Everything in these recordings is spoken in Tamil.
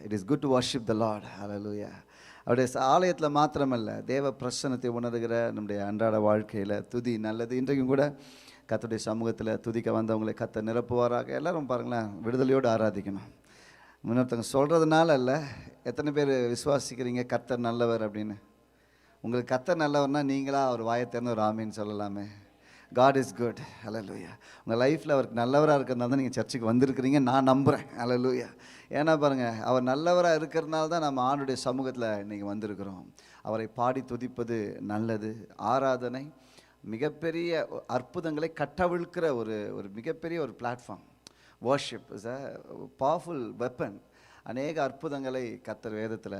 It is good to worship the lord. Hallelujah. அவருடைய ஆலயத்தில் மாத்திரமல்ல, தேவ பிரசன்னத்தை உணர்கிற நம்முடைய அன்றாட வாழ்க்கையில் துதி நல்லது. இன்றைக்கும் கூட கர்த்தருடைய சமூகத்தில் துதிக்க வந்தவங்களை கர்த்தர் நிரப்புவாராக. எல்லோரும் பாருங்களேன், விடுதலையோடு ஆராதிக்கணும். முன்னொருத்தவங்க சொல்கிறதுனால இல்லை, எத்தனை பேர் விசுவாசிக்கிறீங்க கர்த்தர் நல்லவர் அப்படின்னு? உங்களுக்கு கர்த்தர் நல்லவர்னா நீங்களா அவர் வாயை திறந்து ஒரு ஆமீன்னு சொல்லலாமே. God is good. ஹல்லேலூயா. உங்கள் லைஃப்பில் அவருக்கு நல்லவராக இருக்கிறதுனால தான் நீங்கள் சர்ச்சுக்கு வந்திருக்கிறீங்க, நான் நம்புகிறேன். ஹல்லேலூயா. ஏன்னா பாருங்கள், அவர் நல்லவராக இருக்கிறதுனால தான் நம்ம ஆண்டுடைய சமூகத்தில் இன்றைக்கி வந்திருக்கிறோம். அவரை பாடி துதிப்பது நல்லது. ஆராதனை மிகப்பெரிய அற்புதங்களை கட்டவிழ்க்கிற ஒரு மிகப்பெரிய ஒரு platform. Worship is a powerful weapon. அநேக அற்புதங்களை கர்த்தர் வேதத்தில்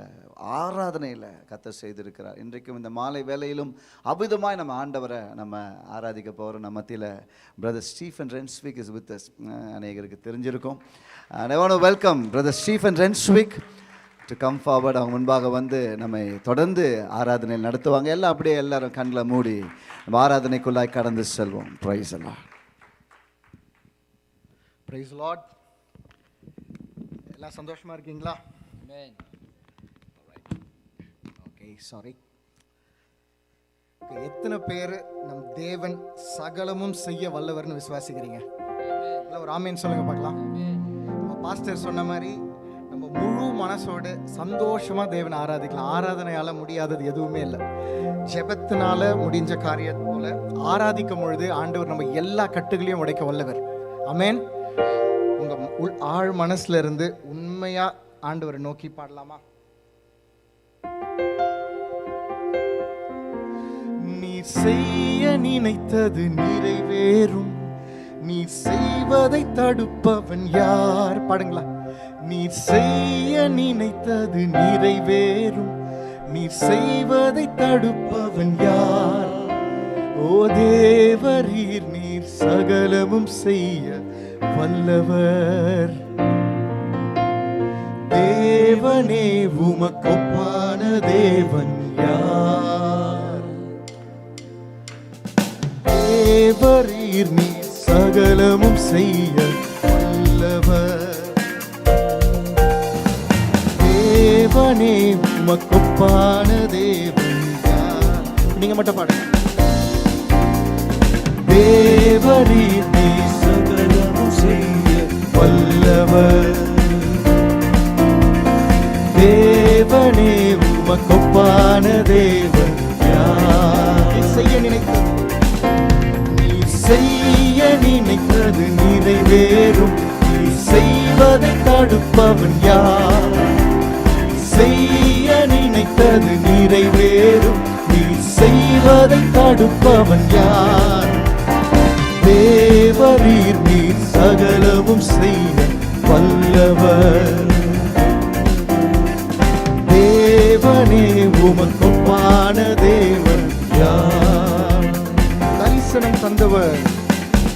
ஆராதனையில் கர்த்தர் செய்திருக்கிறார். இன்றைக்கும் இந்த மாலை வேளையிலும் அபிதமாய் நம்ம ஆண்டவரை நம்ம ஆராதிக்க போகிறோம். நம்ம மத்தியில் brother Stephen Renswick is with us. அநேகருக்கு தெரிஞ்சிருக்கும். I want to welcome brother Stephen Renswick to come forward. அவங்க முன்பாக வந்து நம்மை தொடர்ந்து ஆராதனை நடத்துவாங்க. எல்லாம் அப்படியே எல்லாரும் கண்களை மூடி நம்ம ஆராதனைக்குள்ளாய் கடந்து செல்வோம். Praise the Lord. Praise the Lord. எல்லாம் சந்தோஷமா இருக்கீங்களா? Amen. Okay, sorry. எத்தனை பேர் நம் தேவன் சகலமும் செய்ய வல்லவர்னு விசுவாசிக்கிறீங்க? எல்லாம் ஒரு ஆமேன் சொல்லுங்க பார்க்கலாம். நம்ம பாஸ்டர் சொன்ன மாதிரி நம்ம முழு மனசோடு சந்தோஷமா தேவனை ஆராதிக்கலாம். ஆராதனையால முடியாதது எதுவுமே இல்லை. ஜெபத்தினால முடிஞ்ச காரியம் போல ஆராதிக்கும் பொழுது ஆண்டவர் நம்ம எல்லா கட்டுகளையும் உடைக்க வல்லவர். ஆமேன். உங்க ஆழ் மனசுல இருந்து உண்மையா ஆண்டவரை நோக்கி பாடலாமா? நீ செய்ய நினைத்தது நிறைவேறும், நீ செய்வதை தடுப்பவன் யார்? பாடுங்களா. நீ செய்ய நினைத்தது நிறைவேறும், நீ செய்வதை தடுப்பவன் யார்? ஓ தேவரீர், நீர் சகலமும் செய்ய வல்லவர். தேவனே, உமக்கொப்பான தேவன் யார்? தேவரீர், நீர் சகலமும் செய்ய வல்லவர். தேவனே, உமக்கொப்பான தேவன் யார்? நீங்க மட்டும் பாடுங்க. தேவரீர், நீர் சகலமும் செய்ய வல்லவர். தேவனே, உமக்கொப்பான தேவன் யார்? நீ செய்ய நினைத்தது, நீ செய்ய நினைத்தது நிறைவேறும், நீ செய்வதை தடுப்பவன் யார்? செய்ய நினைத்தது நிறைவேறும், நீ செய்வதை தடுப்பவன் யார்? தேவரீர், நீர் சகலமும் செய்ய வல்லவர். தேவனே, உமக்கொப்பான தேவன் யார்? தரிசனம் தந்தவர்,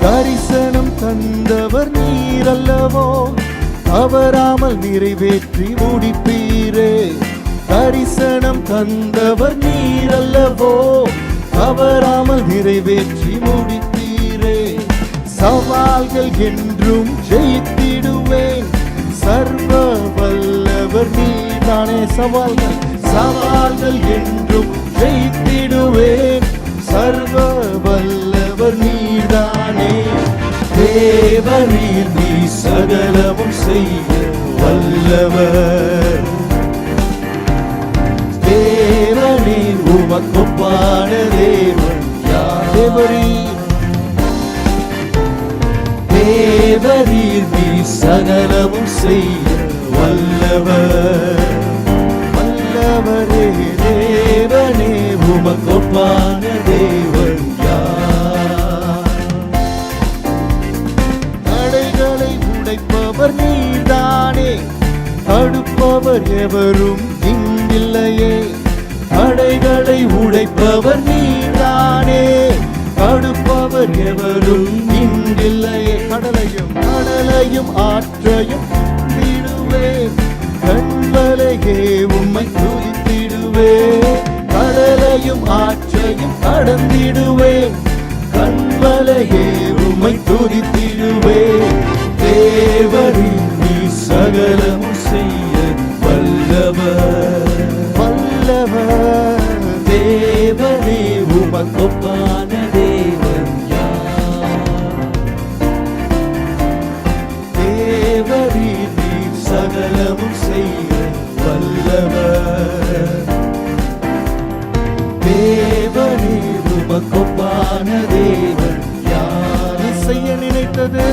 தரிசனம் தந்தவர் நீர் அல்லவோ, தவறாமல் நிறைவேற்றி முடிப்பீரே. தரிசனம் தந்தவர் நீர் அல்லவோ, தவறாமல் நிறைவேற்றி முடிப்பீரே. சவால்கள் என்றும் ஜெயித்திடுவேன், சர்வ வல்லவர் நீதானே. சவால்கள் என்றும் ஜெயித்திடுவேன், சர்வ வல்லவர் நீதானே. தேவரீர், நீ சகலமும் செய்ய வல்லவர். தேவனே, உமக்கொப்பான தேவன் யார்? தேவரீர், நீ சகலமும் செய்ய வல்லவர். வல்லவரே, தேவனே, உமக்கொப்பான தேவன் யார்? தடைகளை உடைப்பவர் நீதானே, தடுப்பவர் எவரும் இங்கில்லையே. தடைகளை உடைப்பவர் நீதானே, தடுப்பவர் எவரும் இங்கில்லையே. கடலையும் ஆற்றையும் விடுவேன், கண்வலையே உம்மை துதித்திடுவேன். கடலையும் ஆற்றையும் கடந்திடுவேன், கண்வலையே உம்மை துதித்திடுவேன். தேவரீர், நீ சகலமும் செய்ய சகலமும் செய்ய வல்லவர். தேவனே உமக்கொப்பான தேவன் யார்? நீ செய்ய நினைத்தது,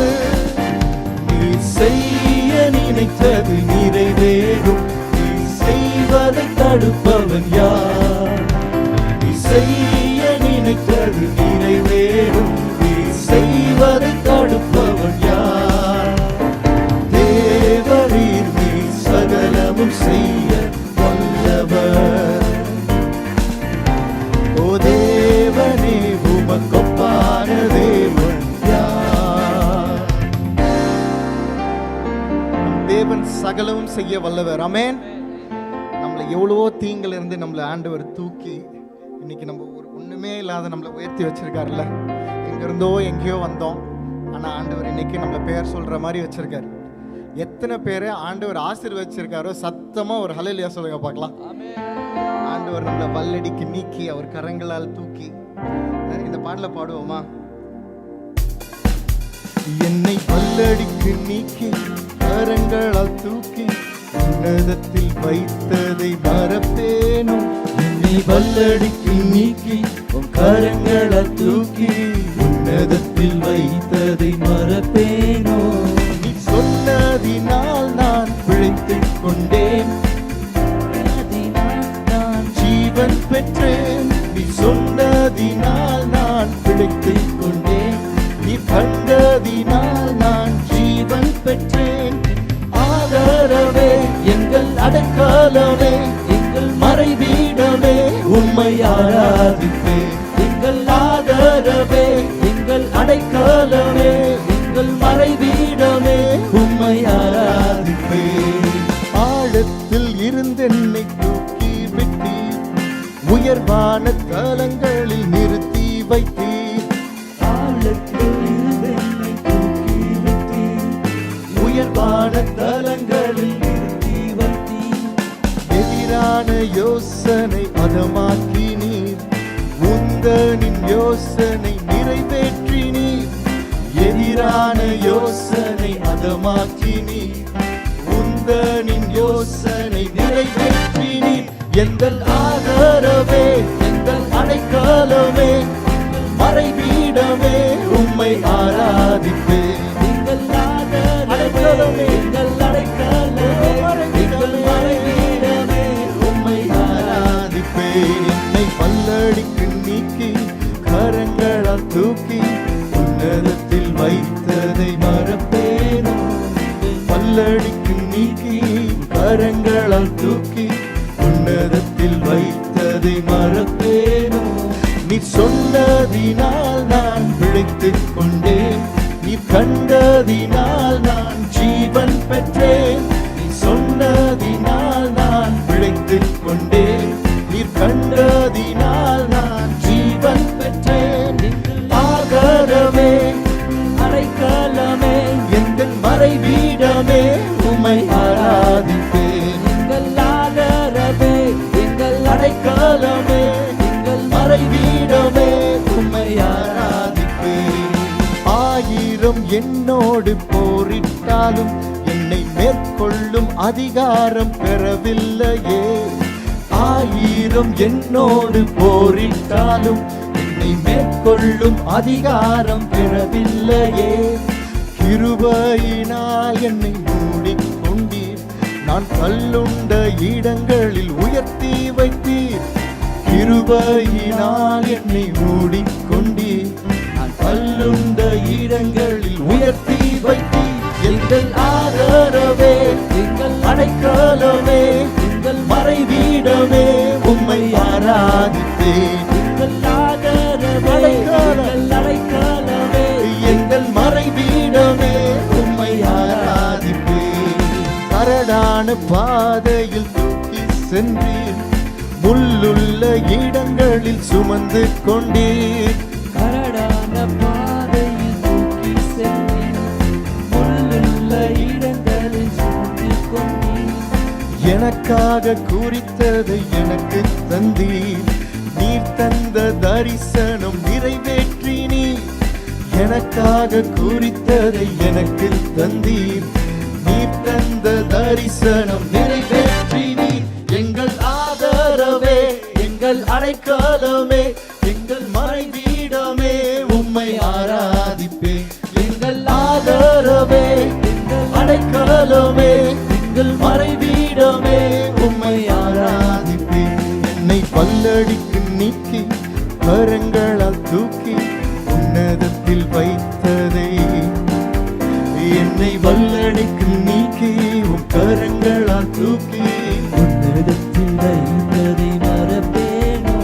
நீ செய்ய நினைத்தது நிறைவேறும். நீ செய்வதை தடுப்பவன் யார்? நீ செய்ய நினைத்தது நிறைவேறும். நீ செய்வதை தடுப்பவன் யார்? தேவரீர் நீ சகலமும் செய்ய வல்லவர். ஓ தேவனே உமக்கொப்பான தேவன் யார்? தேவன் சகலமும் செய்ய வல்லவர். ஆமென். நம்மளை எவ்வளவோ தீங்குல இருந்து நம்மளை ஆண்டவர் தூக்கி இன்னைக்கு நம்ம ஒரு ஒண்ணுமே இல்லாத நம்மளை உயர்த்தி வச்சிருக்காருல்ல. எங்க இருந்தோ எங்கேயோ வந்தோம், ஆனா ஆண்டவர் இன்னைக்கு நம்மளை பெயர் சொல்ற மாதிரி வச்சிருக்காரு. எத்தனை பேரை ஆண்டவர் ஆசீர்வதிச்சிருக்காரோ சத்தமா ஒரு ஹல்லேலூயா சொல்லுங்க பார்க்கலாம். ஆண்டவர் நம்மளை வல்லடிக்கு நீக்கி அவர் கரங்களால் தூக்கி. இந்த பாடல பாடுவோமா? என்னை வல்லடிக்கு நீக்கி கரங்களால் தூக்கி உன்னதத்தில் வைத்ததை மறப்பேனோ. என்னை வல்லடிக்கு நீக்கி உன் கரங்களால் தூக்கி உன்னதத்தில் வைத்ததை மறப்பேனோ. நீ சொன்னதினால் நான் பிழைத்துக் கொண்டேன், நான் ஜீவன் பெற்றேன். நீ சொன்னதினால் நான் பிழைத்துக் கொண்டேன், நீ கண்டதினால் நான் ஜீவன் பெற்றேன். ஆதரவே எங்கள் அடைக்கலமே, எங்கள் மறைவீடமே, உம்மை ஆராதிப்பேன். எங்கள் ஆதரவே எங்கள் அடைக்கலமே, எங்கள் மறைவீடமே, உம்மை ஆராதிப்பேன். ஆழத்தில் இருந்தென்னை தூக்கி விட்டீர், உயர்வான தலங்களில் நிறுத்தி வைத்தீர். ஆழத்தில் இருந்து என்னை தூக்கி விட்டீர், உயர்வான தலங்களில் நிறுத்தி வைத்தீர். எதிரான யோசனை அதமாக்கி நீர், உந்தனின் யோசனை நிறைவேற்றி நீர். எதிரான யோசனை அதமாக்கி நீர், உந்தனின் யோசனை நிறைவேற்றி நீர். எங்கள் ஆதரவே எங்கள் அடைக்கலமே, எங்கள் மறைவீடமே, உம்மை ஆராதிப்பேன். எங்கள் ஆதரவே எங்கள் அடைக்கலமே, எங்கள் மறைவீடமே, உம்மை ஆராதிப்பேன். என்னை பல்லடிக்கு நீக்கி கரங்களால் தூக்கி உன்னதத்தில் வைத்ததை மறப்பேனோ. பல்லடிக்கு நீக்கி கரங்களால் தூக்கி உன்னதத்தில் வைத்ததை மறப்பேனோ. நீ சொன்னதினால் நான் பிழைத்துக் கொண்டேன், நீ கண்டதினால் நான் ஜீவன் பெற்றேன். நீ சொன்னதினால் நான் பிழைத்துக் கொண்டேன், நீ கண்டதினால் நான் ஜீவன் பெற்றேன். ஆதரவே அடைக்கலமே, எங்கள் மறைவீடமே, உம்மை ஆராதிப்பேன். எங்கள் ஆதரவே எங்கள் அடைக்கலமே, எங்கள் மறைவீடமே, உம்மை ஆராதிப்பேன். ஆயிரம் என்னோடு போரிட்டாலும் என்னை மேற்கொள்ளும் அதிகாரம் பெறவில்லையே. ஆயிரம் என்னோடு போரிட்டாலும் என்னை மேற்கொள்ளும் அதிகாரம் பெறவில்லையே. கிருபையினால் என்னை மூடிக்கொண்டீர், நான் கல்லுண்ட இடங்களில் உயர்த்தி வைத்தீர். கிருபையினால் என்னை மூடிக்கொண்டீர், நான் கல்லுண்ட இடங்களில் உயர்த்தி வைத்தீர். எங்கள் ஆதரவே எங்கள் அடைக்கலமே, எங்கள் மறைவீடமே, உம்மை ஆராதிப்பேன். எங்கள் ஆதரவே எங்கள் அடைக்கலமே, எங்கள் மறைவீடமே, உம்மை ஆராதிப்பேன். கரடான பாதையில் தூக்கி சென்றீர், முள்ளுள்ள இடங்களில் சுமந்து கொண்டீர். கரடான பாதையில் தூக்கி சென்றீர், முள்ளுள்ள இடங்களில் சுமந்து கொண்டீர். எனக்காக குறித்ததை எனக்கு தந்தீர், நீர் தந்த தரிசனம் நிறைவேற்றி நீர். எனக்காக குறித்ததை எனக்கு தந்தீர், நீ நீர் தந்த தரிசனம் நிறைவேற்றி நீர் எங்கள் ஆதரவே, எங்கள் அடைக்கலமே, எங்கள் மறைவீடமே, உம்மை ஆராதிப்பே. எங்கள் ஆதரவே, எங்கள் அடைக்கலமே, எங்கள் மறைவீடமே, உம்மை ஆராதிப்பே. என்னை பல்லடிக்கு நீக்கி கரங்களால் தூக்கி உன்னதத்தில் வைத்ததே, என்னை வல்லடிக்கு நீக்கி உன் கரங்களால் தூக்கி உன்னதத்தில் வைத்ததை மறப்பேனோ?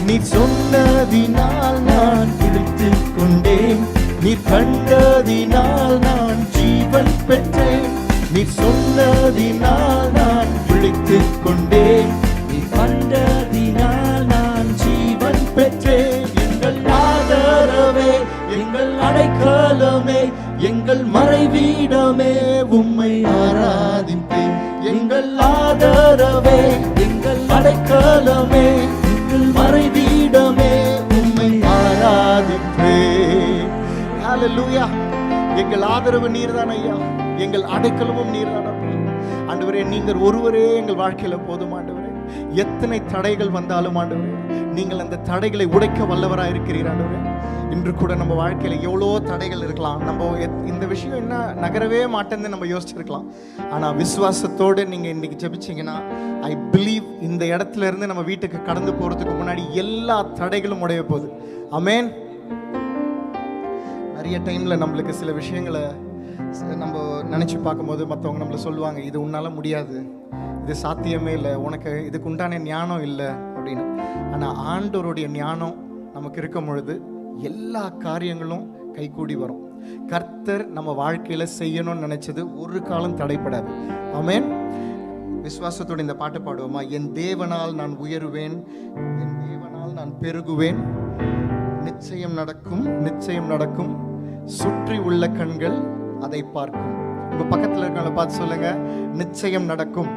நீ சொன்னதினால் நான் பிடித்துக் கொண்டேன், நீ கண்டதினால் நான் ஜீவன் பெற்றேன். நீ சொன்னதினால் நான் பிடித்துக் கொண்டேன், நீ கண்டதினால் நான் ஜீவன் பெற்றேன். எங்கள் ஆதரவே, எங்கள் அடைக்கலமே, எங்கள் மறைவீடமே, உம்மை ஆராதிப்பேன். எங்கள் ஆதரவே, எங்கள் அடைக்கலமே, எங்கள் மறைவீடமே, உம்மை ஆராதிப்பேன். ஹல்லேலூயா. எங்கள் ஆதரவு நீர்தான் ஐயா, எங்கள் அடைக்கலமும் நீர்தான் அப்பா. ஆண்டவரே, நீங்கள் ஒருவரே எங்கள் வாழ்க்கையில போதும் ஆண்டவரே. எத்தனை தடைகள் வந்தாலும் ஆண்டவரே, நீங்கள் அந்த தடைகளை உடைக்க வல்லவராக இருக்கிறீர் ஆண்டவரே. இன்று கூட நம்ம வாழ்க்கையில எவ்வளோ தடைகள் இருக்கலாம், நம்ம இந்த விஷயம் என்ன நகரவே மாட்டேன்னு நம்ம யோசிச்சிருக்கலாம். ஆனா விசுவாசத்தோடு நீங்க இன்னைக்கு ஜெபிச்சீங்கன்னா, ஐ பிலீவ் இந்த இடத்துல இருந்து நம்ம வீட்டுக்கு கடந்து போறதுக்கு முன்னாடி எல்லா தடைகளும் உடைய போகுது. ஆமென். நிறைய டைம்ல நம்மளுக்கு சில விஷயங்களை நம்ம நினைச்சு பார்க்கும்போது மற்றவங்க நம்மள சொல்லுவாங்க, இது உன்னால முடியாது, இது சாத்தியமே இல்லை, உனக்கு இதுக்கு உண்டான ஞானம் இல்லை அப்படின்னு. ஆனால் ஆண்டவருடைய ஞானம் நமக்கு இருக்கும் பொழுது எல்லா காரியங்களும் கைகூடி வரும். கர்த்தர் நம்ம வாழ்க்கையில் செய்யணும்னு நினைச்சது ஒரு காலம் தடைப்படாது. ஆமென். விசுவாசத்தோடு இந்த பாட்டு பாடுவோமா? என் தேவனால் நான் உயருவேன், என் தேவனால் நான் பெருகுவேன், நிச்சயம் நடக்கும், நிச்சயம் நடக்கும், சுற்றி உள்ள கண்கள் அதை பார்க்கும். உங்க பக்கத்தில் இருக்கவங்கள பார்த்து சொல்லுங்க, நிச்சயம் நடக்கும்.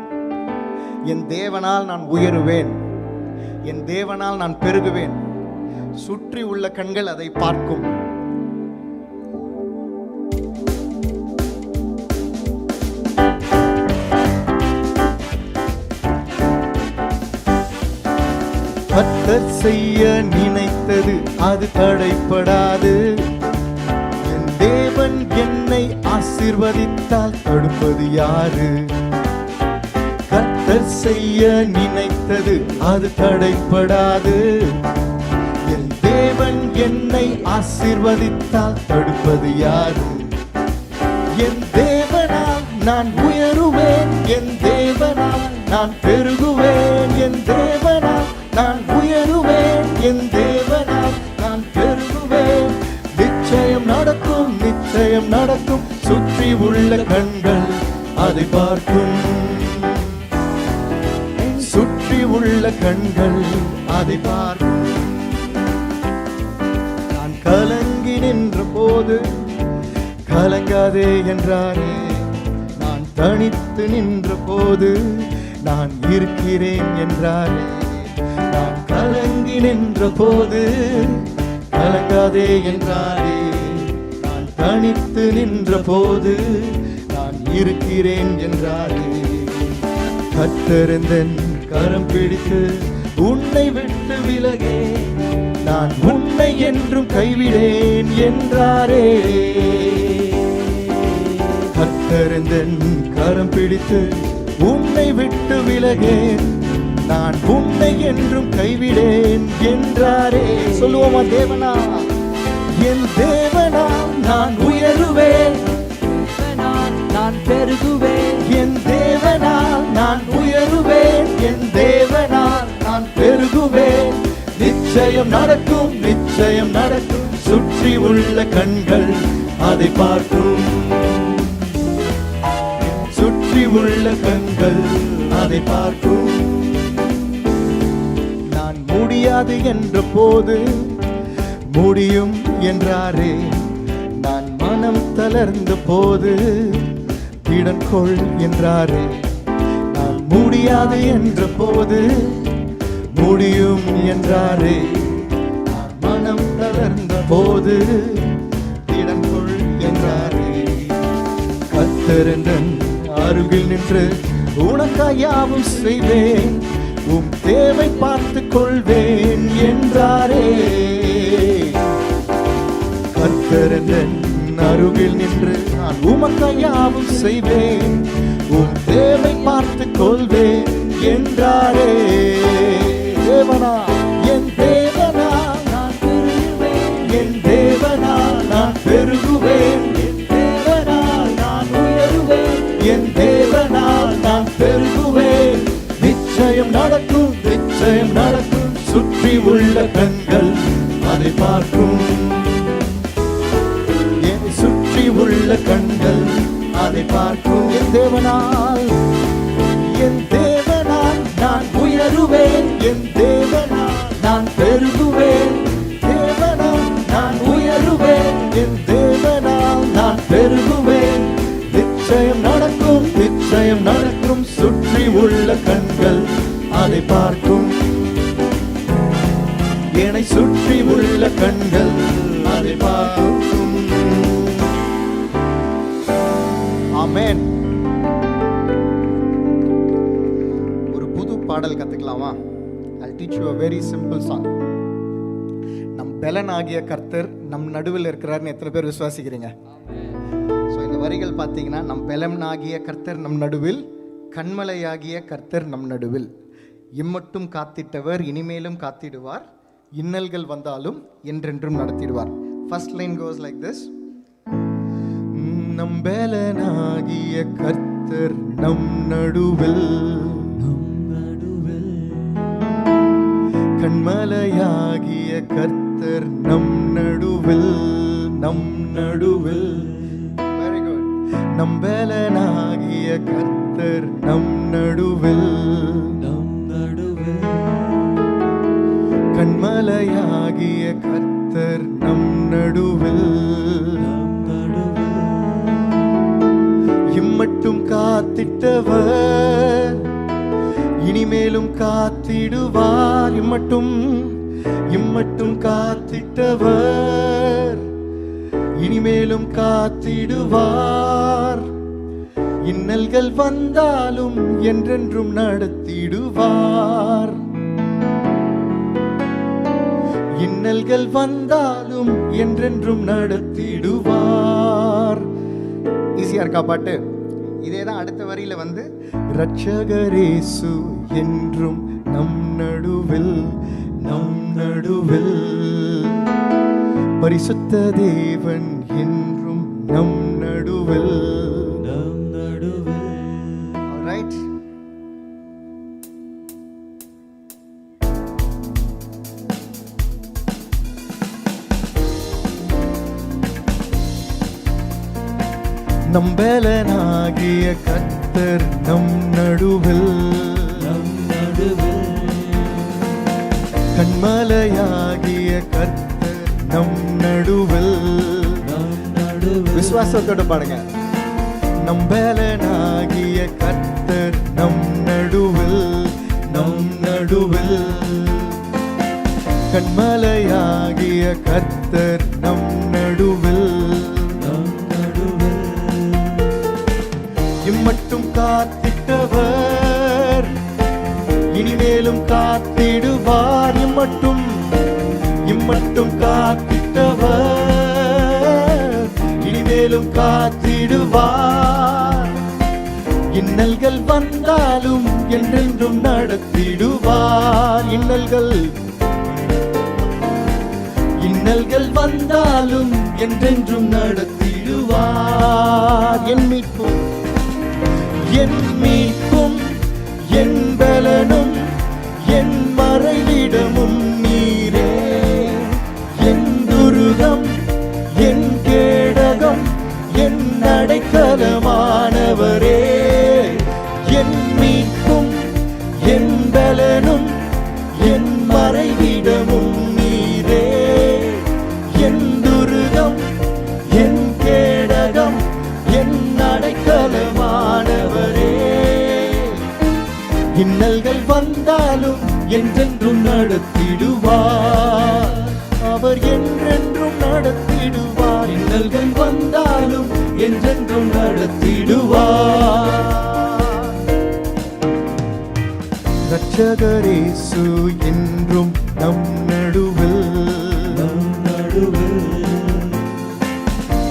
என் தேவனால் நான் உயருவேன், என் தேவனால் நான் பெருகுவேன், சுற்றி உள்ள கண்கள் அதை பார்க்கும். கர்த்தர் செய்ய நினைத்தது அது தடைப்படாது. என் தேவன் என்னை ஆசீர்வதித்தால் தடுப்பது யாரு? கர்த்தர் செய்ய நினைத்தது அது தடைப்படாது. என் தேவன் என்னை ஆசீர்வதித்தால் தடுப்பது யாரு? என் தேவனால் நான் உயருவேன், என் தேவனால் நான் பெருகுவேன், என் தேவனால் நான் உயருவேன், என் தேவனால் நான் பெருகுவேன். நிச்சயம் நடக்கும், நிச்சயம் நடக்கும், சுற்றி உள்ள கண்கள் அதை பார்க்கும், சுற்றி உள்ள கண்கள் அதை பார்க்கும். நான் கலங்கி நின்ற போது கலங்காதே என்றாரே, நான் தனித்து நின்ற போது நான் இருக்கிறேன் என்றாரே. நான் கலங்கி நின்ற போது கலங்காதே என்றாரே, நான் தனித்து நின்ற போது நான் இருக்கிறேன் என்றாரே. கர்த்தரின் கரம் பிடித்து உன்னை விட்டு விலகே, நான் உன்னை என்றும் கைவிடேன் என்றாரே. கர்த்தரின் கரம் பிடித்து உன்னை விட்டு விலகேன், நான் உன்னை என்றும் கைவிடேன் என்றாரே. சொல்லுவோமா? தேவனா, என் தேவனா நான் உயருவேன், நான் பெருகுவேன், என் தேவனால் நான் உயருவேன், என் தேவனால் நான் பெருகுவேன். நிச்சயம் நடக்கும், நிச்சயம் நடக்கும், சுற்றி உள்ள கண்கள் அதை பார்க்கும், சுற்றி உள்ள கண்கள் அதை பார்க்கும். நான் முடியாது என்ற போது முடியும் என்றாரே, நான் மனம் தளர்ந்த போது திடன் கொள் என்றாரே. நான் முடியாது என்ற போது முடியும் என்றாரே, நான் மனம் தளர்ந்த போது திடன் கொள் என்றாரே. கர்த்தரின் அருகில் நின்று உனக்காய் யாவும் செய்வேன், உம் தேவை பார்த்து கொள்வேன் என்றாரே. கர்த்தர் என் அருகில் நின்று நான் உமக்காய் யாவும் செய்வேன், உம் தேவை பார்த்து கொள்வேன் என்றாரே. தேவனா என் தேவனா நான் பெருகுவேன், என் தேவனா நான் பெருகுவேன், என் தேவனால் நான் உயருவேன், என் தேவனால் நான் பெருகுவேன். நிச்சயம் நடக்கும், நிச்சயம் நடக்கும், சுற்றி உள்ள கண்கள் அதை பார்க்கும், என்னை சுற்றி உள்ள கண்கள் அதை பார்க்கும். என் தேவனால், என் தேவனால் நான் உயருவேன், என் தேவனால் நான் பெருகுவேன், தேவனால் நான் உயருவேன், என் தேவனால் நான் பெருகுவேன். நிச்சயம் நடக்கும், நிச்சயம் நடக்கும், சுற்றி உள்ள கண்கள் அதை பார்க்கும், என்னை சுற்றி உள்ள கண்கள் அதை பார்க்கும். ஆமென். ஒரு புது பாடல் கத்துக்கலாமா? I'll teach you a very simple song. நம் பெலனாகிய கர்த்தர் நம் நடுவில் இருக்கிறார்னு எத்தனை பேர் விசுவாசிக்கிறீங்க? ஸோ இந்த வரிகள் பார்த்தீங்கன்னா, நம் பெலனாகிய கர்த்தர் நம் நடுவில், கண்மலையாகிய கர்த்தர் நம் நடுவில், இம்மட்டும் காத்திட்டவர் இனிமேலும் காத்திடுவார், இன்னல்கள் வந்தாலும் என்றென்றும் நடத்திடுவார். First line goes like this. நம் பெலனாகிய கர்த்தர் நம் நடுவில், கண்மலையாகிய கர்த்தர் நம் நடுவில், நம் நடுவில். Very good. நம் பெலனாகிய கர்த்தர் நம் நடுவில், நம் நடுவில், கண்மலையாகிய கர்த்தர் நம் நடுவில், நம் நடுவில், இம்மட்டும் காத்திட்டவர் இனிமேலும் காத்திடுவார், இம்மட்டும், இம்மட்டும் காத்திட்டவர் இனிமேலும் காத்திடுவார், இன்னல்கள் வந்தாலும் என்றென்றும் நடத்திடுவார், இன்னல்கள் வந்தாலும் என்றென்றும் நடத்திடுவார். ஈஸியா இருக்கா பாட்டு? இதே தான் அடுத்த வரியில வந்து, இரட்சகரேசு என்றும் நம் நடுவில், நம் நடுவில், பரிசுத்த தேவன் என்றும் நம் நடுவில், நம் நடுவில். Alright. நம் பெலனாகிய கர்த்தர் நம் நடுவில், நம் நடுவில், கண்மலையாகிய கர்த்தர் நம் நடுவில். நம் நடுவில், விசுவாசத்தோட பாடுங்க. நம் பெலனாகிய கர்த்தர் நம் நடுவில், நம் நடுவில், கண்மலையாகிய கர்த்தர் நம் நடுவில், நம் நடுவில், இம்மட்டும் காத்திட்டவர் இனிமேலும் காத்திடுவார், இம்மட்டும், இம்மட்டும் காத்திட்டவர் இனிமேலும் காத்திடுவார், இன்னல்கள் வந்தாலும் என்றென்றும் நடத்திடுவார், இன்னல்கள், இன்னல்கள் வந்தாலும் என்றென்றும் நடத்திடுவார். என் மீட்பும், என் மீட்பும், என் பலனும், என் மறைவிடமும் நீரே, என் துருகம், என் கேடகம், என் அடைக்கலமானவரே, என் மீட்பும், என் பலனும், என் மறைவிடமும் நீரே, என் துருகம், என் கேடகம், என் அடைக்கலமானவரே. இன்னல்கள் வந்தாலும் என்றென்றும் நடத்திடுவார், அவர் என்றென்றும் நடத்திடுவார், இன்னல்கள் வந்தாலும் என்றென்றும் நடத்திடுவார். இரட்சகரேசு என்றும் நம் நடுவில், நம் நடுவில்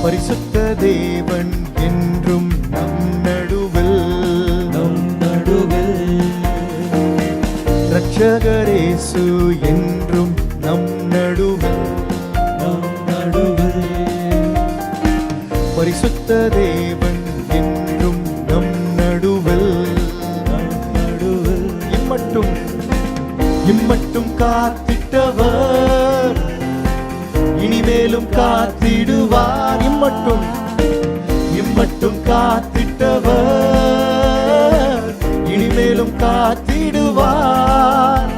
பரிசுத்த தேவன் என்றும் நம் நடுவில், நம் நடுவில் இரட்சகரேசு என்றும் நம் நடுவில், நம் நடுவில் பரிசுத்த தேவன் என்றும் நம் நடுவில், நம் நடுவில் இம்மட்டும் காத்திட்டவர் இனிமேலும் காத்திடுவார். இம்மட்டும் காத்திட்டவர் இனிமேலும் காத்திடுவார்.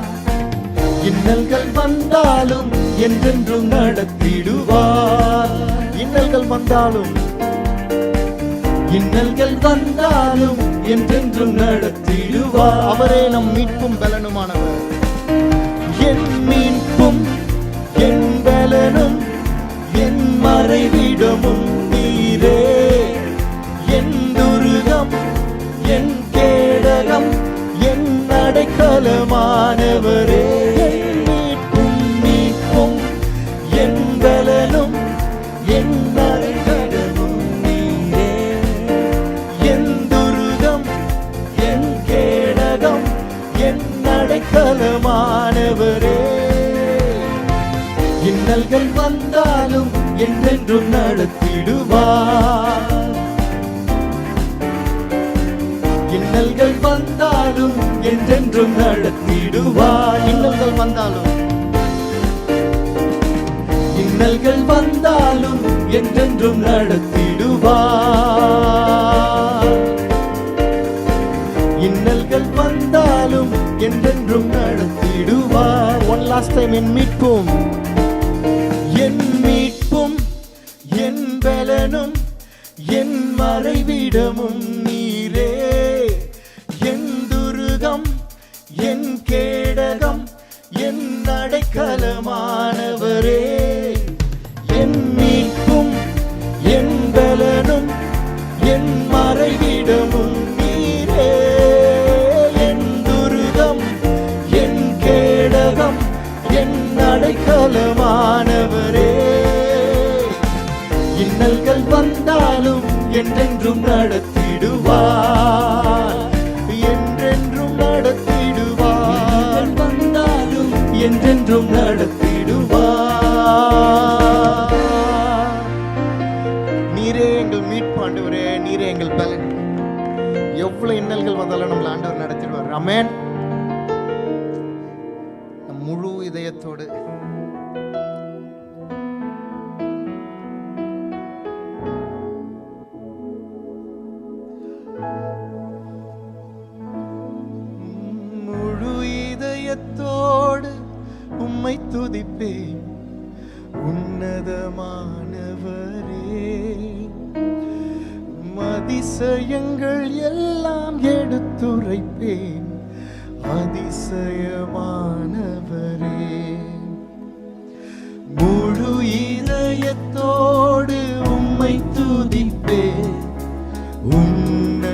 இன்னல்கள் வந்தாலும் என்றென்றும் நடத்திடுவார். இன்னல்கள் வந்தாலும் என்றென்றும் நடத்திடுவார். அவரே நம் மீட்பும் பலனுமானவர். என் மீட்பும் என் பலனும் என் மறைவிடமும் நீரே. என் துருகம் என் கேடகம் என் அடைக்கலமானவரே. என் மீட்பும் என் பலனும் என் மறைவிடமும் நீரே. என் துருகம் என் கேடகம் என் அடைக்கலமானவரே. இன்னல்கள் வந்தாலும் என்றென்றும் நடத்திடுவார். இன்னல்கள் வந்தாலும் என்றென்றும் நடத்திடுவார். இன்னல்கள் வந்தாலும் என்றென்றும் நடத்திடுவார். இன்னல்கள் வந்தாலும் என்றென்றும் நடத்திடுவார். ஒன் லாஸ்ட் டைம் என் மீட்பும் என் பலனும் என் மறைவிடமும் நீரே. என் துருகம் என் கேடகம் என் அடைக்கலமானவரே. என் மீட்பும் என் பலனும் என் மறைவிடமும் நீரே. என் துருகம் என் கேடகம் என் அடைக்கலமானவரே. இன்னல்கள் வந்தாலும் என்றென்றும் நடத்திடுவார். என்றென்றும் நடத்திடுவார். வந்தாலும் என்றென்றும் நடத்திடுவார். நீரே எங்கள் மீட்பு ஆண்டவரே, நீரே எங்கள் பலன். எவ்வளவு இன்னல்கள் வந்தாலும் நம்மள ஆண்டவர் நடத்திடுவார். ஆமென். நம் முழு இதயத்தோடு உம்மை துதிப்பேன் உன்னதமானவரே. அதிசயங்கள் எல்லாம் எடுத்துரைப்பேன் அதிசயமானவரே. முழு இதயத்தோடு உம்மை துதிப்பேன் உன்னதமானவரே.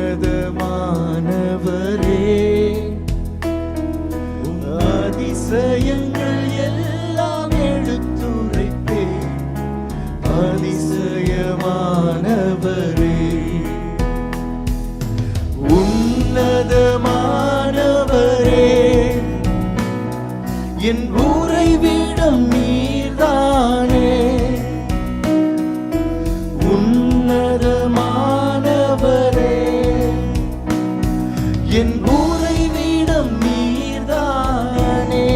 அதிசயங்கள் எல்லாம் எடுத்துரைப்பேன் அதிசயமானவரே. உன்னதமானவரே என் உறைவிடம் நீர்தானே. உன்னதமானவரே என் உறைவிடம் நீர்தானே.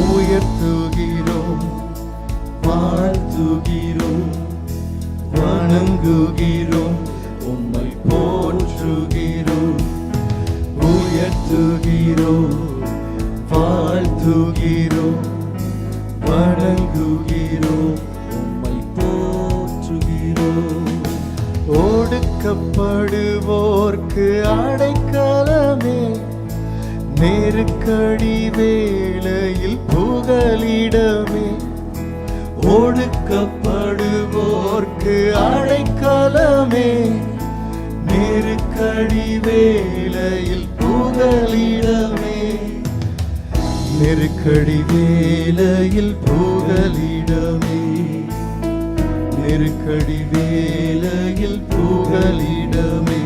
உயர்த்துகிறோம் வாழ்த்துகிறோம் வணங்குகிறோம் உம்மை போற்றுகிறோம். உயர்த்துகிறோம் வாழ்த்துகிறோம் வணங்குகிறோம் உம்மை போற்றுகிறோம். ஒடுக்கப்படுவோர்க்கு அடைக்கலமே நெருக்கடி வேளையில் புகலிடமே. ஒடுக்கப்படுவோர்க்கு அடைக்கலமே, நெருக்கடி வேளையில் புகலிடமே, நெருக்கடி வேளையில் புகலிடமே, நெருக்கடி வேளையில் புகலிடமே.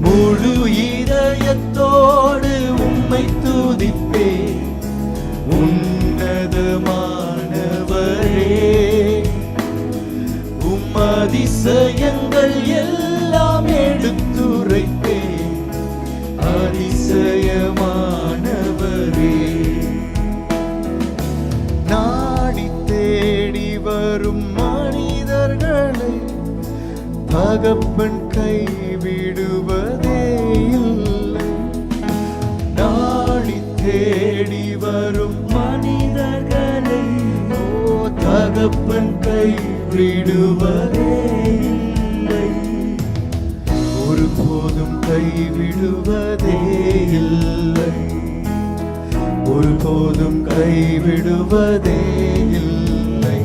முழு இதயத்தோடு உம்மை துதிப்பே, உன்னதமானவரே. உம் அதிசயங்கள் எல்லாம் எடுத்துரைப்பே, அதிசயமானவரே. நாடி தேடி வரும் மனிதர்களை தகப்பன் கைவிடுவதே இல்லை. நாடி தேடி வரும் மனிதர்களை தகப்பன் கைவிடுவதே இல்லை. ஒருபோதும் கைவிடுவதே இல்லை, ஒருபோதும் கைவிடுவதே இல்லை.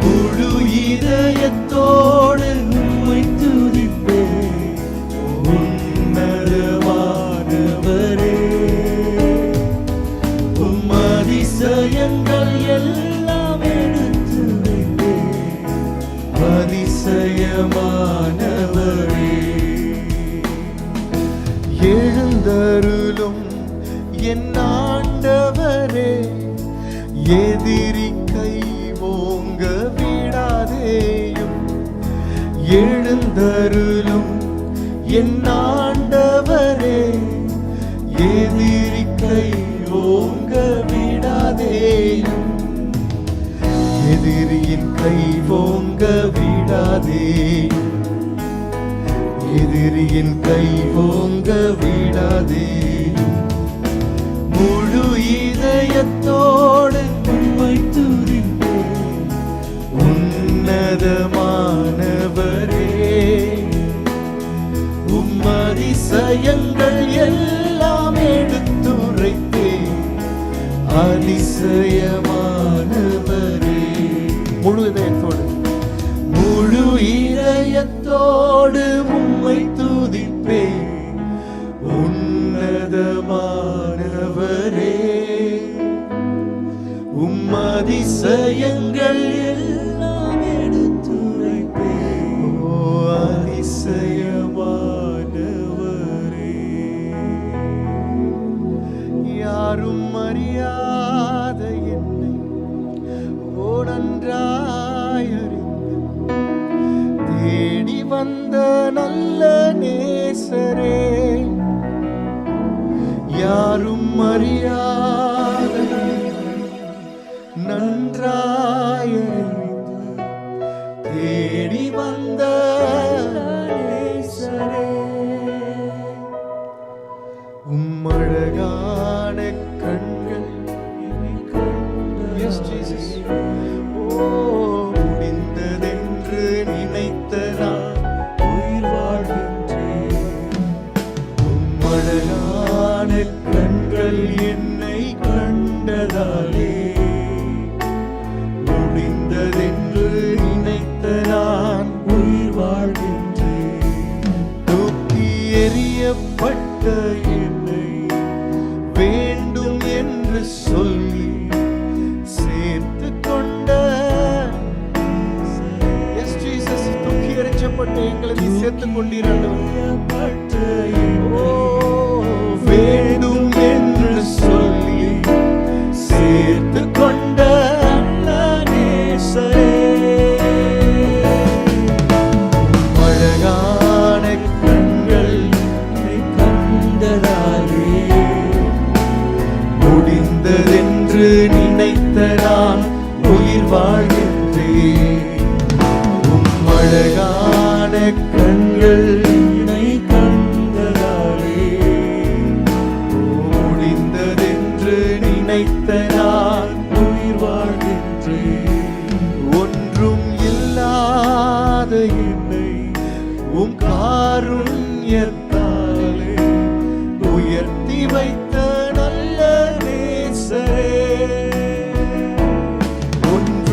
முழு இதயத்தோடு உம்மை துதிப்பே, உன்னதமானவரே. உம் அதிசயங்கள் எல்லாம் எடுத்துரைப்பே, அதிசயமானவரே. எழுந்தருளும் என் ஆண்டவரே, எதிரி கை ஓங்க விடாதேயும். எழுந்தருளும் என் ஆண்டவரே, எதிரி கை ஓங்க விடாதேயும். எதிரியின் கை ஓங்க விடாதேயும், எதிரியின் கை ஓங்க விடாதேயும். முழு இதயத்தோடு உம்மை துதிப்பேன், உன்னதமானவரே. உம் அதிசயங்கள் எல்லாம் எடுத்துரைப்பேன், அதிசயமானவரே. முழு இதயத்தோடு, முழு இதயத்தோடு உம்மை துதிப்பேன், உன்னதமானவரே. உம் அதிசயங்கள் எல்லாம் எடுத்துரைப்பேன், ஓ அதிசயமானவரே. யாரும் அறியாத என்னை ஓ நன்றாய் அறிந்து தேடி வந்த நல்ல நேசரே. யாரும் அறியாத நன்றாய் அறிந்து தேடி வந்த நேசரே. உம் அழகான கண்கள் Yes, Jesus. ஓ முடிந்ததென்று நினைத்த நான் உயிர் வாழ்கின்றேன். உம் அழகான கண்கள் என்னை கண்டதாலே முடிந்ததென்று நினைத்த நான் உயிர் வாழ்கின்றேன். தூக்கி எறியப்பட்ட என்னை வேண்டும் என்று சொல்லி சேர்த்து கொண்ட Yes, Jesus. தூக்கி எறியப்பட்ட எங்களை நீ சேர்த்து கொண்டீராண்டவர். ஓ வேண்டும் என்று சொல்லி சேர்த்து கொண்ட நேசரே. அழகான கண்கள் கண்டதாலே முடிந்ததென்று நினைத்த நான் உயிர் வாழ்கின்றேன். உம் அழகான கண்கள் கண்டதாலே முடிந்ததென்று நினைத்த நான் உயிர் வாழ்கின்றேன். ஒன்றும் இல்லாத என்னை உம் காருண்யத்தாலே உயர்த்தி வைத்த நல்ல நேசரே. ஒன்றும்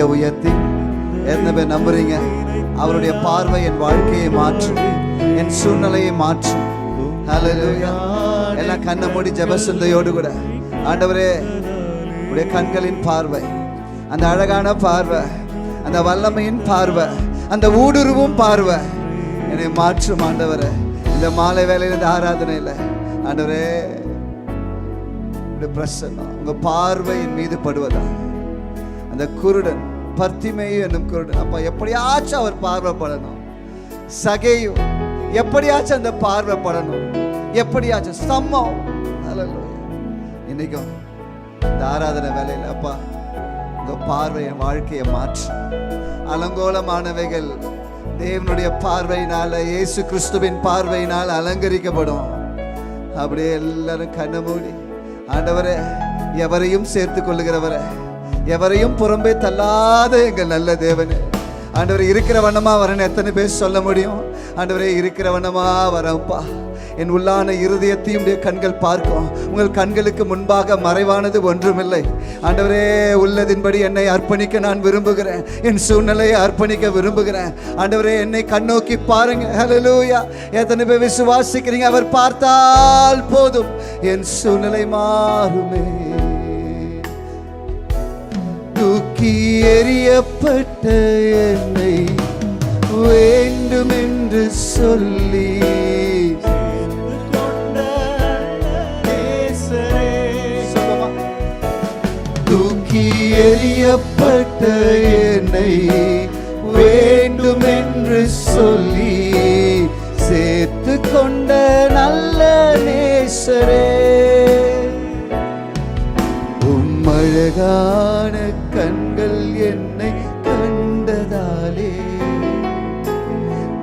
கைகளை உயர்த்தி எத்தனை பேர் நம்புறீங்க? அவருடைய பார்வை என் வாழ்க்கையை மாற்றும், என் சூழ்நிலையை மாற்றும். ஹல்லேலூயா. எல்லாம் கண்ணை மூடி ஜெப சிந்தையோடு கூட, ஆண்டவரே உடைய கண்களின் பார்வை, அந்த அழகான பார்வை, அந்த வல்லமையின் பார்வை, அந்த ஊடுருவும் பார்வை என்னை மாற்றும் ஆண்டவரே. இந்த மாலை வேளையில், இந்த ஆராதனையில் ஆண்டவரே உடைய பிரசன்னம் உங்க பார்வையின் மீது படுவதா. அந்த குருடன், பர்த்திமேயு என்னும் குருடன், அப்ப எப்படியாச்சும் அவர் பார்வைப்படணும். சகேயு எப்படியாச்சும் அந்த பார்வைப்படணும், எப்படியாச்சும் சம்பவம். இன்னைக்கும் இந்த ஆராதனை வேலையில் அப்பா உங்க பார்வை என் வாழ்க்கையை மாற்று. அலங்கோலமானவைகள் தேவனுடைய பார்வையினால, இயேசு கிறிஸ்துவின் பார்வையினால் அலங்கரிக்கப்படும். அப்படியே எல்லாரும் கண்ணை மூடி, ஆண்டவரே எவரையும் சேர்த்து கொள்ளுகிறவரே, எவரையும் புறம்பே தள்ளாத எங்கள் நல்ல தேவனே, ஆண்டவரே இருக்கிற வண்ணமா வரேன்னு எத்தனை பேர் சொல்ல முடியும்? ஆண்டவரே இருக்கிற வண்ணமா வரப்பா, என் உள்ளான இருதயத்தையும் உடைய கண்கள் பார்க்கும். உங்கள் கண்களுக்கு முன்பாக மறைவானது ஒன்றுமில்லை. ஆண்டவரே உள்ளதின்படி என்னை அர்ப்பணிக்க நான் விரும்புகிறேன், என் சூழ்நிலையை அர்ப்பணிக்க விரும்புகிறேன். ஆண்டவரே என்னை கண்ணோக்கி பாருங்க. ஹல்லேலூயா. எத்தனை பேர் விசுவாசிக்கிறீங்க? அவர் பார்த்தால் போதும் என் சூழ்நிலை மாறுமே. தூக்கி எறியப்பட்ட என்னை வேண்டும் என்று சொல்லி தூக்கி எறியப்பட்ட என்னை வேண்டும் என்று சொல்லி சேர்த்து கொண்ட நல்ல நேசரே, அழகான கண்கள் என்னை கண்டதாலே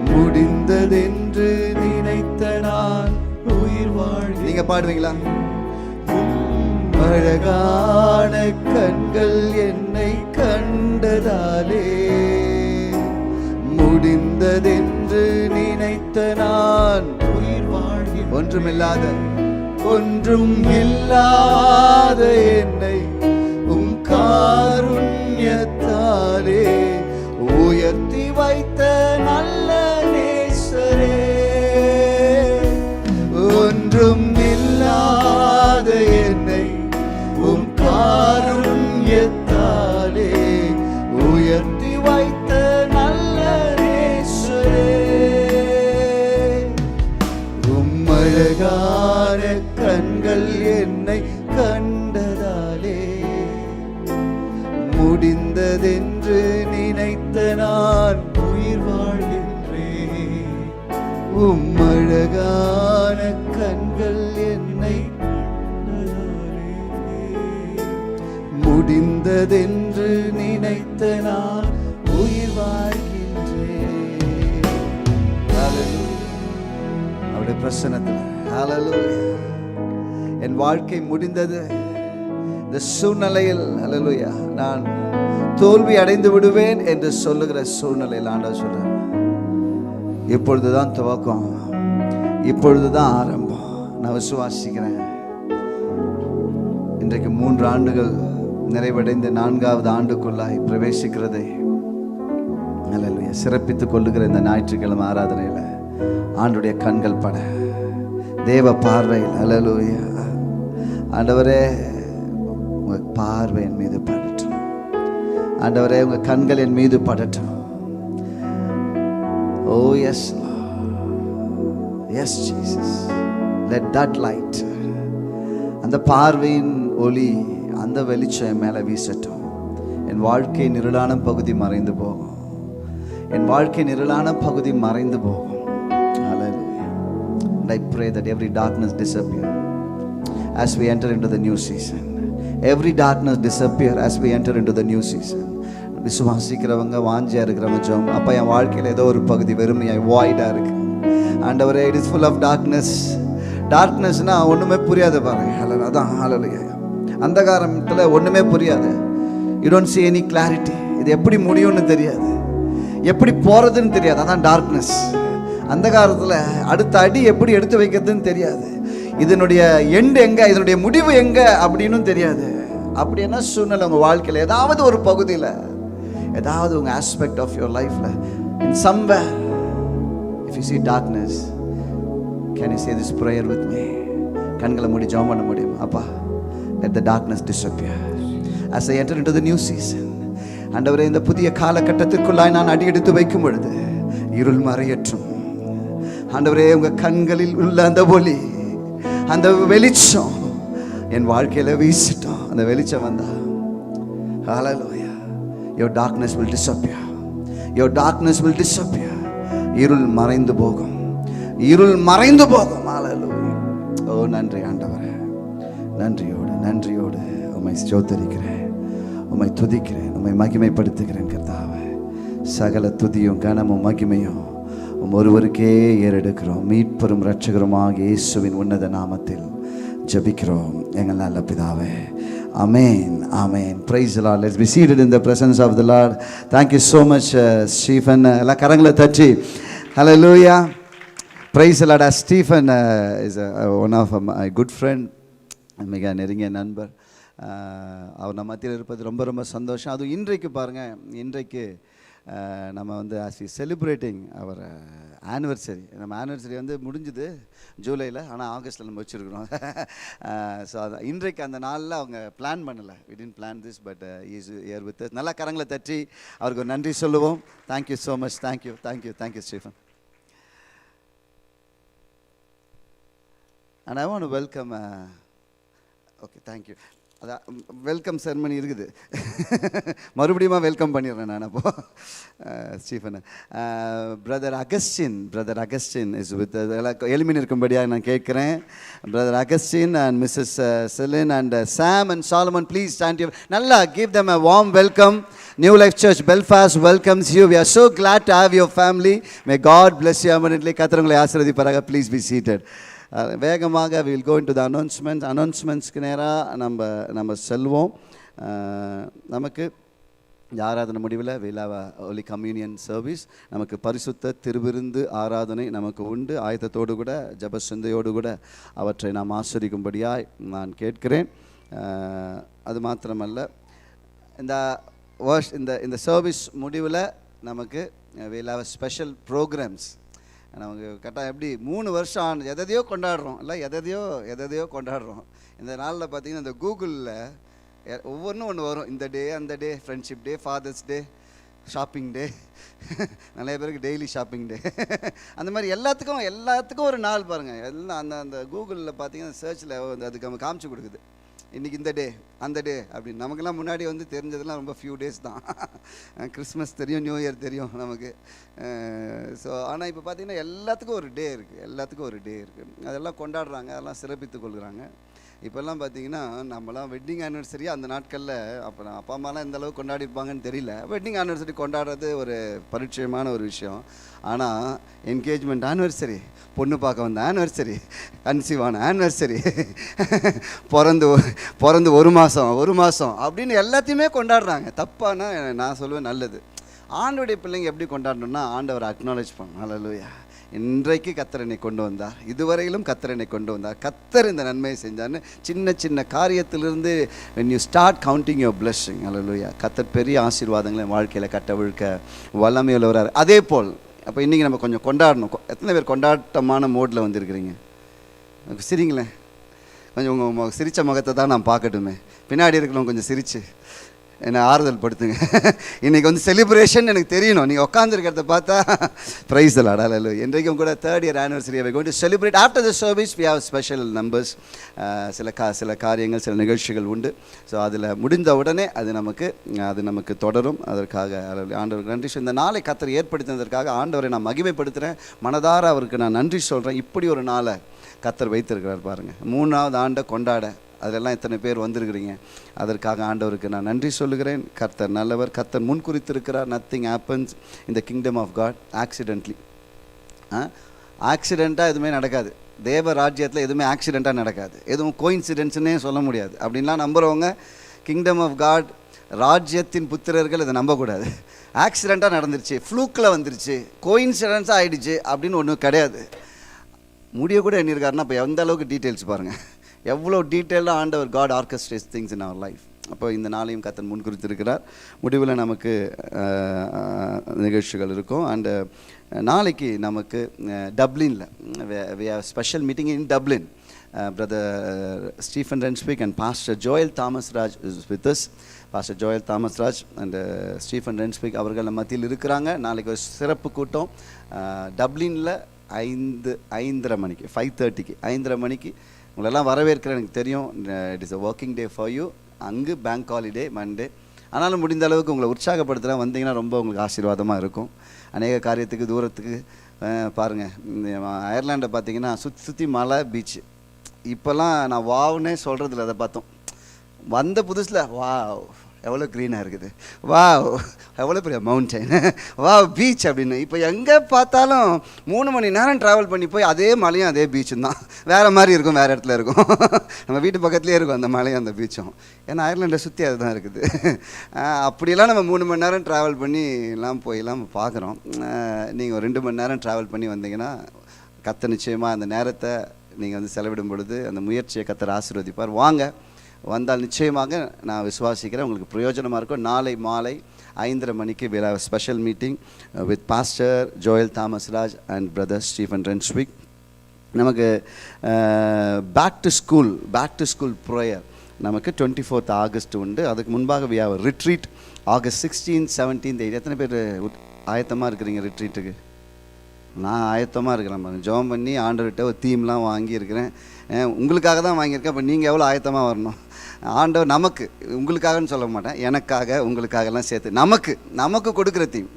முடிந்ததென்று நினைத்த நான் உயிர் வாழ். நீங்க பாடுவீங்களா? அழகான கண்கள் என்னை கண்டதாலே முடிந்ததென்று நினைத்த நான் உயிர் வாழ். ஒன்றுமில்லாத என்னை உம் காருண்யத்தாலே உயர்த்தி வைத்த நல்ல நேசரே, ஒன்றும் இல்லாத என்னை உம் காருண்யத்தாலே உயர்த்தி வைத்த நல்ல நேசரே, உம் அழகான கண்கள் என்னை கண்டதாலே முடிந்ததென்று நினைத்த நான் உயிர் வாழ்கின்றேன். உம் அழகான கண்கள் என்னை முடிந்ததென்று நினைத்த நான் உயிர் வாழ்கின்றேன். அவருடைய பிரசன்னத்தில் ஹல்லேலூயா. என் வாழ்க்கை முடிந்தது, இந்த சூழ்நிலையில் ஹல்லேலூயா நான் தோல்வி அடைந்து விடுவேன் என்று சொல்லுகிற சூழ்நிலையில் ஆண்டவர் சொல்றார், இப்பொழுதுதான் துவக்கம், இப்பொழுதுதான் ஆரம்பம். நான் விசுவாசிக்கிறேன். இன்றைக்கு 3 ஆண்டுகள் நிறைவடைந்து 4வது ஆண்டுக்குள்ளாய் பிரவேசிக்கிறதை ஹல்லேலூயா சிறப்பித்துக் கொள்ளுகிற இந்த ஞாயிற்றுக்கிழமை ஆராதனையில் ஆண்டுடைய கண்கள் பட, தேவ பார்வையில் ஹல்லேலூயா ஆண்டவரே உங்க பார்வை என் மீது படட்டும். ஆண்டவரே உங்க கண்கள் என் மீது படட்டும். Oh yes yes Jesus, let that light, அந்த பார்வையின் ஒளி, அந்த வெளிச்சம் என் மேலே வீசட்டும். என் வாழ்க்கையின் இருளான பகுதி மறைந்து போகும், என் வாழ்க்கையின் இருளான பகுதி மறைந்து போகும். Hallelujah. And I pray that every darkness disappear as we enter into the new season. Every darkness disappear as we enter into the new season. விசுவாசிக்கிறவங்க வாஞ்சியா இருக்கிறவங்க ஜெபம், அப்போ என் வாழ்க்கையில் ஏதோ ஒரு பகுதி வெறுமையாக வாய்டாக இருக்கு ஆண்டவரே, it is full of darkness. டார்க்னஸ்னா ஒன்றுமே புரியாது பாருங்க. அதான் ஹல்லேலூயா. அந்தகாரத்தில் ஒன்றுமே புரியாது. You don't see any clarity. இது எப்படி முடியும்னு தெரியாது, எப்படி போகிறதுன்னு தெரியாது. அதான் டார்க்னஸ். அந்தகாரத்தில் அடுத்த அடி எப்படி எடுத்து வைக்கிறதுன்னு தெரியாது. இதனுடைய எண்டு எங்கே, இதனுடைய முடிவு எங்கே அப்படின்னு தெரியாது. அப்படி என்ன சூழ்நிலை உங்கள் வாழ்க்கையில் ஏதாவது ஒரு பகுதியில் ஏதாவது உங்கள் ஆஸ்பெக்ட் ஆஃப் யுவர் லைஃப்பில் இன் somewhere if you see darkness, can you say this prayer with me? கண்களை மூடி ஜெபம் பண்ண முடியும். அப்பா, let the darkness disappear as I enter into the new season. ஆண்டவரே, இந்த புதிய காலகட்டத்திற்குள்ளாய் நான் அடியெடுத்து வைக்கும் பொழுது இருள் மறையற்றும். ஆண்டவரே, உங்கள் கண்களில் உள்ள அந்த ஒளி, அந்த வெளிச்சம் என் வாழ்க்கையில் வீசிட்டோம். அந்த வெளிச்சம் வந்தா, hallelujah, your darkness will disappear. Your darkness will disappear. இருள் மறைந்து போகும், இருள் மறைந்து போகும். hallelujah. ஓ நன்றி ஆண்டவரே, நன்றியோடு உம்மை ஸ்தோத்திரிக்கிறேன், உம்மை துதிக்கிறேன், உம்மை மகிமைப்படுத்துகிறேன். கர்த்தாவே, சகல துதியும் கனமும் மகிமையும் ஒருவருக்கே ஏறெடுக்கிறோம். மீட்பெரும் இரட்சகருமாக இயேசுவின் உன்னத நாமத்தில் ஜெபிக்கிறோம் எங்கள் நல்ல பிதாவே. Amen. Praise the Lord. Let's be seated in the presence of the Lord. Thank you so much, Stephen. எல்லா கரங்களை தட்டி hallelujah. Praise the Lord. Stephen is one of my good friend, மிக நெருங்கிய நண்பர். அவர் நம்ம மத்தியில் இருப்பது ரொம்ப ரொம்ப சந்தோஷம். அதுவும் இன்றைக்கு பாருங்கள், இன்றைக்கு நம்ம வந்து as we celebrating our anniversary. நம்ம ஆனிவர்சரி வந்து முடிஞ்சுது ஜூலையில், ஆனால் ஆகஸ்ட்டில் நம்ம வச்சுருக்கிறோம். ஸோ அது இன்றைக்கு அந்த நாளில் அவங்க பிளான் பண்ணலை. we didn't plan this, but he is here with us. நல்லா கரங்களை தட்டி அவருக்கு ஒரு நன்றி சொல்லுவோம். Thank you so much. Thank you Stephen. And I want to welcome okay, thank you. அதான் வெல்கம் செரமனி இருக்குது, மறுபடியும் வெல்கம் பண்ணிடுறேன் நான். அப்போ Stephen, brother Augustine is with எலிமின் இருக்கும்படியாக நான் கேட்குறேன். Brother Augustine and Mrs Celine and Sam and Solomon, please stand you. நல்லா give them a warm welcome. New Life Church Belfast welcomes you. We are so glad to have your family. May God bless you abundantly. கர்த்தர் ஆசீர்வதிப்பாராக. Please be seated. வேகமாக we will go into the அனௌன்ஸ்மெண்ட்ஸ்க்கு நேராக நம்ம செல்வோம். நமக்கு ஆராதனை முடிவில் we'll have a holy communion service. நமக்கு பரிசுத்த திருவிருந்து ஆராதனை நமக்கு உண்டு. ஆயத்தத்தோடு கூட ஜெப சிந்தையோடு கூட அவற்றை நாம் ஆசீர்வதிக்கும்படியாய் நான் கேட்கிறேன். அது மாத்திரமல்ல, இந்த சர்வீஸ் முடிவில் நமக்கு we'll have a special programs. நமக்கு கரெக்டாக எப்படி 3 வருஷம் எதையோ கொண்டாடுறோம், இல்லை எதையோ கொண்டாடுறோம். இந்த நாளில் பார்த்திங்கன்னா இந்த கூகுளில் ஒவ்வொன்றும் ஒன்று வரும். இந்த டே, அந்த டே, ஃப்ரெண்ட்ஷிப் டே, ஃபாதர்ஸ் டே, ஷாப்பிங் டே, நிறைய பேருக்கு டெய்லி ஷாப்பிங் டே, அந்த மாதிரி எல்லாத்துக்கும் ஒரு நாள் பாருங்கள். எல்லாம் அந்த கூகுளில் பார்த்திங்கன்னா சர்ச்சில் அதுக்கு நம்ம காமிச்சு கொடுக்குது. இன்றைக்கி இந்த டே, அந்த டே அப்படின்னு. நமக்கெல்லாம் முன்னாடி வந்து தெரிஞ்சதெல்லாம் ரொம்ப ஃபியூ டேஸ் தான். கிறிஸ்மஸ் தெரியும், நியூ இயர் தெரியும் நமக்கு. ஸோ ஆனால் இப்போ பார்த்திங்கன்னா எல்லாத்துக்கும் ஒரு டே இருக்குது. அதெல்லாம் கொண்டாடுறாங்க, அதெல்லாம் சிறப்பித்து கொள்கிறாங்க. இப்போல்லாம் பார்த்திங்கன்னா நம்மலாம் வெட்டிங் ஆனிவர்சரி அந்த நாட்களில் அப்பா அம்மாலாம் எந்த அளவுக்கு கொண்டாடிருப்பாங்கன்னு தெரியல. வெட்டிங் ஆனிவர்சரி கொண்டாடுறது ஒரு பரிச்சயமான ஒரு விஷயம். ஆனால் என்கேஜ்மெண்ட் ஆனிவர்சரி, பொண்ணு பார்க்க வந்த ஆனிவர்சரி, கன்சீவான ஆனிவர்சரி, பிறந்து ஒரு மாதம் அப்படின்னு எல்லாத்தையுமே கொண்டாடுறாங்க. தப்பானா நான் சொல்லுவேன் நல்லது. ஆண்டவருடைய பிள்ளைங்க எப்படி கொண்டாடணும்னா ஆண்டவரை அக்னாலேஜ் பண்ணணும். ஹல்லேலூயா. இன்றைக்கு கர்த்தர் என்னை கொண்டு வந்தார், இதுவரையிலும் கர்த்தர் என்னை கொண்டு வந்தார், கர்த்தர் இந்த நன்மையை செஞ்சார்னு சின்ன காரியத்திலிருந்து when you start counting your blessing, ஹல்லேலூயா, கர்த்தர் பெரிய ஆசீர்வாதங்களை வாழ்க்கையில் கட்டவிழ்க்க வல்லமையுள்ளவரார். அதே போல் அப்போ இன்றைக்கி நம்ம கொஞ்சம் கொண்டாடணும். எத்தனை பேர் கொண்டாட்டமான மோடில் வந்திருக்கிறீங்க? சிரிங்களேன் கொஞ்சம். உங்கள் சிரித்த முகத்தை தான் நான் பார்க்கட்டுமே. பின்னாடி இருக்கிறவங்க கொஞ்சம் சிரித்து என்னை ஆறுதல் படுத்துங்க. இன்றைக்கி வந்து செலிப்ரேஷன் எனக்கு தெரியணும். நீங்கள் உட்காந்துருக்கிறத பார்த்தா ப்ரைஸ் தி லார்ட். ஹல்லேலூயா. இன்றைக்கும் கூட 3rd year anniversary we are going to celebrate. After the service we have special numbers. சில காரியங்கள், சில நிகழ்ச்சிகள் உண்டு. ஸோ அதில் முடிந்த உடனே அது நமக்கு தொடரும். அதற்காக ஆண்டவருக்கு நன்றி. இந்த நாளை கர்த்தர் ஏற்படுத்தினதற்காக ஆண்டவரை நான் மகிமைப்படுத்துகிறேன். மனதார அவருக்கு நான் நன்றி சொல்கிறேன். இப்படி ஒரு நாளை கர்த்தர் வைத்திருக்கிறார் பாருங்கள். 3வது ஆண்டை கொண்டாட அதெல்லாம் எத்தனை பேர் வந்திருக்கிறீங்க. அதற்காக ஆண்டவருக்கு நான் நன்றி சொல்லுகிறேன். கர்த்தர் நல்லவர், கர்த்தர் முன் குறித்திருக்கிறார். Nothing happens in the kingdom of God accidentally. ஆக்சிடெண்ட்டாக எதுவுமே நடக்காது. தேவ ராஜ்யத்தில் எதுவுமே ஆக்சிடெண்ட்டாக நடக்காது. எதுவும் கோயின்சிடென்ட்ஸ்னே சொல்ல முடியாது. அப்படின்லாம் நம்புகிறவங்க கிங்டம் ஆஃப் காட் ராஜ்யத்தின் புத்திரர்கள் இதை நம்பக்கூடாது. ஆக்சிடெண்ட்டாக நடந்துருச்சு, ஃப்ளூக்கில் வந்துருச்சு, கோயின்சிடென்ஸாக ஆகிடுச்சு அப்படின்னு ஒன்றும் கிடையாது. முடிய கூட எண்ணிருக்காருன்னா இப்போ எந்த அளவுக்கு டீட்டெயில்ஸ் பாருங்கள். எவ்வளோ டீட்டெயிலாக ஆண்டவர் God orchestrates things in our life. அப்போ இந்த நாளையும் கர்த்தர் முன்குறித்திருக்கிறார். முடிவில் நமக்கு நிகழ்ச்சிகள் இருக்கும். அண்டு நாளைக்கு நமக்கு டப்ளினில் special meeting in Dublin. Brother Stephen Renswick and Pastor Joel Thomas Raj is with us. Pastor Joel Thomas Raj and Stephen Renswick அவர்கள் நம்ம மத்தியில் இருக்கிறாங்க. நாளைக்கு ஒரு சிறப்பு கூட்டம் டப்ளினில் 5:30 மணிக்கு 5:30க்கு 5:30 மணிக்கு உங்களெல்லாம் வரவேற்கிறேன். எனக்கு தெரியும் it is a working day for you. அங்கு பேங்க் ஹாலிடே மண்டே. ஆனாலும் முடிந்த அளவுக்கு உங்களை உற்சாகப்படுத்துகிறேன். வந்தீங்கன்னா ரொம்ப உங்களுக்கு ஆசீர்வாதமாக இருக்கும். அநேக காரியத்துக்கு தூரத்துக்கு பாருங்கள், அயர்லாண்டை பார்த்தீங்கன்னா சுற்றி மலை பீச்சு. இப்போல்லாம் நான் வாவ்னே சொல்கிறதில்ல. அதை பார்த்தோம் வந்த புதுசில் வாவ் எவ்வளோ க்ரீனாக இருக்குது, வாவ் எவ்வளோ பெரிய மவுண்டைன், வாவ் பீச் அப்படின்னு. இப்போ எங்கே பார்த்தாலும் 3 மணி நேரம் ட்ராவல் பண்ணி போய் அதே மலையும் அதே பீச்சும் தான். வேறு மாதிரி இருக்கும், வேறு இடத்துல இருக்கும். நம்ம வீட்டு பக்கத்துலேயே இருக்கும் அந்த மலையும் அந்த பீச்சும். ஏன்னா அயர்லாண்டை சுற்றி அதுதான் இருக்குது. அப்படிலாம் நம்ம 3 மணி நேரம் ட்ராவல் பண்ணி எல்லாம் போயெல்லாம் பார்க்குறோம். நீங்கள் ஒரு 2 மணி நேரம் ட்ராவல் பண்ணி வந்தீங்கன்னா கர்த்தர் நிச்சயமாக அந்த நேரத்தை நீங்கள் வந்து செலவிடும் பொழுது அந்த முயற்சியை கர்த்தர் ஆசீர்வதிப்பார். வாங்க, வந்தால் நிச்சயமாக நான் விசுவாசிக்கிறேன் உங்களுக்கு பிரயோஜனமாக இருக்கும். நாளை மாலை 5:30 மணிக்கு we'll have a special meeting with Pastor Joel Thomas Raj and Brother Stephen Renswick. நமக்கு பேக் டு ஸ்கூல் ப்ரேயர் நமக்கு 24th ஆகஸ்ட் உண்டு. அதுக்கு முன்பாக we have a retreat August 16th 17th 18th. எத்தனை பேர் ஆயத்தமாக இருக்கிறீங்க ரிட்ரீட்டுக்கு? நான் ஆயத்தமாக இருக்கிறேன். ஜெபம் பண்ணி ஆண்டவர்கிட்ட ஒரு தீம்லாம் வாங்கியிருக்கிறேன். உங்களுக்காக தான் வாங்கியிருக்கேன். அப்போ நீங்கள் எவ்வளோ ஆயத்தமாக வரணும்? ஆண்டவர் நமக்கு, உங்களுக்காகன்னு சொல்ல மாட்டேன், எனக்காக உங்களுக்காகலாம் சேர்த்து நமக்கு கொடுக்குற தீம்,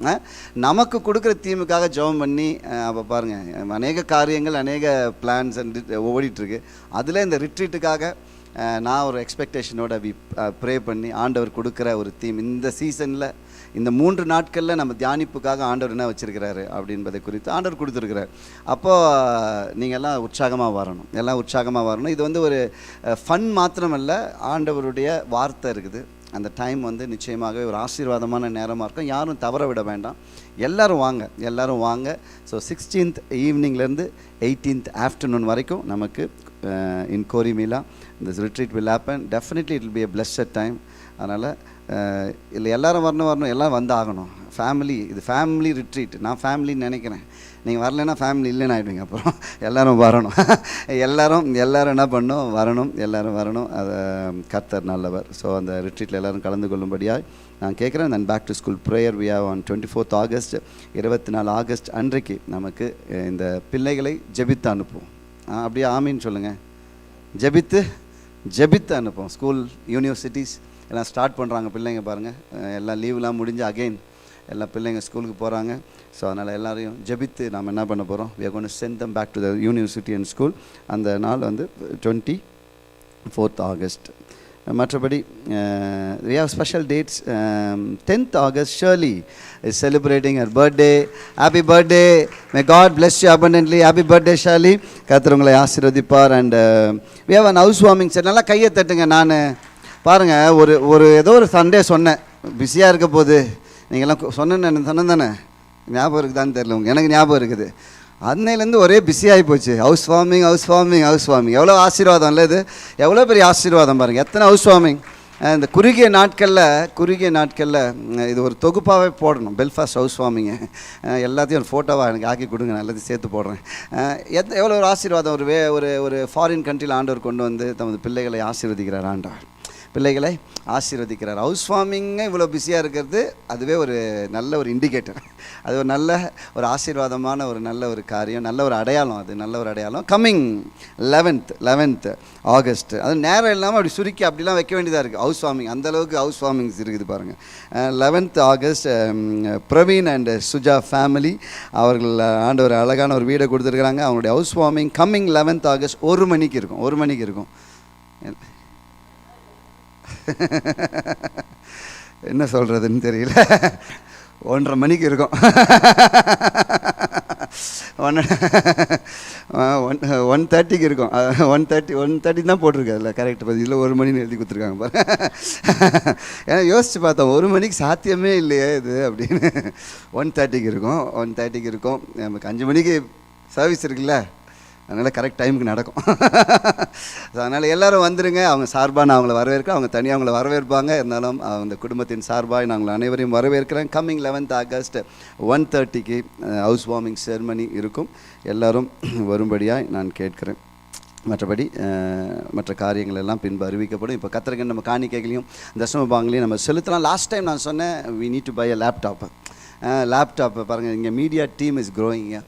நமக்கு கொடுக்குற தீமுக்காக ஜெபம் பண்ணி அப்போ பாருங்கள் அநேக காரியங்கள் அநேக பிளான்ஸ் ஓடிட்டுருக்கு. அதில் இந்த ரிட்ரீட்டுக்காக நான் ஒரு எக்ஸ்பெக்டேஷனோட ப்ரே பண்ணி ஆண்டவர் கொடுக்குற ஒரு தீம் இந்த சீசனில் இந்த 3 நாட்களில் நம்ம தியானிப்புக்காக ஆண்டவர் என்ன வச்சுருக்கிறாரு அப்படின்பதை குறித்து ஆண்டவர் கொடுத்துருக்கிறார். அப்போது நீங்கள் எல்லாம் உற்சாகமாக வரணும். இது வந்து ஒரு ஃபன் மாத்திரமல்ல, ஆண்டவருடைய வார்த்தை இருக்குது. அந்த டைம் வந்து நிச்சயமாகவே ஒரு ஆசீர்வாதமான நேரமாக இருக்கும். யாரும் தவற விட வேண்டாம். எல்லோரும் வாங்க. ஸோ 16th ஈவினிங்லேருந்து 18th ஆஃப்டர்நூன் வரைக்கும் நமக்கு இன் கோரிமீலா this retreat will happen. Definitely it will be a blessed time. அதனால் இல்லை எல்லாரும் வரணும், எல்லாம் வந்தாகணும். இது ஃபேமிலி ரிட்ரீட். நான் ஃபேமிலின்னு நினைக்கிறேன். நீங்கள் வரலைன்னா ஃபேமிலி இல்லைன்னு ஆகிடுவீங்க. அப்புறம் எல்லோரும் வரணும். எல்லாரும் என்ன பண்ணணும், வரணும். அதை கர்த்தர் நல்லவர். ஸோ அந்த ரிட்ரீட்டில் எல்லோரும் கலந்து கொள்ளும்படியாக நான் கேட்குறேன். நான் back to school prayer we have on 24th August 24 August அன்றைக்கு நமக்கு இந்த பிள்ளைகளை ஜெபித்து அனுப்புவோம். அப்படியே ஆமீன்னு சொல்லுங்கள். ஜெபித்து அனுப்புவோம். ஸ்கூல் யூனிவர்சிட்டிஸ் எல்லாம் ஸ்டார்ட் பண்ணுறாங்க. பிள்ளைங்க பாருங்கள், எல்லாம் லீவ்லாம் முடிஞ்சு அகெயின் எல்லா பிள்ளைங்க ஸ்கூலுக்கு போகிறாங்க. ஸோ அதனால் எல்லோரையும் ஜெபித்து நாம் என்ன பண்ண போகிறோம், we are going to send them back to the university and school. அந்த நாள் வந்து 24th ஆகஸ்ட். மற்றபடி we have special dates. 10th August Shirley is celebrating her birthday. Happy birthday, may God bless you abundantly. Happy birthday Shirley. கர்த்தர் உங்களை ஆசீர்வதிப்பார். And we have an house warming. சரி, நல்லா கையை தட்டுங்க. நான் பாருங்கள் ஒரு ஏதோ ஒரு சண்டே சொன்னேன் பிஸியாக இருக்க போது. நீங்கள்லாம் சொன்னேன் தானே, ஞாபகம் இருக்குதான்னு தெரியல. எனக்கு ஞாபகம் இருக்குது. அன்னையிலேருந்து ஒரே பிஸியாகி போச்சு. House warming. எவ்வளோ ஆசீர்வாதம் இல்லை இது? எவ்வளோ பெரிய ஆசீர்வாதம் பாருங்கள். எத்தனை ஹவுஸ் வார்மிங் இந்த குறுகிய நாட்களில் இது ஒரு தொகுப்பாகவே போடணும். பெல்ஃபாஸ்ட் ஹவுஸ் வார்மிங்கு எல்லாத்தையும் ஒரு ஃபோட்டோவாக எனக்கு ஆக்கி கொடுங்க, நான் எல்லாத்தையும் சேர்த்து போடுறேன். எவ்வளோ ஒரு ஆசீர்வாதம். ஒரு ஃபாரின் கண்ட்ரியில் ஆண்டவர் கொண்டு வந்து தமது பிள்ளைகளை ஆசீர்வதிக்கிறார். ஹவுஸ் வார்மிங்க இவ்வளோ பிஸியாக இருக்கிறது அதுவே ஒரு நல்ல ஒரு இண்டிகேட்டர். அது ஒரு நல்ல ஒரு ஆசீர்வாதமான ஒரு நல்ல ஒரு காரியம், நல்ல ஒரு அடையாளம். அது நல்ல ஒரு அடையாளம். Coming 11th August. அது நேரம் இல்லாமல் அப்படி சுருக்கி அப்படிலாம் வைக்க வேண்டியதாக இருக்குது. ஹவுஸ் வார்மிங் அந்தளவுக்கு ஹவுஸ் வார்மிங்ஸ் இருக்குது பாருங்கள். 11th August Praveen and Suja family அவர்கள் ஆண்டவர் அழகான ஒரு வீடை கொடுத்துருக்குறாங்க. அவங்களுடைய house warming coming 11th August 1 மணிக்கு இருக்கும். என்ன சொல்கிறதுன்னு தெரியல. 1:30 மணிக்கு இருக்கும். 1:30க்கு இருக்கும். 1:30 தான் போட்டிருக்கு அதில். கரெக்ட். இதில் 1 மணின்னு எழுதி கொடுத்துருக்காங்க பாரு. ஏன்னா யோசித்து பார்த்தோம், 1 மணிக்கு சாத்தியமே இல்லையே இது அப்படின்னு. 1:30க்கு இருக்கும். நமக்கு 5 மணிக்கு சர்வீஸ் இருக்குல்ல, அதனால் கரெக்ட் டைமுக்கு நடக்கும். ஸோ அதனால் எல்லோரும் வந்துடுங்க. அவங்க சார்பாக நான் அவங்கள வரவேற்கிறேன், அவங்க தனியாக அவங்கள வரவேற்பாங்க. இருந்தாலும் அந்த குடும்பத்தின் சார்பாக நான் உங்களை அனைவரையும் வரவேற்கிறேன். கம்மிங் 11th ஆகஸ்ட் 1:30க்கு ஹவுஸ் வார்மிங் செரமனி இருக்கும். எல்லோரும் வரும்படியாக நான் கேட்கிறேன். மற்றபடி மற்ற காரியங்கள் எல்லாம் பின்பு அறிவிக்கப்படும். இப்போ கத்திரக்கன் நம்ம காணிக்கைகளையும் தசம பாகங்களையும் நம்ம செலுத்தலாம். லாஸ்ட் டைம் நான் சொன்னேன் we need to buy a laptop. பாருங்கள், இங்கே மீடியா டீம் இஸ் க்ரோயிங்க.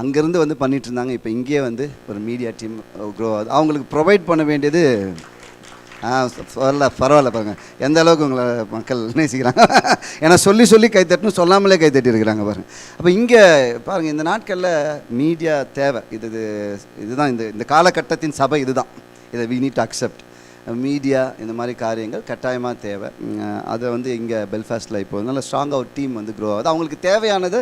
அங்கேருந்து வந்து பண்ணிகிட்டு இருந்தாங்க. இப்போ இங்கேயே வந்து ஒரு மீடியா டீம் க்ரோ ஆகுது. அவங்களுக்கு ப்ரொவைட் பண்ண வேண்டியது பரவாயில்ல. பாருங்கள் எந்த அளவுக்கு உங்களை மக்கள் நேசிக்கிறாங்க. ஏன்னா சொல்லி கைத்தட்டணும், சொல்லாமலே கைத்தட்டி இருக்கிறாங்க பாருங்கள். அப்போ இங்கே பாருங்கள், இந்த நாட்களில் மீடியா தேவை. இதுதான் இந்த காலகட்டத்தின் சபை. இதுதான் இதை we need to accept. Media இந்த மாதிரி காரியங்கள் கட்டாயமாக தேவை. அதை வந்து இங்கே பெல்ஃபாஸ்ட்டில் இப்போ நல்ல ஸ்ட்ராங்காக ஒரு டீம் வந்து க்ரோ ஆகுது. அவங்களுக்கு தேவையானது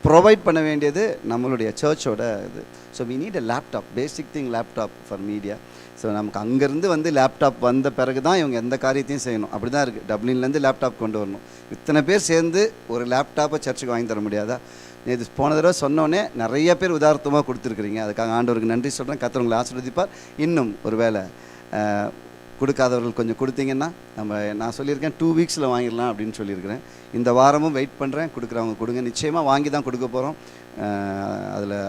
ப்ரொவைட் பண்ண வேண்டியது நம்மளுடைய சர்ச்சோட இது. So we need a laptop, basic thing laptop for media. So நமக்கு அங்கேருந்து வந்து லேப்டாப் வந்த பிறகு தான் இவங்க எந்த காரியத்தையும் செய்யணும். அப்படி தான் இருக்குது. டப்ளின்லேருந்து லேப்டாப் கொண்டு வரணும். இத்தனை பேர் சேர்ந்து ஒரு லேப்டாப்பை சர்ச்சுக்கு வாங்கி தர முடியாதா? இது போன தடவை சொன்னோன்னே நிறைய பேர் உதாரணமாக கொடுத்துருக்குறீங்க. அதுக்காக ஆண்டவருக்கு நன்றி சொல்கிறேன். கர்த்தர் உங்களை ஆசீர்வதிப்பார். இன்னும் ஒரு வேளை கொடுக்காதவர்கள் கொஞ்சம் கொடுத்தீங்கன்னா நான் சொல்லியிருக்கேன் 2 வீக்ஸில் வாங்கிடலாம் அப்படின்னு சொல்லியிருக்கிறேன். இந்த வாரமும் வெயிட் பண்ணுறேன். கொடுக்குறவங்க கொடுங்க. நிச்சயமாக வாங்கி தான் கொடுக்க போகிறோம்.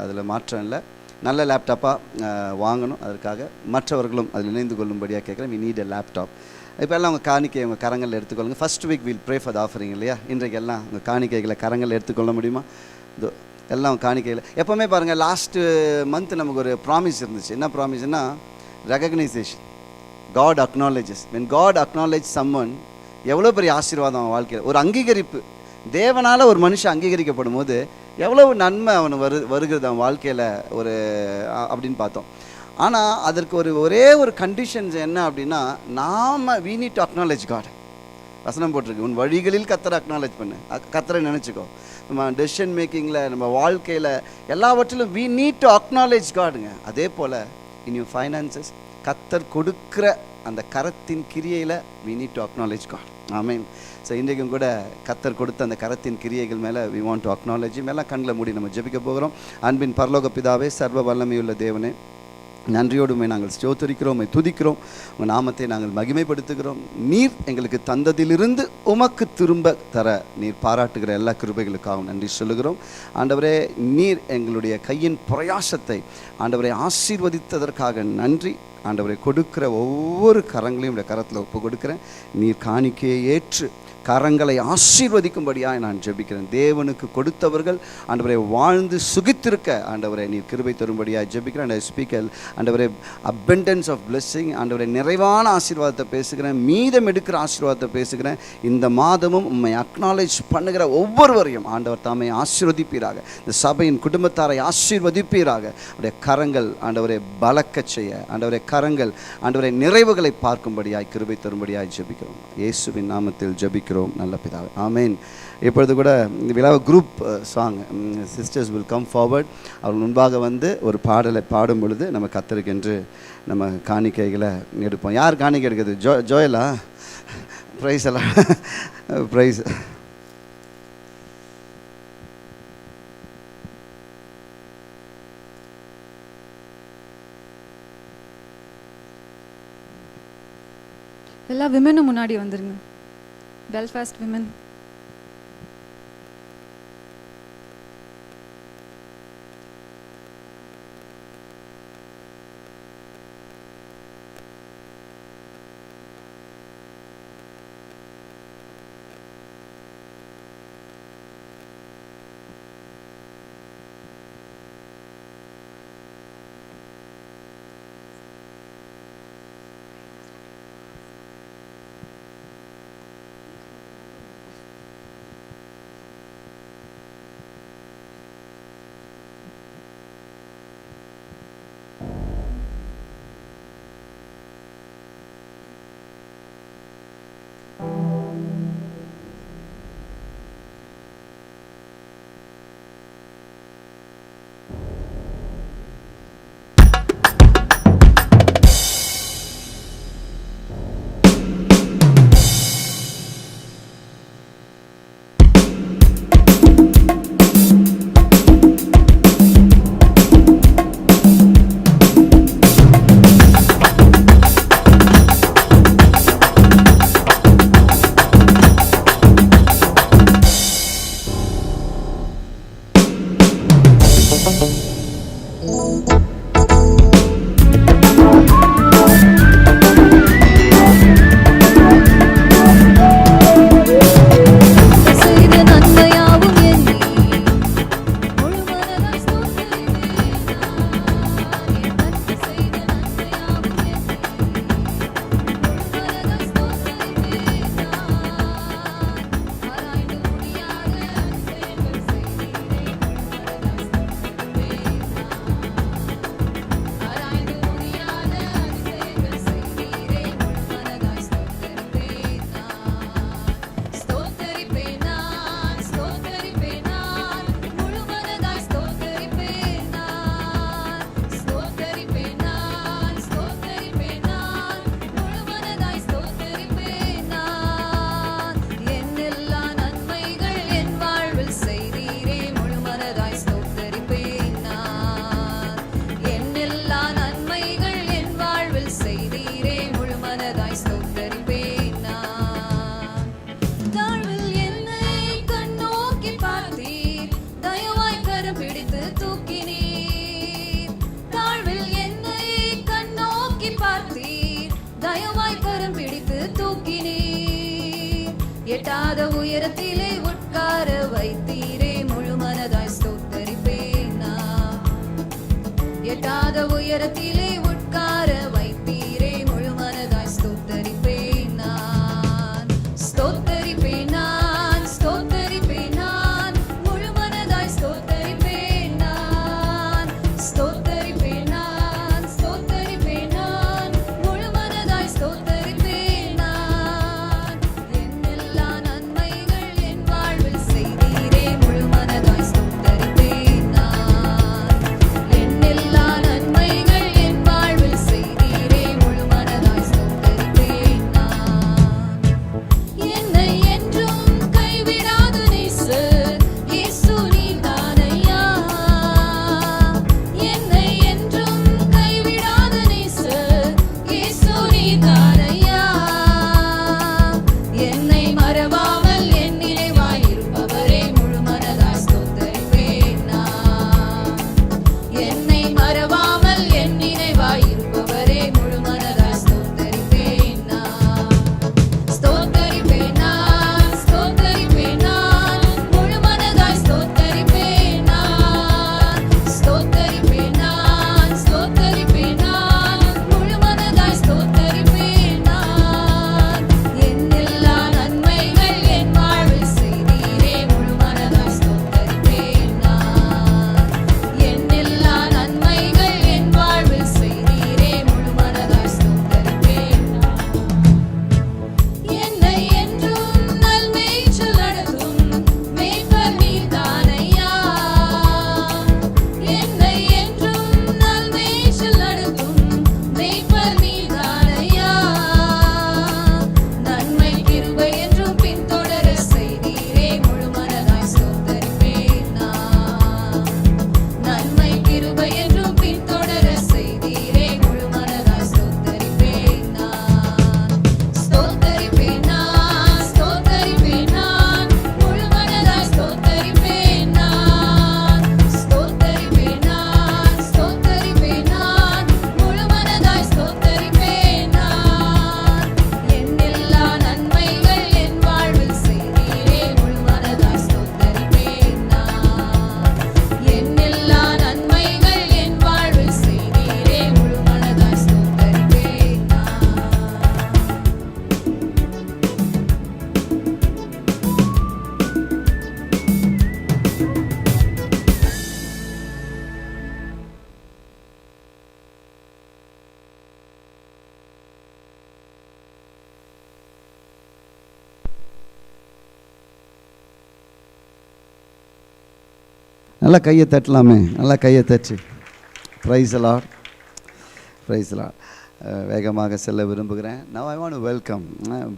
அதில் மாற்றம் இல்லை. நல்ல லேப்டாப்பாக வாங்கணும். அதற்காக மற்றவர்களும் அதில் இணைந்து கொள்ளும்படியாக கேட்குறேன். we need a laptop. இப்போ எல்லாம் உங்கள் காணிக்கை உங்கள் கரங்களில் எடுத்துக்கொள்ளுங்க. First week will pray for the offering இல்லையா? இன்றைக்கு எல்லாம் உங்கள் காணிக்கைகளை கரங்களில் எடுத்துக்கொள்ள முடியுமா? எல்லாம் காணிக்கையில் எப்போவுமே பாருங்கள், லாஸ்ட்டு மந்த் நமக்கு ஒரு ப்ராமிஸ் இருந்துச்சு. என்ன ப்ராமிஸ்னா recognition. God acknowledges. when God acknowledges someone, எவ்வளோ பெரிய ஆசீர்வாதம் அவன் வாழ்க்கையில். ஒரு அங்கீகரிப்பு. தேவனால் ஒரு மனுஷன் அங்கீகரிக்கப்படும் போது எவ்வளவு நன்மை அவனுக்கு வருகிறது அவன் வாழ்க்கையில் அப்படின்னு பார்த்தோம். ஆனால் அதற்கு ஒரே ஒரு கண்டிஷன்ஸ் என்ன அப்படின்னா, we need to acknowledge God. வசனம் போட்டிருக்கு, உன் வழிகளில் கர்த்தரை அக்னாலேஜ் பண்ணு, கர்த்தரை நினச்சிக்கோ. நம்ம டெசிஷன் மேக்கிங்கில், நம்ம வாழ்க்கையில் எல்லாவற்றிலும் we need to acknowledge Godங்க. அதே போல் in your finances, கர்த்தர் கொடுக்குற அந்த கரத்தின் கிரியையில் we need to acknowledge God. Amen. So இன்றைக்கும் கூட கர்த்தர் கொடுத்த அந்த கரத்தின் கிரியைகள் மேலே we want to acknowledge him. எல்லாம் கண்களை மூடி நம்ம ஜெபிக்க போகிறோம். அன்பின் பரலோக பிதாவே, சர்வ வல்லமையுள்ள தேவனே, நன்றியோடுமே நாங்கள் ஸ்தோத்திரிக்கிறோம், துதிக்கிறோம். உங்கள் நாமத்தை நாங்கள் மகிமைப்படுத்துகிறோம். நீர் எங்களுக்கு தந்ததிலிருந்து உமக்கு திரும்ப தர நீர் பாராட்டுகிற எல்லா கிருபைகளுக்காகவும் நன்றி சொல்லுகிறோம். ஆண்டவரே, நீர் எங்களுடைய கையின் பிரயாசத்தை ஆண்டவரை ஆசீர்வதித்ததற்காக நன்றி. ஆண்டவரை கொடுக்கிற ஒவ்வொரு கரங்களையும் உடைய கரத்தில் ஒப்பு கொடுக்கிறேன். நீர் காணிக்கையை ஏற்று கரங்களை ஆசீர்வதிக்கும்படியாக நான் ஜெபிக்கிறேன். தேவனுக்கு கொடுத்தவர்கள் ஆண்டவரை வாழ்ந்து சுகித்திருக்க ஆண்டவரை நீர் கிருபை தரும்படியாக ஜெபிக்கிறேன். ஐ ஸ்பீக் ஆண்டவரை abundance of blessing. ஆண்டவரை நிறைவான ஆசீர்வாதத்தை பேசுகிறேன், மீதம் எடுக்கிற ஆசீர்வாதத்தை பேசுகிறேன். இந்த மாதமும் உம்மை அக்னாலேஜ் பண்ணுகிற ஒவ்வொருவரையும் ஆண்டவர் தாமே ஆசீர்வதிப்பீராக. இந்த சபையின் குடும்பத்தாரை ஆசீர்வதிப்பீராக. அவருடைய கரங்கள் ஆண்டவரை பலக்க செய்ய, ஆண்டவரை கரங்கள் ஆண்டவரை நிறைவுகளை பார்க்கும்படியாய் கிருபை தரும்படியாய் ஜெபிக்கிறோம். இயேசுவின் நாமத்தில் ஜெபிக்கிறோம் நல்ல பிதாவே, ஆமென். இப்பொழுது கூட விழாவ group song sisters will come forward. அவர்கள் முன்பாக வந்து ஒரு பாடலை பாடும் பொழுது நம்ம கர்த்தருக்கென்று நம்ம காணிக்கைகளை எடுப்போம். யார் காணிக்கை எடுக்கிறது? ஜோயலா? ப்ரைஸ் எல்லாம் ப்ரைஸ். எல்லா விமெனும் முன்னாடி வந்துருங்க. Belfast women. பார்த்தீர், தயவாய் கரம் பிடித்து தூக்கினீர். எட்டாத உயரத்திலே உட்கார வைத்தீரே, முழு மனதாய் ஸ்தோத்தரிப்பேன் நான். எட்டாத உயரத்திலே உட்கார வைத்தீரே, முழு மனதாய் ஸ்தோத்தரிப்பேன் நான். ஸ்தோத்தரிப்பேன் நான், ஸ்தோத்தரிப்பேன் நான், முழு மனதாய் ஸ்தோத்தரிப்பேன் நான். ஸ்தோத்தரிப்பேன் நான், ஸ்தோத்தரிப்பேன் நான், முழு மனதாய் ஸ்தோத்தரிப்பேன் நான். என் எல்லா நன்மைகள் என் வாழ்வில் செய்தீரே, முழு மனதாய் ஸ்தோத்தரிப்பேன் நான். என் எல்லா நன்மைகள் என் வாழ்வில் செய்தீரே, முழு மனதாய் ஸ்தோத்தரிப்பேன் நான். என்னை என்றும் கைவிடாத நேசர் இயேசு நீர்தானையா. என்னை என்றும் கைவிடாத நேசர் இயேசு நீர்தானையா. என்னை மறவாமல் என் நினைவாய் இருப்பவரே, முழு மனதாய் ஸ்தோத்தரிப்பேன் நான். என்னை மறவாமல் என் நினைவாய் இருப்பவரே, முழு மனதாய் ஸ்தோத்தரிப்பேன் நான். ஸ்தோத்தரிப்பேன் நான், ஸ்தோத்தரிப்பேன் நான், முழு மனதாய் ஸ்தோத்தரிப்பேன் நான். ஸ்தோத்தரிப்பேன் நான், ஸ்தோத்தரிப்பேன் நான், முழு மனதாய் ஸ்தோத்தரிப்பேன் நான். என் எல்லா நன்மைகள் என் வாழ்வில் செய்தீரே, முழு மனதாய் ஸ்தோத்தரிப்பேன் நான். என் எல்லா நன்மைகள் என் வாழ்வில் செய்தீரே, முழு மனதாய் ஸ்தோத்தரிப்பேன் நான். என்னை என்றும் நல்மேய்ச்சல் நடத்தும் மேய்ப்பர் நீர்தானையா. என்னை என்றும் நல்மேய்ச்சல் நடத்தும் மேய்ப்பர் நீர்தானையா. நன்மை கிருபை என்றும் பின்தொடர செய்தீரே, முழு மனதாய் ஸ்தோத்தரிப்பேன் நான். நன்மை கிருபை என்றும் பின்தொடர செய்தீரே, முழு மனதாய் ஸ்தோத்தரிப்பேன் நான். ஸ்தோத்தரிப்பேன் நான், ஸ்தோத்தரிப்பேன் நான், முழு மனதாய் ஸ்தோத்தரிப்பேன் நான். ஸ்தோத்தரிப்பேன் நான், ஸ்தோத்தரிப்பேன் நான், முழு மனதாய் ஸ்தோத்தரிப்பேன் நான். என் எல்லா நன்மைகள் என் வாழ்வில் செய்தீரே, முழு மனதாய் ஸ்தோத்தரிப்பேன் நான். என் எல்லா நன்மைகள் என் வாழ்வில் செய்தீரே, முழு மனதாய் ஸ்தோத்தரிப்பேன் நான். நல்லா கையை தட்டலாமே, நல்லா கையை தச்சு. Praise lord, praise lord. வேகமாக செல்ல விரும்புகிறேன். Now I want to welcome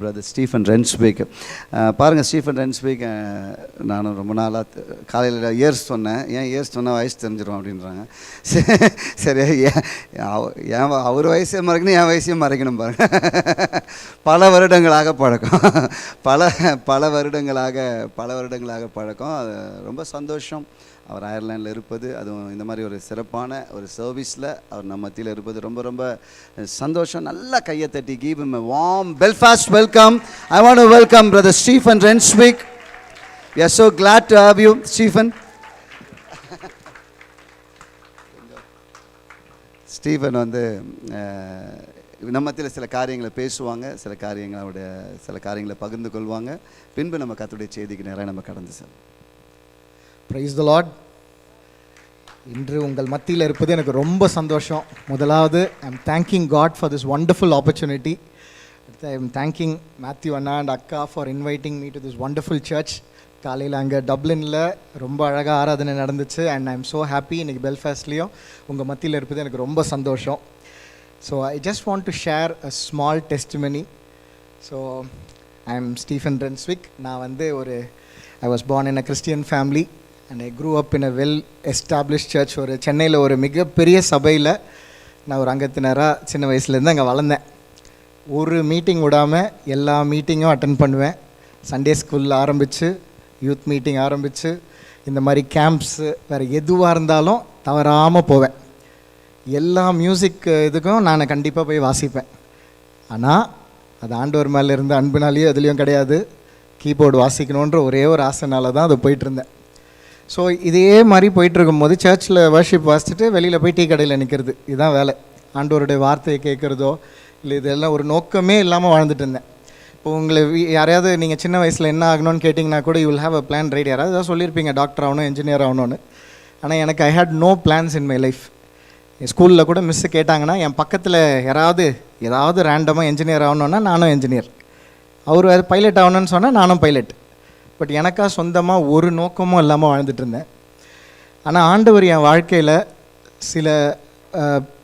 brother Stephen Renswick. பாருங்கள், ஸ்டீஃபன் ரென்ஸ்பீக் நான் ரொம்ப நாளாக காலையில் இயர்ஸ் சொன்னேன். ஏன் இயர்ஸ் சொன்னால் வயசு தெரிஞ்சிடும் அப்படின்றாங்க. சரி, ஏன் அவர் வயசையும் மறைக்கணும், என் வயசையும் மறைக்கணும் பாருங்கள். பல வருடங்களாக பழக்கம், பல வருடங்களாக பழக்கம். அது ரொம்ப சந்தோஷம் அவர் அயர்லாண்டில் இருப்பது, அதுவும் இந்த மாதிரி ஒரு சிறப்பான ஒரு சர்வீஸில் அவர் நம்ம மத்தியில் இருப்பது ரொம்ப ரொம்ப சந்தோஷம். நல்லா கையை தட்டி give him a warm Belfast welcome. I want to welcome brother Stephen Renswick. We are so glad to have you, Stephen. Stephen வந்து நம்ம மத்தியில் சில காரியங்களை பேசுவாங்க, சில காரியங்களை பகிர்ந்து கொள்வாங்க. பின்பு நம்ம கர்த்தருடைய செய்திக்கு நேராக நம்ம கடந்து செல்வோம். Praise the lord. இன்று உங்கள் மத்தியில் இருப்பது எனக்கு ரொம்ப சந்தோஷம். முதலாவது I am thanking God for this wonderful opportunity. I am thanking Matthew அண்ணா அண்ட் அக்கா for inviting me to this wonderful church. காலையில் அங்கே டப்ளினில் ரொம்ப அழகாக ஆராதனை நடந்துச்சு. And I am so happy. இன்றைக்கி பெல்ஃபாஸ்ட்லேயும் உங்கள் மத்தியில் இருப்பது எனக்கு ரொம்ப சந்தோஷம். So I just want to share a small testimony. So I am Stephen ரென்ஸ்விக். நான் வந்து I was born in a Christian family and I grew up in a well established church. ஒரு சென்னையில் ஒரு மிகப்பெரிய சபையில் நான் ஒரு அங்கத்தினராக சின்ன வயசுலேருந்து அங்கே வளர்ந்தேன். ஒரு மீட்டிங் விடாமல் எல்லா மீட்டிங்கும் அட்டன் பண்ணுவேன். சண்டே ஸ்கூலில் ஆரம்பித்து யூத் மீட்டிங் ஆரம்பித்து இந்த மாதிரி கேம்ப்ஸு வேறு எதுவாக இருந்தாலும் தவறாமல் போவேன். எல்லா மியூசிக் இதுக்கும் நான் கண்டிப்பாக போய் வாசிப்பேன். ஆனால் அது ஆண்டவர் மேலே இருந்த அன்புனாலேயே அதுலேயும் கிடையாது. கீபோர்டு வாசிக்கணுன்ற ஒரே ஒரு ஆசைனால தான் அது போயிட்டுருந்தேன். ஸோ இதே மாதிரி போயிட்டுருக்கும்போது சர்ச்சில் வர்ஷிப் வாசிச்சுட்டு வெளியில் போய் டீ கடையில் நிற்கிறது, இதுதான் வேலை. ஆண்டவருடைய வார்த்தையை கேட்குறதோ இல்லை இதெல்லாம் ஒரு நோக்கமே இல்லாமல் வாழ்ந்துட்டு இருந்தேன். இப்போ உங்களை யாரையாவது நீங்கள் சின்ன வயசில் என்ன ஆகணும்னு கேட்டிங்கன்னா கூட you will have a plan right. யாராவது ஏதாவது சொல்லியிருப்பீங்க டாக்டர் ஆகணும், இன்ஜினியர் ஆகணும்னு. ஆனால் எனக்கு I had no plans in my life. ஸ்கூலில் கூட மிஸ்ஸு கேட்டாங்கன்னா என் பக்கத்தில் ஏதாவது ரேண்டமாக என்ஜினியர் ஆகணுன்னா நானும் என்ஜினியர், அவர் பைலட் ஆகணும்னு சொன்னால் நானும் பைலட். பட் எனக்கா சொந்தமாக ஒரு நோக்கமும் இல்லாமல் வாழ்ந்துட்டு இருந்தேன். ஆனால் ஆண்டவர் என் வாழ்க்கையில் சில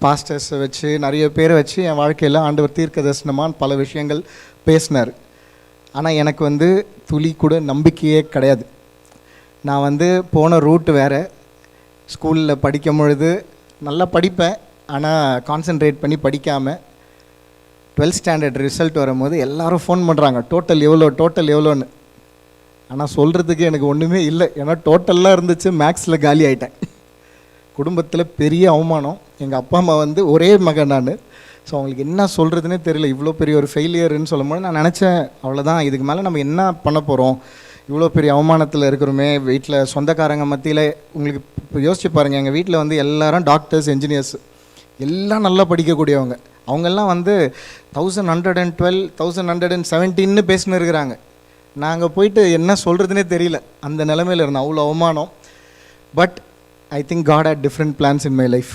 பாஸ்டர்ஸை வச்சு நிறைய பேரை வச்சு என் வாழ்க்கையில் ஆண்டவர் தீர்க்க தரிசனமான பல விஷயங்கள் பேசினார். ஆனால் எனக்கு துளி கூட நம்பிக்கையே கிடையாது. நான் போன ரூட்டு வேறு. ஸ்கூலில் படிக்கும் பொழுது நல்லா படிப்பேன், ஆனால் கான்சென்ட்ரேட் பண்ணி படிக்காமல் 12th ஸ்டாண்டர்ட் ரிசல்ட் வரும்போது எல்லோரும் ஃபோன் பண்ணுறாங்க, டோட்டல் எவ்வளோன்னு. ஆனால் சொல்கிறதுக்கு எனக்கு ஒன்றுமே இல்லை, ஏன்னா டோட்டல்லாம் இருந்துச்சு, மேக்ஸில் காலி ஆகிட்டேன். குடும்பத்தில் பெரிய அவமானம். எங்கள் அப்பா அம்மா ஒரே மகன் நான். ஸோ அவங்களுக்கு என்ன சொல்கிறதுனே தெரியல. இவ்வளோ பெரிய ஒரு ஃபெயிலியர்னு சொல்லும்போது நான் நினச்சேன், அவ்வளோதான், இதுக்கு மேலே நம்ம என்ன பண்ண போகிறோம், இவ்வளோ பெரிய அவமானத்தில் இருக்கிறோமே. வீட்டில் சொந்தக்காரங்க மத்தியில் உங்களுக்கு இப்போ யோசிச்சு பாருங்கள், எங்கள் வீட்டில் எல்லாரும் டாக்டர்ஸ், என்ஜினியர்ஸ், எல்லாம் நல்லா படிக்கக்கூடியவங்க. அவங்கெல்லாம் 1112 1117 பேசின்னு இருக்கிறாங்க. நாங்கள் போயிட்டு என்ன சொல்கிறதுனே தெரியல, அந்த நிலைமையில் இருந்தோம். அவ்வளோ அவமானம். But I think God had different plans in my life.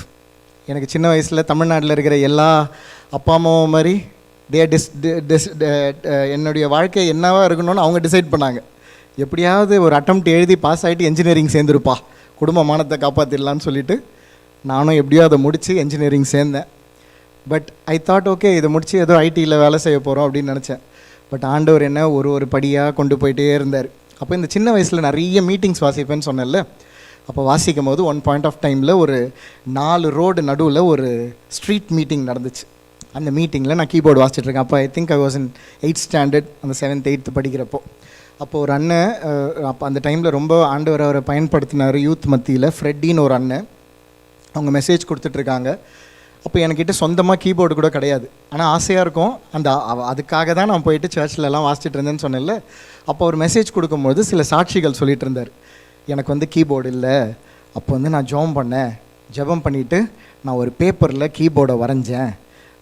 எனக்கு சின்ன வயசில் தமிழ்நாட்டில் இருக்கிற எல்லா அப்பா அம்மாவும் மாதிரி என்னுடைய வாழ்க்கை என்னவாக இருக்கணும்னு அவங்க டிசைட் பண்ணாங்க. எப்படியாவது ஒரு அட்டெம்ப்ட் எழுதி பாஸ் ஆகிட்டு என்ஜினியரிங் சேர்ந்துருப்பா, குடும்ப மானத்தை காப்பாற்றிடலான்னு சொல்லிவிட்டு நானும் எப்படியோ அதை முடித்து என்ஜினியரிங் சேர்ந்தேன். பட் ஐ தாட் ஓகே, இதை முடித்து ஏதோ ஐடியில் வேலை செய்ய போகிறோம் அப்படின்னு நினச்சேன். பட் ஆண்டவர் என்ன ஒரு படியாக கொண்டு போயிட்டே இருந்தார். அப்போ இந்த சின்ன வயசில் நிறைய மீட்டிங்ஸ் வாசிப்பேன்னு சொன்னேன்ல, அப்போ வாசிக்கும் போது ஒன் பாயிண்ட் ஆஃப் டைமில் ஒரு 4 ரோடு நடுவில் ஒரு ஸ்ட்ரீட் மீட்டிங் நடந்துச்சு. அந்த மீட்டிங்கில் நான் கீபோர்டு வாசிச்சிட்ருக்கேன். அப்போ I think I was in 8th standard, அந்த 7th 8th படிக்கிறப்போ. அப்போது ஒரு அண்ணன், அப்போ அந்த டைமில் ரொம்ப ஆண்டவர் அவரை பயன்படுத்தினார் யூத் மத்தியில். ஃப்ரெட்டின்னு ஒரு அண்ணன், அவங்க மெசேஜ் கொடுத்துட்ருக்காங்க. அப்போ என்கிட்ட சொந்தமாக கீபோர்டு கூட கிடையாது, ஆனால் ஆசையாக இருக்கும். அதுக்காக தான் நான் போயிட்டு சர்ச்சிலலாம் வாசிச்சுட்டு இருந்தேன்னு சொன்னேன்ல. அப்போ ஒரு மெசேஜ் கொடுக்கும்போது சில சாட்சிகள் சொல்லிகிட்டு இருந்தார். எனக்கு கீபோர்டு இல்லை, அப்போ நான் ஜெபம் பண்ணிவிட்டு நான் ஒரு பேப்பரில் கீபோர்டை வரைஞ்சேன்,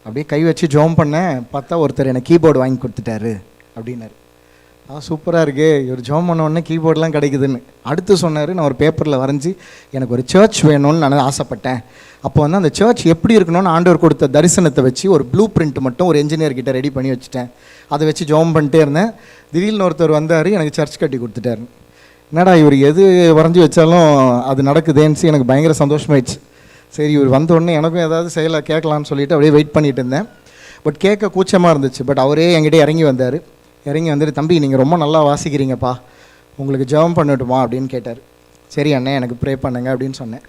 அப்படியே கை வச்சு ஜெபம் பண்ணேன், பார்த்தா ஒருத்தர் எனக்கு கீபோர்டு வாங்கி கொடுத்துட்டாரு அப்படின்னாரு. சூப்பராக இருக்கே, இவர் ஜெபம் பண்ணோடனே கீபோர்டெலாம் கிடைக்குதுன்னு. அடுத்து சொன்னார், நான் ஒரு பேப்பரில் வரைஞ்சி எனக்கு ஒரு சர்ச் வேணும்னு நான் ஆசைப்பட்டேன். அப்போ அந்த சர்ச் எப்படி இருக்கணும்னு ஆண்டவர் கொடுத்த தரிசனத்தை வச்சு ஒரு ப்ளூ பிரிண்ட் மட்டும் ஒரு என்ஜினியர்கிட்ட ரெடி பண்ணி வச்சுட்டேன். அதை வச்சு ஜெபம் பண்ணிட்டே இருந்தேன். திடீர்னு ஒருத்தர் வந்தார், எனக்கு சர்ச் கட்டி கொடுத்துட்டாரு. என்னடா இவர் எது வரைஞ்சி வச்சாலும் அது நடக்குதேன்னு எனக்கு பயங்கர சந்தோஷமாயிடுச்சு. சரி, இவர் வந்தோடனே எனக்கும் ஏதாவது செய்யலை கேட்கலான்னு சொல்லிவிட்டு அப்படியே வெயிட் பண்ணிகிட்டு இருந்தேன். பட் கேட்க கூச்சமாக இருந்துச்சு. பட் அவரே என்கிட்ட இறங்கி வந்துட்டு, தம்பி நீங்கள் ரொம்ப நல்லா வாசிக்கிறீங்கப்பா, உங்களுக்கு ஜெபம் பண்ணட்டுமா அப்படின்னு கேட்டார். சரி அண்ணே, எனக்கு ப்ரே பண்ணுங்க அப்படின்னு சொன்னேன்.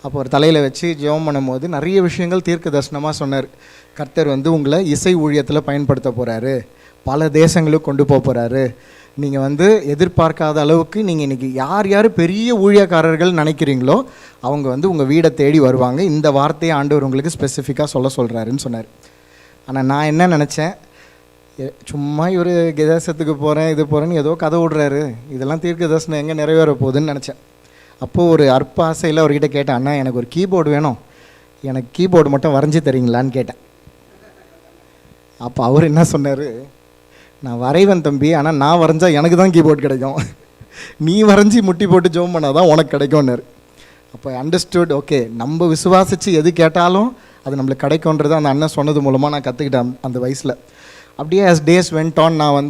அப்போ ஒரு தலையில் வச்சு ஜெபம் பண்ணும்போது நிறைய விஷயங்கள் தீர்க்க தரிசனமாக சொன்னார். கர்த்தர் உங்களை இசை ஊழியத்தில் பயன்படுத்த போகிறாரு, பல தேசங்களுக்கு கொண்டு போக போகிறாரு. நீங்கள் எதிர்பார்க்காத அளவுக்கு நீங்கள் இன்றைக்கி யார் பெரிய ஊழியக்காரர்கள் நினைக்கிறீங்களோ அவங்க உங்கள் வீடை தேடி வருவாங்க. இந்த வார்த்தையை ஆண்டவர் உங்களுக்கு ஸ்பெசிஃபிக்காக சொல்கிறாருன்னு சொன்னார். ஆனால் நான் என்ன நினச்சேன், சும்மா இவர் தேசத்துக்கு போகிறேன் இது போகிறேன்னு ஏதோ கதை விடுறாரு, இதெல்லாம் தீர்க்க தரிசனம் எங்கே நிறைவேற போகுதுன்னு நினச்சேன். அப்போது ஒரு அற்ப ஆசையில் அவர்கிட்ட கேட்டேன், அண்ணா எனக்கு ஒரு கீபோர்டு வேணும், எனக்கு கீபோர்டு மட்டும் வரைஞ்சி தரீங்களான்னு கேட்டேன். அப்போ அவர் என்ன சொன்னார், நான் வரைவேன் தம்பி, ஆனால் நான் வரைஞ்சா எனக்கு தான் கீபோர்டு கிடைக்கும், நீ வரைஞ்சி முட்டி போட்டு ஜெபம் பண்ணால் தான் உனக்கு கிடைக்கும்னாரு. அப்போ அண்டர்ஸ்டுட், ஓகே நம்ம விசுவாசித்து எது கேட்டாலும் அது நம்மளுக்கு கிடைக்கும்ன்றது அந்த அண்ணன் சொன்னது மூலமாக நான் கற்றுக்கிட்டேன் அந்த வயசில். அப்படியே as days went on நான்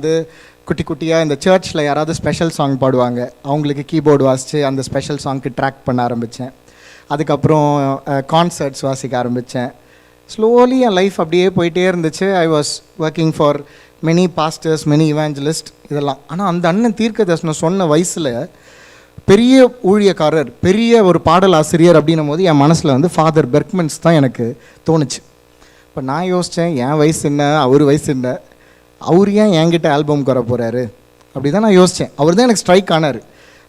குட்டி குட்டியாக இந்த சர்ச்சில் யாராவது ஸ்பெஷல் சாங் பாடுவாங்க, அவங்களுக்கு கீபோர்டு வாசித்து அந்த ஸ்பெஷல் சாங்க்கு ட்ராக் பண்ண ஆரம்பித்தேன். அதுக்கப்புறம் கான்சர்ட்ஸ் வாசிக்க ஆரம்பித்தேன். ஸ்லோலி என் லைஃப் அப்படியே போயிட்டே இருந்துச்சு. I was working for many pastors, many இவாஞ்சலிஸ்ட் இதெல்லாம். ஆனால் அந்த அண்ணன் தீர்க்க தரிசனம் சொன்ன வயசில் பெரிய ஊழியக்காரர், பெரிய ஒரு பாடல் ஆசிரியர் அப்படின்னும் போது என் மனசில் ஃபாதர் பெர்க்மன்ஸ் தான் எனக்கு தோணுச்சு. இப்போ நான் யோசித்தேன், என் வயசு என்ன, அவர் வயசு என்ன, அவர் ஏன் என்கிட்ட ஆல்பம் வர போகிறாரு அப்படி தான் நான் யோசித்தேன். அவர் தான் எனக்கு ஸ்ட்ரைக் ஆனார்.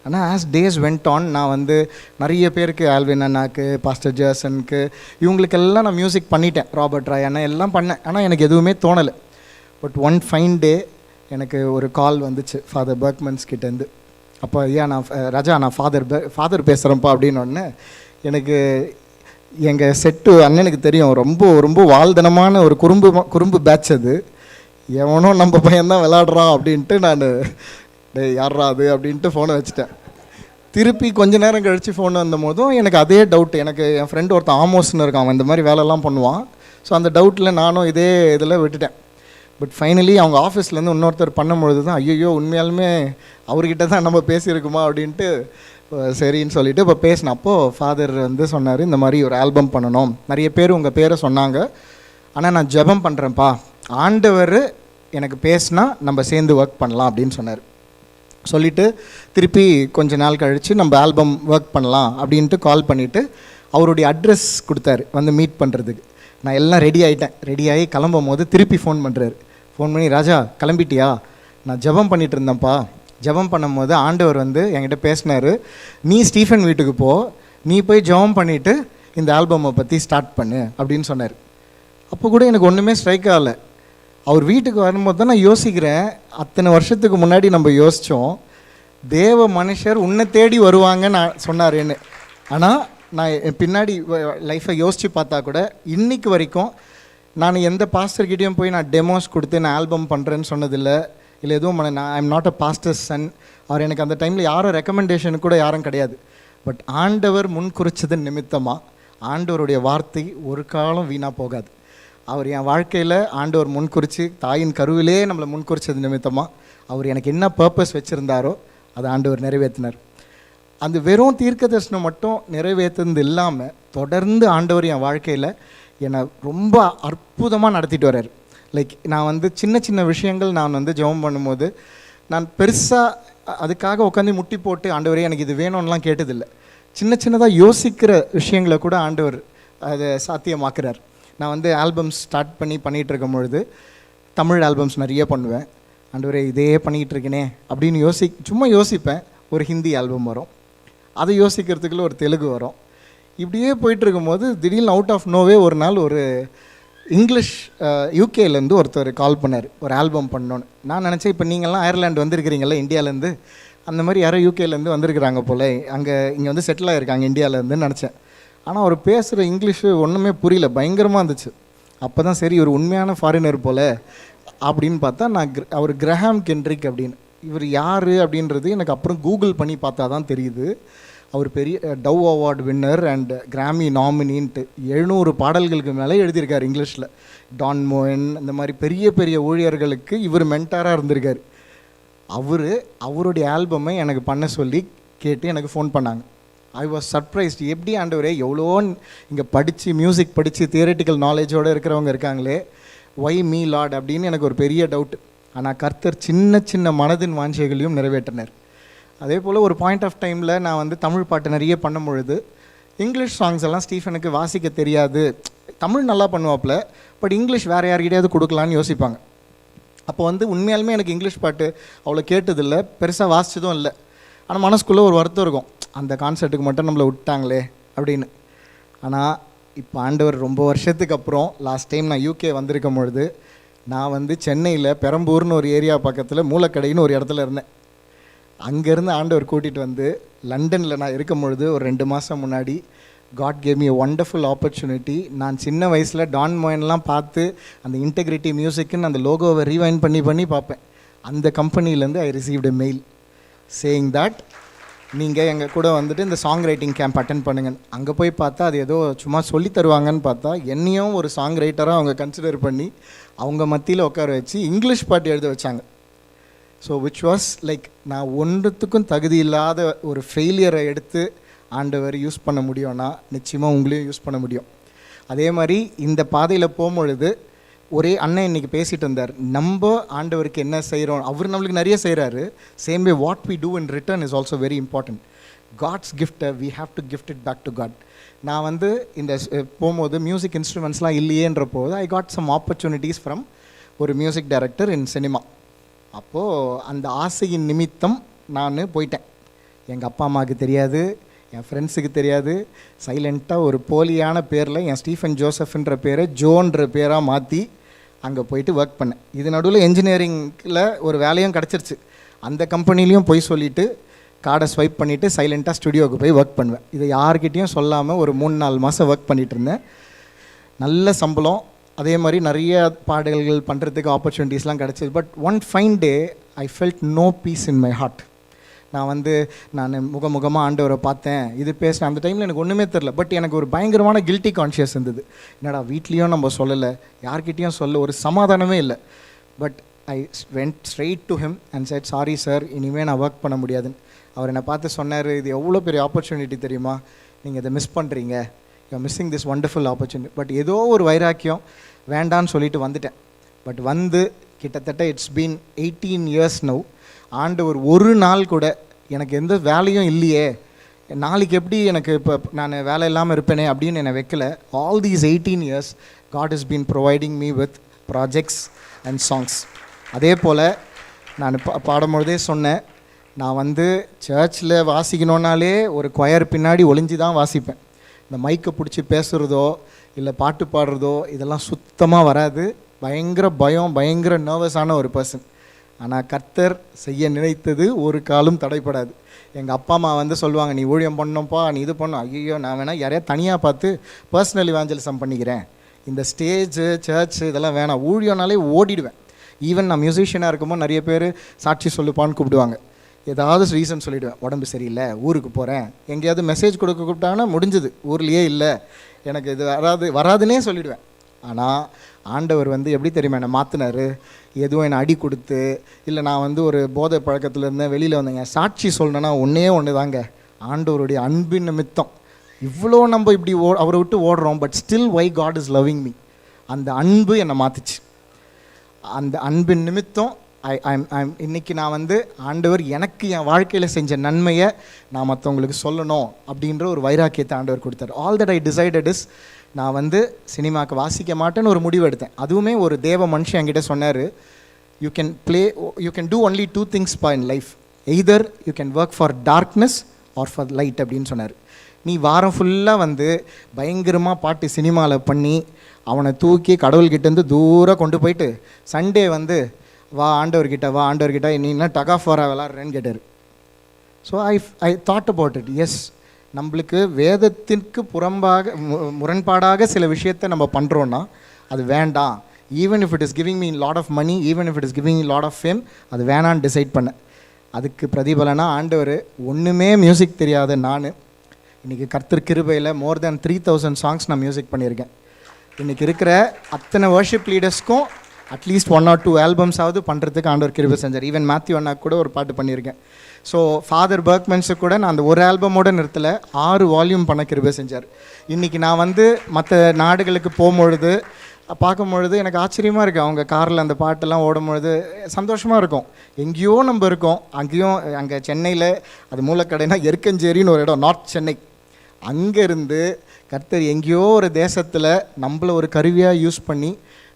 ஆனால் ஆஸ் டேஸ் வெண்ட் ஆன் நான் வந்து நிறைய பேருக்கு ஆல்வின் அண்ணாக்கு, பாஸ்டர் ஜேசனுக்கு, இவங்களுக்கெல்லாம் நான் மியூசிக் பண்ணிட்டேன். ராபர்ட் ராய் அண்ணா எல்லாம் பண்ணேன். ஆனால் எனக்கு எதுவுமே தோணலை. பட் ஒன் ஃபைன் டே எனக்கு ஒரு கால் வந்துச்சு ஃபாதர் பர்க்மன்ஸ் கிட்டேருந்து. அப்போ ஐயா நான் ராஜா நான் ஃபாதர் பேசுகிறேன்ப்பா அப்படின்னோடனே எனக்கு எங்கள் செட்டு அண்ணனுக்கு தெரியும், ரொம்ப ரொம்ப வாழ்தனமான ஒரு குறும்பு பேட்ச் அது. எவனோ நம்ம பையன்தான் விளாடுறான் அப்படின்ட்டு நான் யார்ரா அது அப்படின்ட்டு ஃபோனை வச்சுட்டேன். திருப்பி கொஞ்ச நேரம் கழித்து ஃபோன் வந்த போதும் எனக்கு அதே டவுட். எனக்கு என் ஃப்ரெண்டு ஒருத்தன் ஆமோஸ்ன்னு இருக்கான், அவன் இந்த மாதிரி வேலைலாம் பண்ணுவான். ஸோ அந்த டவுட்டில் நானும் இதே இதில் விட்டுட்டேன். பட் ஃபைனலி அவங்க ஆஃபீஸ்லேருந்து இன்னொருத்தர் பண்ணும்பொழுது தான் ஐயோ உண்மையாலுமே அவர்கிட்ட தான் நம்ம பேசியிருக்குமா அப்படின்ட்டு சரின்னு சொல்லிவிட்டு இப்போ பேசினேன். அப்போது ஃபாதர் வந்து சொன்னார், இந்த மாதிரி ஒரு ஆல்பம் பண்ணணும், நிறைய பேர் உங்கள் பேரை சொன்னாங்க, ஆனால் நான் ஜெபம் பண்ணுறேன்ப்பா, ஆண்டவர் எனக்கு பேசினா நம்ம சேர்ந்து ஒர்க் பண்ணலாம் அப்படின்னு சொன்னார். சொல்லிவிட்டு திருப்பி கொஞ்ச நாள் கழித்து நம்ம ஆல்பம் ஒர்க் பண்ணலாம் அப்படின்ட்டு கால் பண்ணிவிட்டு அவருடைய அட்ரஸ் கொடுத்தாரு வந்து மீட் பண்ணுறதுக்கு. நான் எல்லாம் ரெடி ஆகிட்டேன். ரெடி ஆகி கிளம்பும் போது திருப்பி ஃபோன் பண்ணுறாரு. ஃபோன் பண்ணி, ராஜா கிளம்பிட்டியா? நான் ஜெபம் பண்ணிகிட்டு இருந்தேன்ப்பா. ஜெபம் பண்ணும் போது ஆண்டவர் வந்து என்கிட்ட பேசினார், நீ ஸ்டீஃபன் வீட்டுக்கு போ, நீ போய் ஜெபம் பண்ணிவிட்டு இந்த ஆல்பமை பற்றி ஸ்டார்ட் பண்ணு அப்படின்னு சொன்னார். அப்போ கூட எனக்கு ஒன்றுமே ஸ்ட்ரைக் ஆகலை. அவர் வீட்டுக்கு வரும்போது தான் நான் யோசிக்கிறேன், அத்தனை வருஷத்துக்கு முன்னாடி நம்ம யோசித்தோம் தேவ மனுஷர் உன்னை தேடி வருவாங்கன்னு நான் சொன்னார்ன்னு. ஆனால் நான் பின்னாடி லைஃப்பை யோசித்து பார்த்தா கூட இன்றைக்கு வரைக்கும் நான் எந்த பாஸ்டர்கிட்டையும் போய் நான் டெமோஸ் கொடுத்து நான் ஆல்பம் பண்ணுறேன்னு சொன்னதில்லை. இல்லை எதுவும் நான் I am not a pastor's son. அவர் எனக்கு அந்த டைமில் யாரும் ரெக்கமெண்டேஷனு கூட யாரும் கிடையாது. பட் ஆண்டவர் முன் குறித்ததன் நிமித்தமாக ஆண்டவருடைய வார்த்தை ஒரு காலம் வீணாக போகாது. அவர் என் வாழ்க்கையில் ஆண்டவர் முன்குறித்து தாயின் கருவிலே நம்மளை முன்குறிச்சது நிமித்தமாக அவர் எனக்கு என்ன பர்பஸ் வச்சுருந்தாரோ அதை ஆண்டவர் நிறைவேற்றினார். அந்த வெறும் தீர்க்க தரிசனம் மட்டும் நிறைவேற்றுறது இல்லாமல் தொடர்ந்து ஆண்டவர் என் வாழ்க்கையில் என்னை ரொம்ப அற்புதமாக நடத்திட்டு வர்றார். லைக் நான் வந்து சின்ன சின்ன விஷயங்கள் நான் வந்து ஜெபம் பண்ணும்போது நான் பெருசாக அதுக்காக உட்காந்து முட்டி போட்டு ஆண்டவரே எனக்கு இது வேணும்லாம் கேட்டதில்லை. சின்ன சின்னதாக யோசிக்கிற விஷயங்களை கூட ஆண்டவர் அதை சாத்தியமாக்குறார். நான் வந்து ஆல்பம்ஸ் ஸ்டார்ட் பண்ணிகிட்டு இருக்கும் பொழுது தமிழ் ஆல்பம்ஸ் நிறைய பண்ணுவேன். ஆண்டவரே இதே பண்ணிகிட்டு இருக்கேனே அப்படின்னு சும்மா யோசிப்பேன். ஒரு ஹிந்தி ஆல்பம் வரும், அதை யோசிக்கிறதுக்குள்ள ஒரு தெலுங்கு வரும். இப்படியே போயிட்டுருக்கும்போது திடீர்னு அவுட் ஆஃப் நோவே ஒரு நாள் ஒரு இங்கிலீஷ் யூகேலேருந்து ஒருத்தர் கால் பண்ணார், ஒரு ஆல்பம் பண்ணோன்னு. நான் நினச்சேன் இப்போ நீங்கள்லாம் அயர்லாண்டு வந்திருக்கிறீங்களா இந்தியாவிலேருந்து, அந்த மாதிரி யாரோ யூகேலேருந்து வந்திருக்கிறாங்க போல், இங்கே வந்து செட்டில் ஆகிருக்காங்க இந்தியாவிலேருந்துன்னு நினச்சேன். ஆனால் அவர் பேசுகிற இங்கிலீஷு ஒன்றுமே புரியல, பயங்கரமாக இருந்துச்சு. அப்போ தான் சரி ஒரு உண்மையான ஃபாரினர் போல் அப்படின்னு பார்த்தா அவர் கிரஹாம் கென்ட்ரிக் அப்படின்னு. இவர் யார் அப்படின்றது எனக்கு அப்புறம் கூகுள் பண்ணி பார்த்தா தான் தெரியுது. அவர் பெரிய டவ் அவார்டு வின்னர் அண்ட் கிராமி நாமினின்ட்டு 700 பாடல்களுக்கு மேலே எழுதியிருக்கார் இங்கிலீஷில். டான் மோயன் இந்த மாதிரி பெரிய பெரிய ஊழியர்களுக்கு இவர் மென்டாராக இருந்திருக்கார். அவருடைய ஆல்பமை எனக்கு பண்ண சொல்லி கேட்டு எனக்கு ஃபோன் பண்ணாங்க. I was surprised. எப்படி ஆண்டவரே எவ்வளோ இங்கே படித்து மியூசிக் படித்து தியரட்டிக்கல் நாலேஜோடு இருக்கிறவங்க இருக்காங்களே, ஒய் மீ லார்ட் அப்படின்னு எனக்கு ஒரு பெரிய டவுட். ஆனால் கர்த்தர் சின்ன சின்ன மனதின் வாஞ்சைகளையும் நிறைவேற்றினார். அதே போல் ஒரு பாயிண்ட் ஆஃப் டைமில் நான் வந்து தமிழ் பாட்டு நிறைய பண்ணும் பொழுது இங்கிலீஷ் சாங்ஸ் எல்லாம் ஸ்டீஃபனுக்கு வாசிக்க தெரியாது. தமிழ் நல்லா பண்ணுவாப்பில், பட் இங்கிலீஷ் வேறு யார்கிட்டையாவது கொடுக்கலான்னு யோசிப்பாங்க. அப்போ வந்து உண்மையாலுமே எனக்கு இங்கிலீஷ் பாட்டு அவ்வளோ கேட்டதில்லை, பெருசாக வாசித்ததும் இல்லை. ஆனால் மனசுக்குள்ளே ஒரு வருத்தம் இருக்கும், அந்த கான்சர்ட்டுக்கு மட்டும் நம்மளை விட்டாங்களே அப்படின்னு. ஆனால் இப்போ ஆண்டவர் ரொம்ப வருஷத்துக்கு அப்புறம் லாஸ்ட் டைம் நான் யூகே வந்திருக்கும் பொழுது நான் வந்து சென்னையில் பெரம்பூர்னு ஒரு ஏரியா பக்கத்தில் மூலக்கடைன்னு ஒரு இடத்துல இருந்தேன். அங்கேருந்து ஆண்டவர் கூட்டிகிட்டு வந்து லண்டனில் நான் இருக்கும் பொழுது ஒரு 2 மாதம் முன்னாடி God gave me a wonderful opportunity. நான் சின்ன வயசில் டான் மோயன்லாம் பார்த்து அந்த இன்டெகிரிட்டி மியூசிக்குன்னு அந்த லோகோவை ரீவைண்ட் பண்ணி பார்ப்பேன். அந்த கம்பெனிலேருந்து ஐ received a mail saying that நீங்கள் எங்கள் கூட வந்துட்டு இந்த சாங் ரைட்டிங் கேம்ப் அட்டென்ட் பண்ணுங்க. அங்கே போய் பார்த்தா அது ஏதோ சும்மா சொல்லி தருவாங்கன்னு பார்த்தா என்னையும் ஒரு சாங் ரைட்டராக அவங்க கன்சிடர் பண்ணி அவங்க மத்தியில் உட்கார வச்சு இங்கிலீஷ் பாட்டு எழுத வச்சாங்க. ஸோ விச் வாஸ் லைக் நான் ஒன்றுத்துக்கும் தகுதி இல்லாத ஒரு ஃபெயிலியரை எடுத்து ஆண்டவர் யூஸ் பண்ண முடியும்னா நிச்சயமாக உங்களையும் யூஸ் பண்ண முடியும். அதே மாதிரி இந்த பாதையில் போகும்பொழுது ஒரே அண்ணன் இன்றைக்கி பேசிகிட்டு இருந்தார், நம்ம ஆண்டவருக்கு என்ன செய்கிறோம், அவர் நம்மளுக்கு நிறைய செய்கிறாரு. Same way what we do in return is also very important. God's கிஃப்ட்டை we have to gift it back to God. நான் வந்து இந்த போகும்போது மியூசிக் இன்ஸ்ட்ருமெண்ட்ஸ்லாம் இல்லையேன்ற போது I got some opportunities from ஒரு மியூசிக் டைரக்டர் இன் சினிமா. அப்போது அந்த ஆசையின் நிமித்தம் நான் போயிட்டேன். எங்கள் அப்பா அம்மாவுக்கு தெரியாது, என் ஃப்ரெண்ட்ஸுக்கு தெரியாது. சைலண்ட்டாக ஒரு போலியான பேரில் என் ஸ்டீஃபன் ஜோசப்ன்ற பேரை ஜோன்ற பேராக மாற்றி அங்கே போயிட்டு ஒர்க் பண்ணேன். இது நடுவில் என்ஜினியரிங்கில் ஒரு வேலையும் கிடச்சிருச்சு. அந்த கம்பெனிலையும் போய் சொல்லிவிட்டு கார்டை ஸ்வைப் பண்ணிவிட்டு சைலண்ட்டாக ஸ்டுடியோவுக்கு போய் ஒர்க் பண்ணுவேன். இதை யார்கிட்டையும் சொல்லாமல் ஒரு 3-4 மாதம் ஒர்க் பண்ணிகிட்டு இருந்தேன். நல்ல சம்பளம், அதே மாதிரி நிறைய பாடல்கள் பண்ணுறதுக்கு ஆப்பர்ச்சுனிட்டிஸ்லாம் கிடச்சிது. But one fine day I felt no peace in my heart. நான் முகமுகமாக ஆண்டவரை பார்த்தேன், இது பேசினேன். அந்த டைமில் எனக்கு ஒன்றுமே தெரில. பட் எனக்கு ஒரு பயங்கரமான கில்ட்டி கான்ஷியஸ் இருந்தது. என்னடா வீட்லேயும் நம்ம சொல்லலை, யார்கிட்டையும் சொல்ல ஒரு சமாதானமே இல்லை. But I went straight to him and set, sorry sir, இனிமேல் நான் ஒர்க் பண்ண முடியாதுன்னு. அவர் என்னை பார்த்து சொன்னார், இது எவ்வளோ பெரிய ஆப்பர்ச்சுனிட்டி தெரியுமா, நீங்கள் இதை மிஸ் பண்ணுறீங்க, you are missing this wonderful opportunity. But ஏதோ ஒரு வைராக்கியம் வேண்டான்னு சொல்லிட்டு வந்துட்டேன். பட் வந்து கிட்டத்தட்ட இட்ஸ் பீன் 18 years நவ். ஆண்டவர் ஒரு நாள் கூட எனக்கு எந்த வேலையும் இல்லையே, நாளைக்கு எப்படி எனக்கு இப்போ நான் வேலை இல்லாமல் இருப்பேனே அப்படின்னு என்னை வைக்கல. All these 18 years God has been providing me with projects and songs. அதே போல் நான் பாடும்பொழுதே சொன்னேன், நான் வந்து சர்ச்சில் வாசிக்கணுன்னாலே ஒரு கொயர் பின்னாடி ஒளிஞ்சு தான் வாசிப்பேன். இந்த மைக்கை பிடிச்சி பேசுகிறதோ இல்லை பாட்டு பாடுறதோ இதெல்லாம் சுத்தமாக வராது. பயங்கர பயம், பயங்கர நர்வஸான ஒரு பர்சன். ஆனால் கர்த்தர் செய்ய நினைத்தது ஒரு காலும் தடைப்படாது. எங்கள் அப்பா அம்மா வந்து சொல்லுவாங்க, நீ ஊழியம் பண்ணோம்ப்பா, நீ இது பண்ணும். ஐயோ, நான் வேணால் யாரையா தனியாக பார்த்து பர்சனல் இவாஞ்சலிசம் பண்ணிக்கிறேன், இந்த ஸ்டேஜு சர்ச்சு இதெல்லாம் வேணாம். ஊழியம்னாலே ஓடிடுவேன். ஈவன் நான் மியூசிஷியனாக இருக்கும்போது நிறைய பேர் சாட்சி சொல்லுப்பான்னு கூப்பிடுவாங்க. ஏதாவது ரீசன் சொல்லிவிடுவேன், உடம்பு சரியில்லை, ஊருக்கு போகிறேன், எங்கேயாவது மெசேஜ் கொடுக்க கூப்பிட்டாங்கன்னா முடிஞ்சுது, ஊர்லேயே இல்லை, எனக்கு இது வராதுன்னே சொல்லிவிடுவேன். ஆனால் ஆண்டவர் வந்து எப்படி தெரியுமா என்னை மாற்றினார், எதுவும் என்னை அடி கொடுத்து இல்லை நான் வந்து ஒரு போதை பழக்கத்தில் இருந்தேன், வெளியில் வந்தேங்க. சாட்சி சொல்லணுன்னா ஒன்று தாங்க, ஆண்டவருடைய அன்பின் நிமித்தம் இவ்வளோ நம்ம இப்படி அவரை விட்டு ஓடுறோம். But still why God is loving me. அந்த அன்பு என்னை மாற்றிச்சு. அந்த அன்பின் நிமித்தம் இன்னைக்கு நான் வந்து ஆண்டவர் எனக்கு என் வாழ்க்கையில் செஞ்ச நன்மையை நான் மற்றவங்களுக்கு சொல்லணும் அப்படின்ற ஒரு வைராக்கியத்தை ஆண்டவர் கொடுத்தார். All that I decided is, நான் வந்து சினிமாவுக்கு வாசிக்க மாட்டேன்னு ஒரு முடிவு எடுத்தேன். அதுவுமே ஒரு தேவ மனுஷன் என்கிட்ட சொன்னார், you can do only 2 things in life, either you can work for darkness or for light அப்படின்னு சொன்னார். நீ வாரம் ஃபுல்லாக வந்து பயங்கரமாக பாட்டு சினிமாவில் பண்ணி அவனை தூக்கி கடவுள்கிட்டேருந்து தூரம் கொண்டு போயிட்டு சண்டே வந்து வா ஆண்டவர்கிட்ட நீ என்ன டக் ஆஃப் வாரா விளாட்றேன்னு கேட்டார். So I thought about it. Yes, நம்மளுக்கு வேதத்திற்கு முரண்பாடாக சில விஷயத்தை நம்ம பண்ணுறோன்னா அது வேண்டாம். Even if it is giving me lot of money, even if it is giving me lot of fame, அது வேணான்னு டிசைட் பண்ணேன். அதுக்கு பிரதிபலனா ஆண்டவர், ஒன்றுமே மியூசிக் தெரியாத நான் இன்றைக்கி கர்த்தர் கிருபையில் மோர் தேன் 3000 songs நான் மியூசிக் பண்ணியிருக்கேன். இன்றைக்கி இருக்கிற அத்தனை வர்ஷிப் லீடர்ஸ்க்கும் அட்லீஸ்ட் 1 or 2 ஆல்பம்ஸாவது பண்ணுறதுக்கு ஆண்டவர் கிருபை செஞ்சார். ஈவன் மேத்யூ அண்ணாக்கு கூட ஒரு பாட்டு பண்ணியிருக்கேன். ஸோ ஃபாதர் பர்க்மன்ஸுக்கு கூட நான் அந்த ஒரு ஆல்பமோடு நிறுத்தலை, 6 வால்யூம் பண்ண கிருபை செஞ்சார். இன்றைக்கி நான் வந்து மற்ற நாடுகளுக்கு போகும்பொழுது பார்க்கும்பொழுது எனக்கு ஆச்சரியமாக இருக்குது. அவங்க காரில் அந்த பாட்டெல்லாம் ஓடும்பொழுது சந்தோஷமாக இருக்கும். எங்கேயோ நம்ம இருக்கோம், அங்கே சென்னையில் அது மூலக்கடைனா எருக்கஞ்சேரின்னு ஒரு இடம், நார்த் சென்னை. அங்கேருந்து கர்த்தர் எங்கேயோ ஒரு தேசத்தில் நம்மளை ஒரு கருவியாக யூஸ் பண்ணி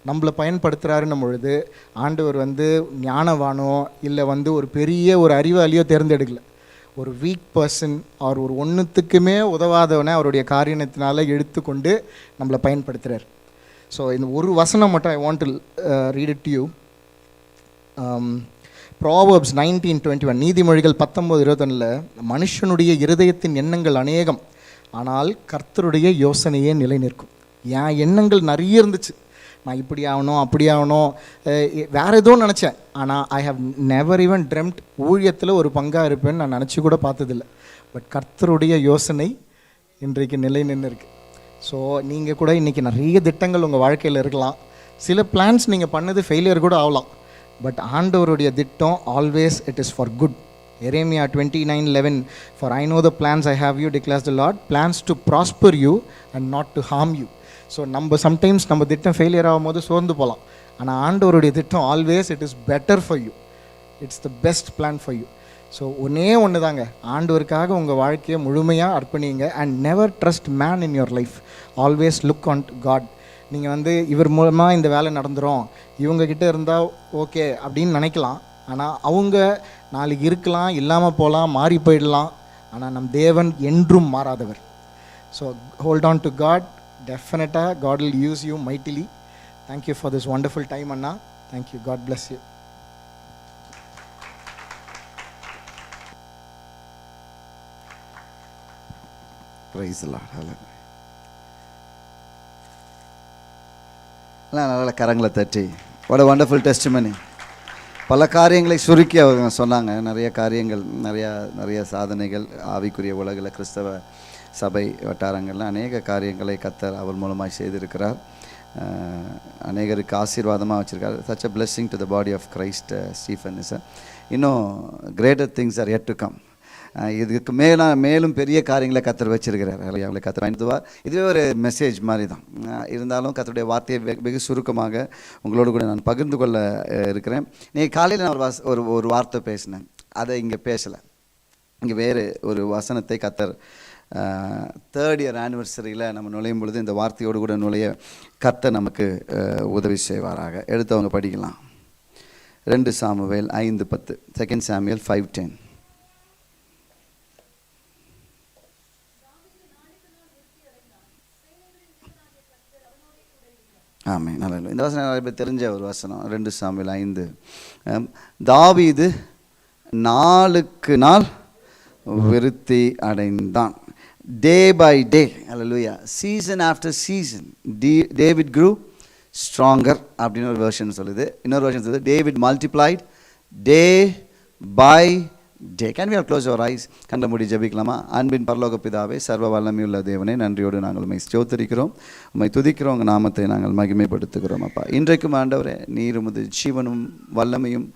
நம்மளை பயன்படுத்துகிறாருன்னும் பொழுது ஆண்டவர் வந்து ஞானவானோ இல்லை வந்து ஒரு பெரிய ஒரு அறிவாளியோ தேர்ந்தெடுக்கல. ஒரு வீக் பர்சன், அவர் ஒரு ஒன்றுத்துக்குமே உதவாதவனை அவருடைய காரியத்தினால எடுத்துக்கொண்டு நம்மளை பயன்படுத்துகிறார். ஸோ இந்த ஒரு வசனம் மட்டும் ஐ want to read it to you. Proverbs 19:21, நீதிமொழிகள் 19:21, மனுஷனுடைய இருதயத்தின் எண்ணங்கள் அநேகம், ஆனால் கர்த்தருடைய யோசனையே நிலை நிற்கும். என் எண்ணங்கள் நிறைய இருந்துச்சு, நான் இப்படி ஆகணும் அப்படி ஆகணும் வேறு ஏதோ நினச்சேன். ஆனால் I have never even dreamt ஊழியத்தில் ஒரு பங்காக இருப்பேன்னு நான் நினச்சி கூட பார்த்ததில்லை. பட் கர்த்தருடைய யோசனை இன்றைக்கு நிலை நின்று இருக்கு. ஸோ நீங்கள் கூட இன்றைக்கி நிறைய திட்டங்கள் உங்கள் வாழ்க்கையில் இருக்கலாம். சில பிளான்ஸ் நீங்கள் பண்ணது ஃபெயிலியர் கூட ஆகலாம். பட் ஆண்டவருடைய திட்டம் always it is for good. Jeremiah 29:11, for I know the plans I have you, declares the Lord, plans to prosper you and not to harm you. So நம்ம சம்டைம்ஸ் நம்ம திட்டம் ஃபெயிலியர் ஆகும்போது சோர்ந்து போகலாம். ஆனால் ஆண்டவருடைய திட்டம் always it is better for you, it's the best plan for you. So ஒன்று தாங்க, ஆண்டவருக்காக உங்கள் வாழ்க்கையை முழுமையாக அர்ப்பணிங்க. And never trust man in your life, always look on God. நீங்கள் வந்து இவர் மூலமாக இந்த வேலை நடந்துடும், இவங்கக்கிட்ட இருந்தால் ஓகே அப்படின்னு நினைக்கலாம். ஆனால் அவங்க நாளைக்கு இருக்கலாம், இல்லாமல் போகலாம், மாறி போயிடலாம். ஆனால் நம் தேவன் என்றும் மாறாதவர். So hold on to God. டெஃபினட்டாக God will use you mightily. Thank you for this wonderful time அண்ணா. Thank you. God bless you. Praise the Lord. Hallelujah. நல்ல கரங்களை தட்டி what a wonderful testimony. பல காரியங்களை சுருக்கி அவங்க சொன்னாங்க. நிறைய காரியங்கள், நிறைய சாதனைகள் ஆவிக்குரிய உலகில் கிறிஸ்தவ சபை வட்டாரங்களில் அநேக காரியங்களை கர்த்தர் அவர் மூலமாக செய்திருக்கிறார். அநேகருக்கு ஆசீர்வாதமாக வச்சுருக்கார். such a blessing to the body of Christ. Stephen is இன்னும் greater things are yet to come. இதுக்கு மேலும் பெரிய காரியங்களை கர்த்தர் வச்சிருக்கிறார். அவங்களை கர்த்தர் பயன்படுத்துவார். இதுவே ஒரு மெசேஜ் மாதிரி தான் இருந்தாலும் கர்த்தருடைய வார்த்தையை வெகு சுருக்கமாக உங்களோடு கூட நான் பகிர்ந்து கொள்ள இருக்கிறேன். நீங்கள் காலையில் நான் ஒரு வார்த்தை பேசினேன், அதை இங்கே பேசலை. இங்கே வேறு ஒரு வசனத்தை கர்த்தர் 3rd year ஆனிவர்சரியில் நம்ம நுழையும் பொழுது இந்த வார்த்தையோடு கூட நுழைய கர்த்தர் நமக்கு உதவி செய்வாராக. எடுத்தவங்க படிக்கலாம். 2 சாமுவேல் 5:10. 2 Samuel 5:10. ஆமென். நல்ல இந்த வசனம் நிறைய பேர் தெரிஞ்ச ஒரு வசனம். 2 சாமுவேல் 5. தாவீது நாளுக்கு நாள் விருத்தி அடைந்தான். Day by day, hallelujah, season after season David grew stronger அப்படின்னு ஒரு வெர்ஷன் சொல்லுது. இன்னொரு வெர்ஷன் சொல்லுது David multiplied day by day. Can we close our eyes? கண்ட மூடி ஜெபிக்கலாமா? அன்பின் பரலோக பிதாவே, சர்வ வல்லமையுள்ள தேவனே, நன்றியோடு நாங்கள் உம்மை ஸ்தோத்திரிக்கிறோம், உம்மை துதிக்கிறோம், உங்கள் நாமத்தை நாங்கள் மகிமைப்படுத்துகிறோம். அப்பா, இன்றைக்கும் ஆண்டவரே, நீர் உமது ஜீவனும் வல்லமையும்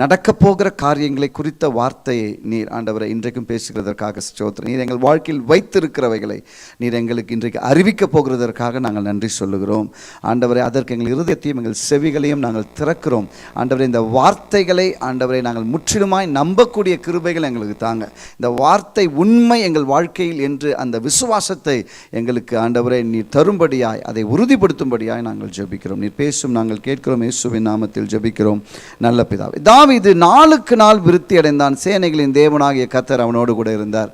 நடக்கப் போகிற காரியங்களை குறித்த வார்த்தையை நீர் ஆண்டவரை இன்றைக்கும் பேசுகிறதற்காக ஸ்தோத்திரம். நீர் எங்கள் வாழ்க்கையில் வைத்திருக்கிறவைகளை நீர் எங்களுக்கு இன்றைக்கு அறிவிக்கப் போகிறதற்காக நாங்கள் நன்றி சொல்லுகிறோம். ஆண்டவரை, அதற்கு எங்கள் இருதயத்தையும் எங்கள் செவிகளையும் நாங்கள் திறக்கிறோம். ஆண்டவரை, இந்த வார்த்தைகளை ஆண்டவரை நாங்கள் முற்றிலுமாய் நம்பக்கூடிய கிருபைகள் எங்களுக்கு தாங்க. இந்த வார்த்தை உண்மை எங்கள் வாழ்க்கையில் என்று அந்த விசுவாசத்தை எங்களுக்கு ஆண்டவரை நீர் தரும்படியாய், அதை உறுதிப்படுத்தும்படியாய் நாங்கள் ஜெபிக்கிறோம். நீர் பேசும் நாங்கள் கேட்கிறோம். இயேசுவின் நாமத்தில் ஜெபிக்கிறோம் நல்ல பிதாவே. தாவீது நாளுக்கு நாள் விருத்தி அடைந்தான். சேனைகளின் தேவனாகிய கர்த்தர் அவனோடு கூட இருந்தார்.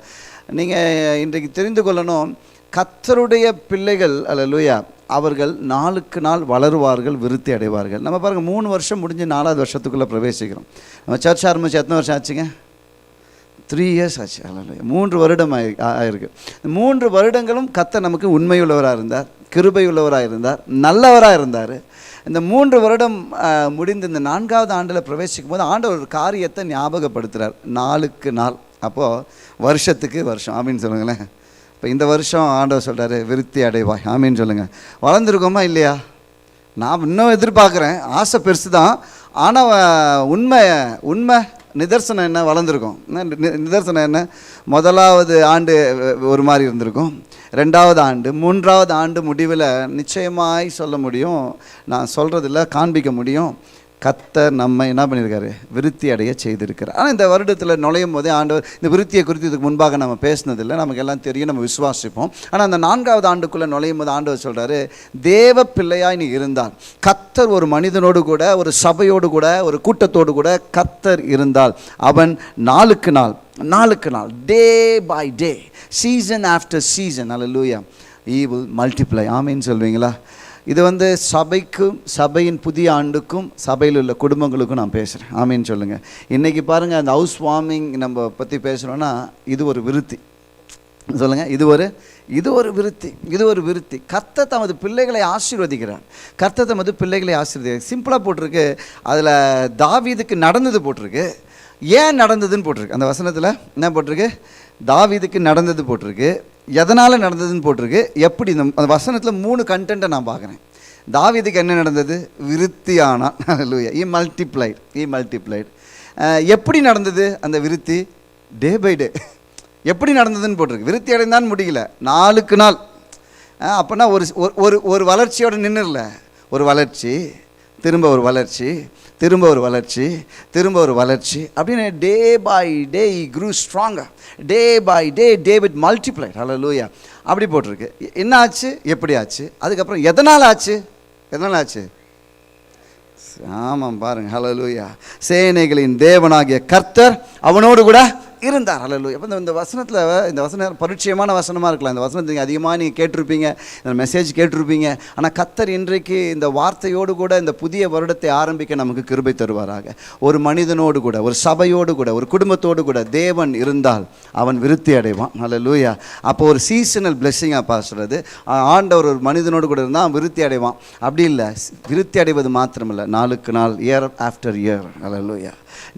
நீங்கள் இன்றைக்கு தெரிந்து கொள்ளணும், கர்த்தருடைய பிள்ளைகள் அல்லேலூயா, அவர்கள் நாளுக்கு நாள் வளருவார்கள், விருத்தி அடைவார்கள். நம்ம பாருங்கள், 3 வருஷம் முடிஞ்சு 4வது வருஷத்துக்குள்ளே பிரவேசிக்கிறோம். நம்ம சர்ச் ஆரம்பிச்சு எத்தனை வருஷம் ஆச்சுங்க? 3 years ஆச்சு. அல்லேலூயா, 3 வருடம் ஆயிருக்கு. 3 வருடங்களும் கர்த்தர் நமக்கு உண்மையுள்ளவராக இருந்தார், கிருபையுள்ளவராக இருந்தார், நல்லவராக இருந்தார். இந்த 3 வருடம் முடிந்து இந்த 4வது ஆண்டில் பிரவேசிக்கும் போது ஆண்டவர் ஒரு காரியத்தை ஞாபகப்படுத்துகிறார். நாளுக்கு நாள், அப்போது வருஷத்துக்கு வருஷம். ஆமீன் சொல்லுங்களேன். இப்போ இந்த வருஷம் ஆண்டவர் சொல்கிறாரு, விருத்தி அடைவாய். ஆமீன் சொல்லுங்கள். வளர்ந்துருக்கோமா இல்லையா? நான் இன்னும் எதிர்பார்க்குறேன். ஆசை பெருசு தான், ஆனால் உண்மை நிதர்சனம் என்ன? வளர்ந்துருக்கோம். நிதர்சனம் என்ன? 1வது ஆண்டு ஒரு மாதிரி இருந்திருக்கும், 2வது ஆண்டு, 3வது ஆண்டு முடிவில் நிச்சயமாய் சொல்ல முடியும், நான் சொல்கிறதில்ல, காண்பிக்க முடியும், கர்த்தர் நம்ம என்ன பண்ணியிருக்காரு? விருத்தி அடைய செய்திருக்கிறார். ஆனால் இந்த வருடத்தில் நுழையும் போதே ஆண்டவர் இந்த விருத்தியை குறித்து இதுக்கு முன்பாக நம்ம பேசினதில்லை, நமக்கு எல்லாம் தெரியும், நம்ம விசுவாசிப்போம். ஆனால் அந்த 4வது ஆண்டுக்குள்ளே நுழையும் போது ஆண்டவர் சொல்கிறாரு, தேவ பிள்ளையாய் நீ இருந்தால், கர்த்தர் ஒரு மனிதனோடு கூட, ஒரு சபையோடு கூட, ஒரு கூட்டத்தோடு கூட கர்த்தர் இருந்தால், அவன் நாளுக்கு நாள் day by day, season after season, hallelujah, he will multiply. ஆமீன் சொல்வீங்களா? இது சபைக்கும், சபையின் புதிய ஆண்டுக்கும், சபையில் உள்ள குடும்பங்களுக்கும் நான் பேசுகிறேன். ஆமீன் சொல்லுங்கள். இன்றைக்கி பாருங்கள், அந்த ஹவுஸ் வார்மிங் நம்ம பற்றி பேசுகிறோன்னா, இது ஒரு விருத்தி. சொல்லுங்கள், இது ஒரு விருத்தி. கர்த்தர் தமது பிள்ளைகளை ஆசீர்வதிக்கிறார். கர்த்தர் தமது பிள்ளைகளை ஆசீர்வதிக்கிறார். சிம்பிளாக போட்டிருக்கு, அதில் தாவீதுக்கு நடந்தது போட்டிருக்கு, ஏன் நடந்ததுன்னு போட்டிருக்கு. அந்த வசனத்தில் என்ன போட்டிருக்கு? தாவீதுக்கு நடந்தது போட்டிருக்கு, எதனால் நடந்ததுன்னு போட்டிருக்கு, எப்படி. அந்த வசனத்தில் 3 கண்டென்ட்டை நான் பார்க்குறேன். தாவீதுக்கு என்ன நடந்தது? விருத்தி ஆனான். ஹல்லேலூயா, he multiplied. எப்படி நடந்தது அந்த விருத்தி? Day by day. எப்படி நடந்ததுன்னு போட்டிருக்கு. விருத்தி அடைந்தான் முடியல, நாளுக்கு நாள். அப்போனா ஒரு வளர்ச்சியோடு நின்றுல, ஒரு வளர்ச்சி, திரும்ப ஒரு வளர்ச்சி, திரும்ப ஒரு வளர்ச்சி, திரும்ப ஒரு வளர்ச்சி, அப்படின்னு day by day he grew stronger. Day by day David multiplied. Hallelujah, அப்படி போட்டிருக்கு. என்ன ஆச்சு? எப்படி ஆச்சு? அதுக்கப்புறம் எதனால் ஆச்சு? ஆமாம் பாருங்க, ஹல்லேலூயா, சேனைகளின் தேவனாகிய கர்த்தர் அவனோடு கூட இருந்தார். அல்லேலூயா. அப்போ இந்த வசனத்தில் இந்த வசனம் பரிச்சயமான வசனமாக இருக்கலாம். இந்த வசனத்துக்கு அதிகமாக நீங்கள் கேட்டிருப்பீங்க, இந்த மெசேஜ் கேட்டிருப்பீங்க. ஆனால் கர்த்தர் இன்றைக்கு இந்த வார்த்தையோடு கூட இந்த புதிய வருடத்தை ஆரம்பிக்க நமக்கு கிருபை தருவாராக. ஒரு மனிதனோடு கூட, ஒரு சபையோடு கூட, ஒரு குடும்பத்தோடு கூட தேவன் இருந்தால் அவன் விருத்தி அடைவான். அல்லேலூயா. அப்போ ஒரு சீசனல் பிளெஸ்ஸிங்காக பாசுறது. ஆண்டவர் ஒரு மனிதனோடு கூட இருந்தால் அவன் விருத்தி அடைவான். அப்படி இல்லை, விருத்தி அடைவது மாத்திரமில்லை, நாளுக்கு நாள், year after year, hallelujah,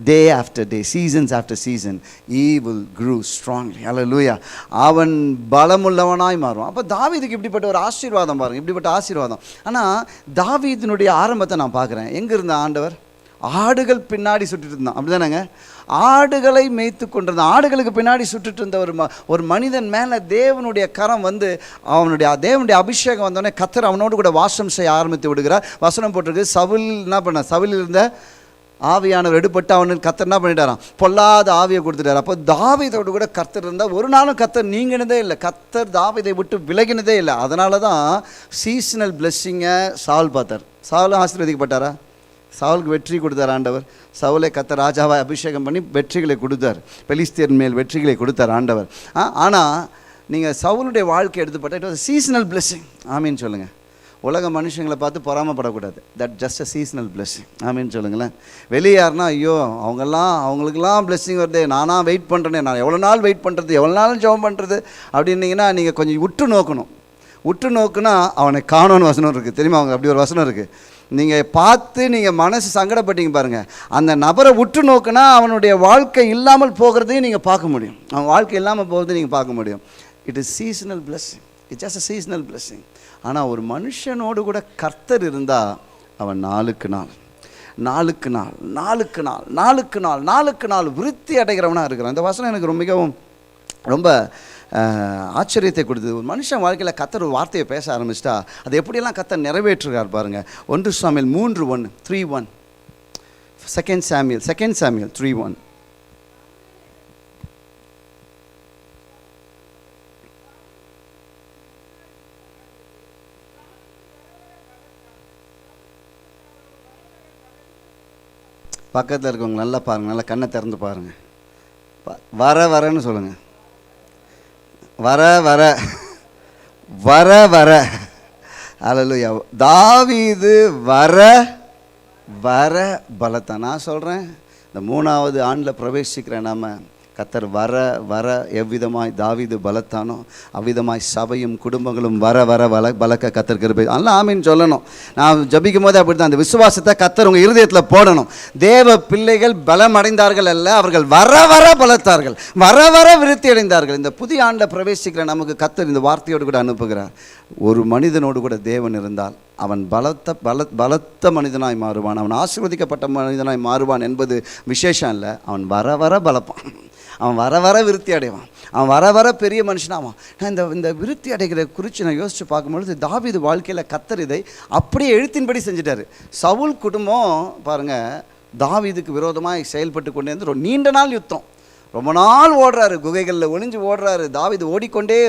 day after day, seasons after season, he will grow strongly. Hallelujah. அவன் பலமுள்ளவனாய் மாறுவான். அப்போ தாவீதுக்கு இப்படிப்பட்ட ஒரு ஆசீர்வாதம் பாருங்க, இப்படிப்பட்ட ஆசீர்வாதம். ஆனால் தாவீதினுடைய ஆரம்பத்தை நான் பார்க்குறேன். எங்கே இருந்த ஆண்டவர்? ஆடுகள் பின்னாடி சுட்டுட்டு இருந்தான், அப்படிதானேங்க? ஆடுகளை மேய்த்து கொண்டிருந்தான். ஆடுகளுக்கு பின்னாடி சுட்டுட்டு இருந்த ஒரு மனிதன் மேலே தேவனுடைய கரம் வந்து தேவனுடைய அபிஷேகம் வந்தோடனே கர்த்தர் அவனோடு கூட வாசம் செய்ய ஆரம்பித்து விடுகிறார். வசனம் போட்டிருக்கு, சவுல் என்ன பண்ண, சவுலில் இருந்த ஆவியானவர் எடுப்பட்டு அவனுக்கு கர்த்தர் என்ன பண்ணிட்டாராம், பொல்லாத ஆவியை கொடுத்துட்டார். அப்போ தாவீதோடு கூட கர்த்தர் இருந்தால் ஒரு நாளும் கர்த்தர் நீங்கினதே இல்லை, கர்த்தர் தாவீதை விட்டு விலகினதே இல்லை. அதனால தான் சீசனல் பிளெஸ்ஸிங்கை சால் பார்த்தார். சாலும் ஆசீர்வதிக்கப்பட்டாரா? சவுலுக்கு வெற்றி கொடுத்தார் ஆண்டவர். சவுலை கர்த்தர் ராஜாவை அபிஷேகம் பண்ணி வெற்றிகளை கொடுத்தார், பெலிஸ்தியர் மேல் வெற்றிகளை கொடுத்தார் ஆண்டவர். ஆனால் நீங்கள் சவுலுடைய வாழ்க்கை எடுத்துப்பட்ட இட் வாஸ் சீசனல் பிளெஸ்ஸிங். ஆமீன்னு சொல்லுங்கள். உலக மனுஷங்களை பார்த்து பொறாமப்படக்கூடாது. That just a seasonal blessing. ஆமீன்னு சொல்லுங்களேன். வெளியே யாருன்னா, ஐயோ அவங்களுக்கெல்லாம் பிளெஸ்ஸிங் வருது, நானாக வெயிட் பண்ணுறேனே, நான் எவ்வளோ நாள் வெயிட் பண்ணுறது, எவ்வளோ நாள் ஜெபம் பண்ணுறது அப்படின்னீங்கன்னா நீங்கள் கொஞ்சம் உற்று நோக்கணும். உற்று நோக்குனா அவனை காணோன்னு வசனம் இருக்குது, தெரியுமா? அவங்க அப்படி ஒரு வசனம் இருக்குது. நீங்கள் பார்த்து நீங்கள் மனசு சங்கடப்பட்டீங்க பாருங்கள், அந்த நபரை உற்று நோக்குனா அவனுடைய வாழ்க்கை இல்லாமல் போகிறதையும் நீங்கள் பார்க்க முடியும், அவன் வாழ்க்கை இல்லாமல் போகிறதையும் நீங்கள் பார்க்க முடியும். It is seasonal blessing. It's just a seasonal blessing. ஆனால் ஒரு மனுஷனோடு கூட கர்த்தர் இருந்தால் அவன் நாளுக்கு நாள் நாளுக்கு நாள் நாளுக்கு நாள் நாளுக்கு நாள் நாளுக்கு நாள் விருத்தி அடைகிறவனாக இருக்கிறான். இந்த வசனம் எனக்கு மிகவும் ரொம்ப ஆச்சரியத்தை கொடுத்தது. ஒரு மனுஷன் வாழ்க்கையில் கர்த்தர் ஒரு வார்த்தையை பேச ஆரம்பிச்சிட்டா அது எப்படியெல்லாம் கர்த்தர் நிறைவேற்றுகிறார் பாருங்கள். 1 சாமுவேல் 3:1, 3:1, 2 சாமுவேல் 3:1. பக்கத்தில் இருக்கவங்க நல்லா பாருங்கள், நல்லா கண்ணை திறந்து பாருங்கள். வரன்னு சொல்லுங்கள். வர அல்லேலூயா. தாவீது வர பலத்தான். நான் சொல்கிறேன், இந்த 3வது ஆண்டில் பிரவேசிக்கிற நாம கர்த்தர் வர எவ்விதமாய் தாவீது பலத்தானோ அவ்விதமாய் சபையும் குடும்பங்களும் வர பலக்க கர்த்தர் கிருபை. அதெல்லாம் ஆமீன் சொல்லணும். நான் ஜபிக்கும் போதே அப்படி தான், அந்த விசுவாசத்தை கர்த்தர் உங்கள் இருதயத்தில் போடணும். தேவ பிள்ளைகள் பலம் அடைந்தார்கள் அல்ல, அவர்கள் வர பலத்தார்கள், வர விருத்தி அடைந்தார்கள். இந்த புதிய ஆண்டில் பிரவேசிக்கிற நமக்கு கர்த்தர் இந்த வார்த்தையோடு கூட அனுப்புகிறார். ஒரு மனிதனோடு கூட தேவன் இருந்தால் அவன் பலத்த மனிதனாய் மாறுவான், அவன் ஆசீர்வதிக்கப்பட்ட மனிதனாய் மாறுவான் என்பது விசேஷம் இல்லை. அவன் வர பலப்பான், அவன் வர விருத்தி அடைவான், அவன் வர பெரிய மனுஷனாவான். நான் இந்த விருத்தி அடைகிற குறித்து நான் யோசித்து பார்க்கும்பொழுது தாவீது வாழ்க்கையில் கர்த்தர் இதை அப்படியே எழுத்தின்படி செஞ்சிட்டாரு. சவுல் குடும்பம் பாருங்கள், தாவீதுக்கு விரோதமாக செயல்பட்டு கொண்டே இருந்து ஒரு நீண்ட நாள் யுத்தம், ரொம்ப நாள் ஓடுறாரு, குகைகளில் ஒளிஞ்சு ஓடுறாரு. தாவீது ஓடிக்கொண்டே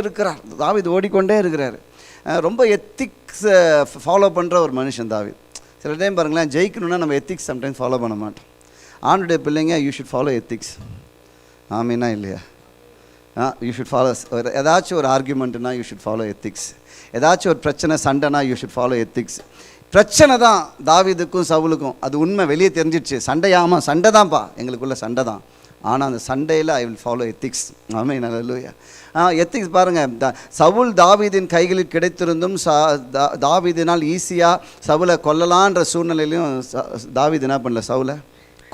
இருக்கிறார். ரொம்ப எத்திக்ஸ் ஃபாலோ பண்ணுற ஒரு மனுஷன் தாவீது. சில டைம் பாருங்களேன், ஜெயிக்கணும்னா நம்ம எத்திக்ஸ் சம்டைம்ஸ் ஃபாலோ பண்ண மாட்டோம். ஆண்டுடைய பிள்ளைங்க யூ ஷுட் ஃபாலோ எத்திக்ஸ். ஆமீனா இல்லையா? You should follow. ஏதாச்சும் ஒரு ஆர்கியூமெண்ட்னா யூ ஷுட் ஃபாலோ எத்திக்ஸ். ஏதாச்சும் ஒரு பிரச்சனை சண்டைனா யூ ஷுட் ஃபாலோ எத்திக்ஸ். பிரச்சனை தான் தாவீதுக்கும் சவுலுக்கும், அது உண்மை, வெளியே தெரிஞ்சிடுச்சு. சண்டையாமல் சண்டை தான்ப்பா, எங்களுக்குள்ள சண்டை தான். ஆனால் அந்த சண்டையில் ஐ வில் ஃபாலோ எத்திக்ஸ். ஆமீன் அல்லேலூயா. எத்திக்ஸ் பாருங்கள், சவுல் தாவீதின் கைகளில் கிடைத்திருந்தும் தாவீதினால் ஈஸியாக சவுலை கொல்லலான்ற சூழ்நிலையிலையும் தாவீது என்ன பண்ணல, சவுலை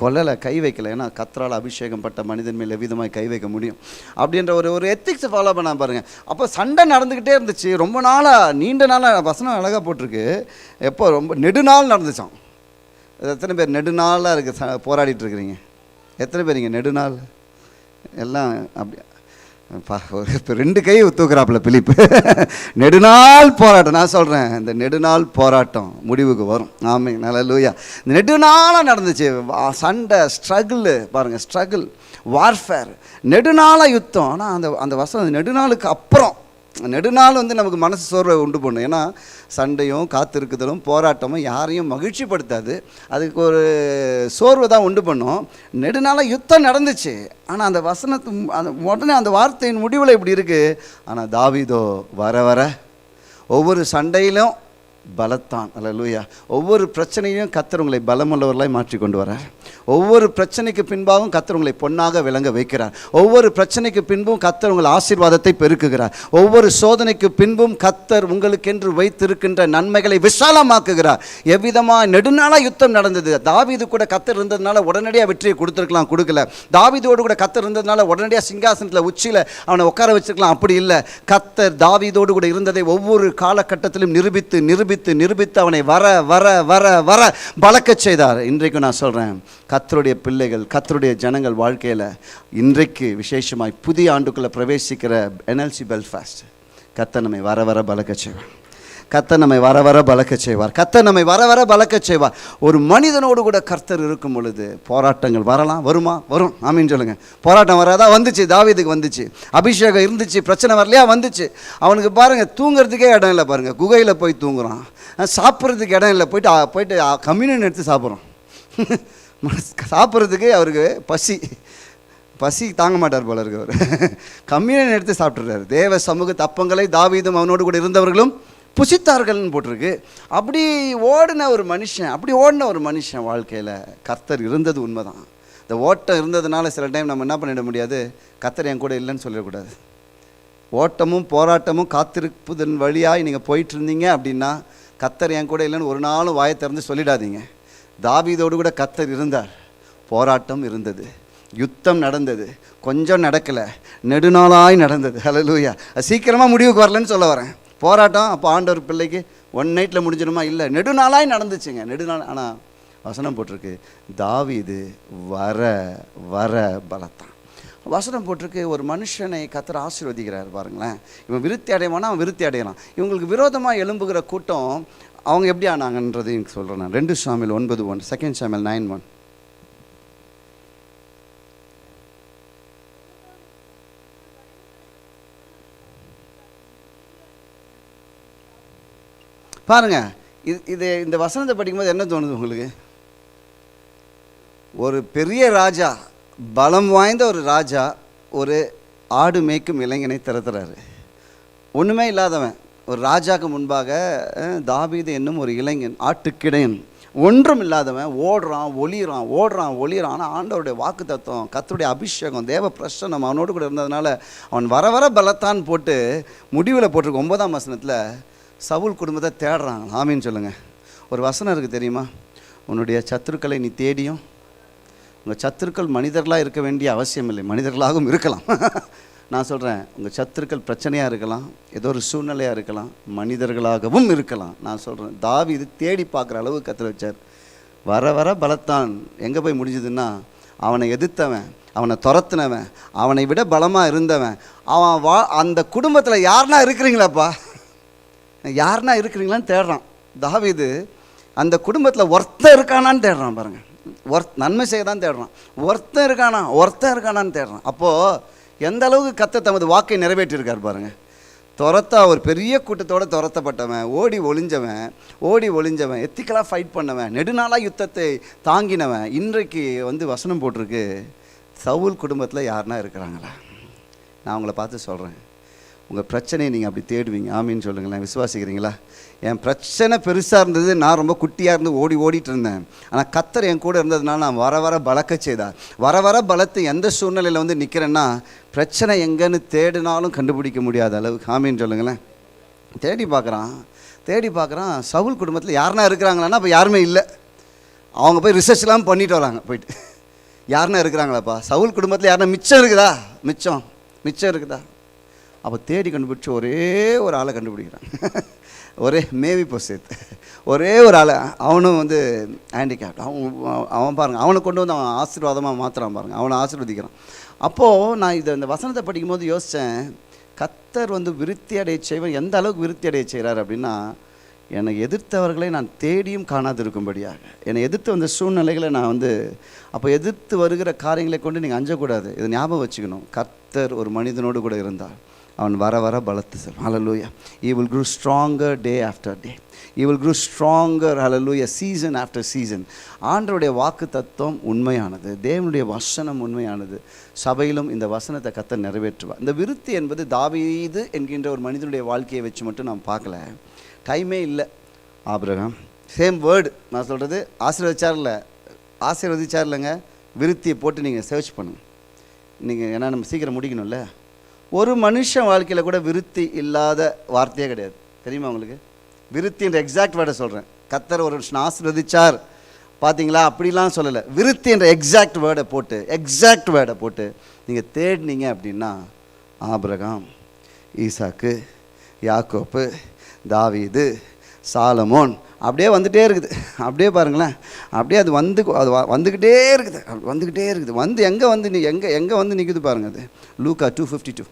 கொல்லலை, கை வைக்கலை. ஏன்னா கர்த்தரால் அபிஷேகம் பட்ட மனிதன் மேல் எவ்விதமாக கை வைக்க முடியும் அப்படின்ற ஒரு எத்திக்ஸை ஃபாலோ பண்ண பாருங்கள். அப்போ சண்டை நடந்துக்கிட்டே இருந்துச்சு ரொம்ப நாளாக, நீண்ட நாளாக. வசனம் அழகாக போட்டிருக்கு, எப்போ ரொம்ப நெடுநாள் நடந்துச்சான். எத்தனை பேர் நெடுநாளாக இருக்குது போராடிட்டு இருக்கிறீங்க? எத்தனை பேர் இங்கே நெடுநாள் எல்லாம் அப்படி இப்போ 2 கை தூக்குறாப்புல பிலிப்பு. நெடுநாள் போராட்டம். நான் சொல்கிறேன், இந்த நெடுநாள் போராட்டம் முடிவுக்கு வரும். ஆமீன் அல்லேலூயா. இந்த நெடுநாளாக நடந்துச்சு சண்டை, ஸ்ட்ரகிள் பாருங்கள், ஸ்ட்ரகிள், வார்ஃபேர், நெடுநாளாக யுத்தம். ஆனால் அந்த வசனம் நெடுநாளுக்கு அப்புறம் நெடுநாள் வந்து நமக்கு மனசு சோர்வை உண்டு பண்ணும். ஏன்னா சண்டையும் காத்திருக்குதலும் போராட்டமும் யாரையும் மகிழ்ச்சிப்படுத்தாது, அதுக்கு ஒரு சோர்வை தான் உண்டு பண்ணும். நெடுநாளாக யுத்தம் நடந்துச்சு, ஆனால் அந்த அந்த உடனே அந்த வார்த்தையின் முடிவில் இப்படி இருக்குது. ஆனால் தாவீதோ வர வர ஒவ்வொரு சண்டையிலும் பலத்தான். அல்லேலூயா. ஒவ்வொரு பிரச்சனையும் கர்த்தர் உங்களை பலமுள்ளவர்களாய் மாற்றி கொண்டு வரார். ஒவ்வொரு பிரச்சனைக்கு பின்பாகவும் கர்த்தர் உங்களை பொன்னாக விளங்க வைக்கிறார். ஒவ்வொரு பிரச்சனைக்கு பின்பும் கர்த்தர் உங்கள் ஆசீர்வாதத்தை பெருக்குகிறார். ஒவ்வொரு சோதனைக்கு பின்பும் கர்த்தர் உங்களுக்கென்று வைத்திருக்கின்ற நன்மைகளை விசாலமாக்குகிறார். எவ்விதமாக நெடுநாளாக யுத்தம் நடந்தது. தாவீது கூட கர்த்தர் இருந்ததுனால உடனடியாக வெற்றியை கொடுத்துருக்கலாம், கொடுக்கல. தாவீதோடு கூட கர்த்தர் இருந்ததுனால உடனடியாக சிங்காசனத்தில் உச்சியில் அவனை உட்கார வச்சிருக்கலாம், அப்படி இல்லை. கர்த்தர் தாவீதோடு கூட இருந்ததை ஒவ்வொரு காலகட்டத்திலும் நிரூபித்து அவனை வர வர வர வர பலக்கச் செய்தார். இன்றைக்கு நான் சொல்கிறேன், கர்த்தருடைய பிள்ளைகள், கர்த்தருடைய ஜனங்கள் வாழ்க்கையில் இன்றைக்கு விசேஷமாய் புதிய ஆண்டுக்குள்ளே பிரவேசிக்கிற NLC பெல்ஃபாஸ்ட் கர்த்தர் நம்மை வர வர பலக்கச் செய்வார். கர்த்தர் நம்மை வர வர பலக்கச் செய்வார். கர்த்தர் நம்மை வர வர பலக்கச் செய்வார். ஒரு மனிதனோடு கூட கர்த்தர் இருக்கும் பொழுது போராட்டங்கள் வரலாம், வருமா? வரும். ஆமீன் சொல்லுங்கள். போராட்டம் வராதா? வந்துச்சு. தாவீதுக்கு வந்துச்சு. அபிஷேகம் இருந்துச்சு, பிரச்சனை வரலையா? வந்துச்சு. அவனுக்கு பாருங்கள், தூங்குறதுக்கே இடம் இல்லை. பாருங்கள், குகையில் போய் தூங்குறான். சாப்பிட்றதுக்கு இடம் இல்லை, போயிட்டு கம்யூனியன் எடுத்து சாப்பிட்றோம். சாப்பிட்றதுக்கு அவருக்கு பசி தாங்க மாட்டார் போல இருக்கு. அவர் கம்யூனியன் எடுத்து சாப்பிட்றாரு. தேவ சமூக தப்பங்களை தாவீதும் அவனோடு கூட இருந்தவர்களும் புசித்தார்கள்னு போட்டிருக்கு. அப்படி ஓடின ஒரு மனுஷன் வாழ்க்கையில் கர்த்தர் இருந்தது உண்மைதான். இந்த ஓட்டம் இருந்ததுனால சில டைம் நம்ம என்ன பண்ணிட முடியாது, கர்த்தர் என் கூட இல்லைன்னு சொல்லிடக்கூடாது. ஓட்டமும் போராட்டமும் காத்திருப்பதன் வழியாக நீங்கள் போயிட்டு இருந்தீங்க அப்படின்னா கர்த்தர் என் கூட இல்லைன்னு ஒரு நாளும் வாயை திறந்து சொல்லிடாதீங்க. தாவீதோடு கூட கர்த்தர் இருந்தார். போராட்டம் இருந்தது, யுத்தம் நடந்தது, கொஞ்சம் நடக்கலை, நெடுநாளாய் நடந்தது. ஹல்லேலூயா. சீக்கிரமாக முடிவுக்கு வரலன்னு சொல்ல வரேன். போராட்டம் அப்போ ஆண்டவர் பிள்ளைக்கு 1 நைட்டில் முடிஞ்சிடுமா? இல்லை, நெடுநாளாய் நடந்துச்சுங்க. நெடுநாள். ஆனால் வசனம் போட்டிருக்கு, தாவீது வர வர பலத்தான். வசனம் போட்டிருக்கு, ஒரு மனுஷனை கர்த்தர் ஆசீர்வதிக்கிறார். பாருங்களேன், இவன் விருத்தி அடைவானா அவன் விருத்தி அடையலாம். இவங்களுக்கு விரோதமாக எழும்புகிற கூட்டம் அவங்க எப்படி ஆனாங்கன்றது எனக்கு சொல்கிறேன் நான். 2 சாமுவேல் 9:1, 2 சாமுவேல் 9:1. பாருங்க, இந்த வசனத்தை படிக்கும்போது என்ன தோணுது உங்களுக்கு? ஒரு பெரிய ராஜா, பலம் வாய்ந்த ஒரு ராஜா ஒரு ஆடு மேய்க்கும் இளைஞனை திறத்துறாரு. ஒன்றுமே இல்லாதவன் ஒரு ராஜாவுக்கு முன்பாக தாவீது என்னும் ஒரு இளைஞன், ஆட்டுக்கிடையன், ஒன்றும் இல்லாதவன் ஓடுறான் ஒளிறான். ஆனால் ஆண்டவருடைய வாக்கு தத்துவம், கர்த்தருடைய அபிஷேகம், தேவ பிரசன்னம் அவனோடு கூட இருந்ததுனால அவன் வர வர பலத்தான் போட்டு முடிவில் போட்டிருக்கு 9ஆம் வசனத்தில் சவுல் குடும்பத்தை தேடுறாங்க. ஆமீன்னு சொல்லுங்கள். ஒரு வசனம் இருக்குது தெரியுமா? உன்னுடைய சத்துருக்களை நீ தேடியும், உங்கள் சத்துருக்கள் மனிதர்களாக இருக்க வேண்டிய அவசியம் இல்லை, மனிதர்களாகவும் இருக்கலாம். நான் சொல்கிறேன், உங்கள் சத்துருக்கள் பிரச்சனையாக இருக்கலாம், ஏதோ ஒரு சூழ்நிலையாக இருக்கலாம், மனிதர்களாகவும் இருக்கலாம். நான் சொல்கிறேன், தாவீது தேடி பார்க்குற அளவு கர்த்தர் வச்சார். வர வர பலத்தான் எங்கே போய் முடிஞ்சதுன்னா, அவனை எதிர்த்தவன், அவனை துரத்துனவன், அவனை விட பலமாக இருந்தவன், அவன் அந்த குடும்பத்தில் யாருன்னா இருக்கிறீங்களான்னு தேடுறான். தாவீது அந்த குடும்பத்தில் ஒருத்தன் இருக்கானான்னு தேடுறான். பாருங்கள், நன்மை செய்ய தான் தேடுறான். ஒருத்தன் இருக்கானான்னு தேடுறான். அப்போது எந்த அளவுக்கு கர்த்தர் தமது வாக்கை நிறைவேற்றியிருக்கார் பாருங்கள். ஒரு பெரிய கூட்டத்தோடு துரத்தப்பட்டவன், ஓடி ஒளிஞ்சவன், எத்திக்கலாக ஃபைட் பண்ணவன், நெடுநாளாக யுத்தத்தை தாங்கினவன், இன்றைக்கு வசனம் போட்டிருக்கு, சவுல் குடும்பத்தில் யாருன்னா இருக்கிறாங்களா? நான் உங்களை பார்த்து சொல்கிறேன், உங்கள் பிரச்சனையை நீங்கள் அப்படி தேடுவீங்க. ஆமீன்னு சொல்லுங்களேன். விசுவாசிக்கிறீங்களா? என் பிரச்சனை பெருசாக இருந்தது, நான் ரொம்ப குட்டியாக இருந்து ஓடிட்டு இருந்தேன். ஆனால் கர்த்தர் என் கூட இருந்ததுனால நான் வர வர பலக்கச் செய்தார். வர வர பலத்து எந்த சூழ்நிலையில் நிற்கிறேன்னா, பிரச்சனை எங்கன்னு தேடினாலும் கண்டுபிடிக்க முடியாத அளவுக்கு. ஆமீன்னு சொல்லுங்களேன். தேடி பார்க்குறான். சவுல் குடும்பத்தில் யாருன்னா இருக்கிறாங்களான்னா அப்போ யாருமே இல்லை. அவங்க போய் ரிசர்ச்லாம் பண்ணிட்டு வராங்க. போயிட்டு யாருன்னா இருக்கிறாங்களாப்பா சவுல் குடும்பத்தில்? யாருன்னா மிச்சம் இருக்குதா? அப்போ தேடி கண்டுபிடிச்சி ஒரே ஒரு ஆளை கண்டுபிடிக்கிறான். ஒரே மேவி பொசேத், ஒரே ஒரு ஆளை. அவனும் ஹேண்டிகேப்ட். அவன் பாருங்கள், அவனை கொண்டு அவன் ஆசீர்வாதமாக மாற்றுறான். பாருங்கள், அவனை ஆசீர்வதிக்கிறான். அப்போது நான் இந்த வசனத்தை படிக்கும்போது யோசித்தேன், கர்த்தர் விருத்தி அடைய செய்வன் எந்த அளவுக்கு விருத்தி அடைய செய்கிறார் அப்படின்னா, என்னை எதிர்த்தவர்களை நான் தேடியும் காணாதிருக்கும்படியாக, என்னை எதிர்த்து வந்த சூழ்நிலைகளை நான் அப்போ எதிர்த்து வருகிற காரியங்களை கொண்டு நீங்கள் அஞ்சக்கூடாது. இதை ஞாபகம் வச்சுக்கணும். கர்த்தர் ஒரு மனிதனோடு கூட இருந்தார். அவன் வர வர பலத்து செல்வான். ஹல்லேலூயா. He will grow stronger day after day. He will grow stronger, hallelujah, season after season. ஆண்டவருடைய வாக்கு தத்துவம் உண்மையானது, தேவனுடைய வசனம் உண்மையானது. சபையிலும் இந்த வசனத்தை கர்த்தர் நிறைவேற்றுவார். இந்த விருத்தி என்பது தாவீது என்கின்ற ஒரு மனிதனுடைய வாழ்க்கையை வச்சு மட்டும் நாம் பார்க்கல. டைமே இல்லை. ஆபிரகாம் சேம் வேர்டு நான் சொல்கிறது, ஆசீர்வதிச்சார் இல்லைங்க, விருத்தியை போட்டு நீங்கள் சர்ச் பண்ணுங்க நீங்கள், ஏன்னா நம்ம சீக்கிரம் முடிக்கணும்ல. ஒரு மனுஷன் வாழ்க்கையில் கூட விருத்தி இல்லாத வார்த்தையே கிடையாது. தெரியுமா உங்களுக்கு? விருத்தின்ற எக்ஸாக்ட் வேர்டை சொல்கிறேன். கர்த்தர் ஒரு மனுஷன் ஆசீர்வதிச்சார் பார்த்தீங்களா, அப்படிலாம் சொல்லலை. விருத்தி என்ற எக்ஸாக்ட் வேர்டை போட்டு நீங்கள் தேடினீங்க அப்படின்னா ஆபிரகாம், ஈசாக்கு, யாக்கோப்பு, தாவீது, சாலமோன் அப்படியே வந்துகிட்டே இருக்குது. அப்படியே பாருங்களேன், அப்படியே அது வந்துக்கிட்டே இருக்குது. வந்து எங்கே வந்து நிற்குது பாருங்கள். அது லூக்கா 2:52.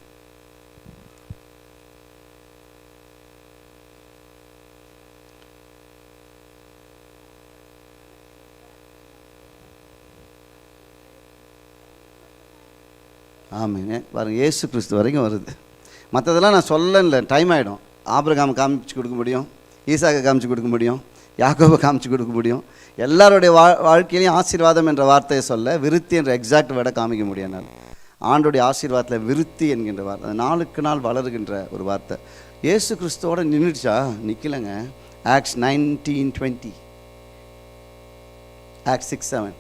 ஆமாங்க பாருங்கள், இயேசு கிறிஸ்து வரைக்கும் வருது. மற்றதெல்லாம் நான் சொல்லலை, டைம் ஆகிடும். ஆபிரகாம் காமிச்சு கொடுக்க முடியும், ஈசாக்கை காமிச்சு கொடுக்க முடியும், யாக்கோபை காமிச்சு கொடுக்க முடியும். எல்லாருடைய வாழ்க்கையிலையும் ஆசீர்வாதம் என்ற வார்த்தையை சொல்ல, விருத்தி என்ற எக்ஸாக்ட் வேர்டை காமிக்க முடியும். நான் ஆண்டோடைய ஆசீர்வாதத்தில் விருத்தி என்கின்ற வார்த்தை, அது நாளுக்கு நாள் வளருகின்ற ஒரு வார்த்தை. இயேசு கிறிஸ்துவோட நின்றுச்சா? நிற்கலைங்க. Acts 19:20, act 6:7.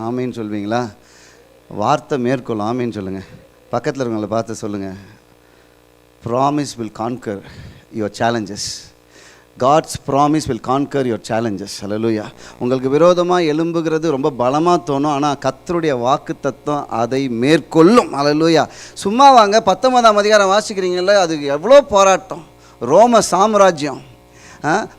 ஆமேன்னு சொல்வீங்களா? வார்த்தை மேற்கொள்ளும். ஆமேன்னு சொல்லுங்கள். பக்கத்தில் இருக்கவங்களை பார்த்து சொல்லுங்கள், promise will conquer your challenges. God's promise will conquer your challenges. Hallelujah. உங்களுக்கு விரோதமாக எழும்புகிறது ரொம்ப பலமாக தோணும், ஆனால் கர்த்தருடைய வாக்கு தத்துவம் அதை மேற்கொள்ளும். ஹல்லேலூயா. சும்மா வாங்க, 19ஆம் அதிகாரம் வாசிக்கிறீங்கள, அது எவ்வளோ போராட்டம். ரோம சாம்ராஜ்யம்,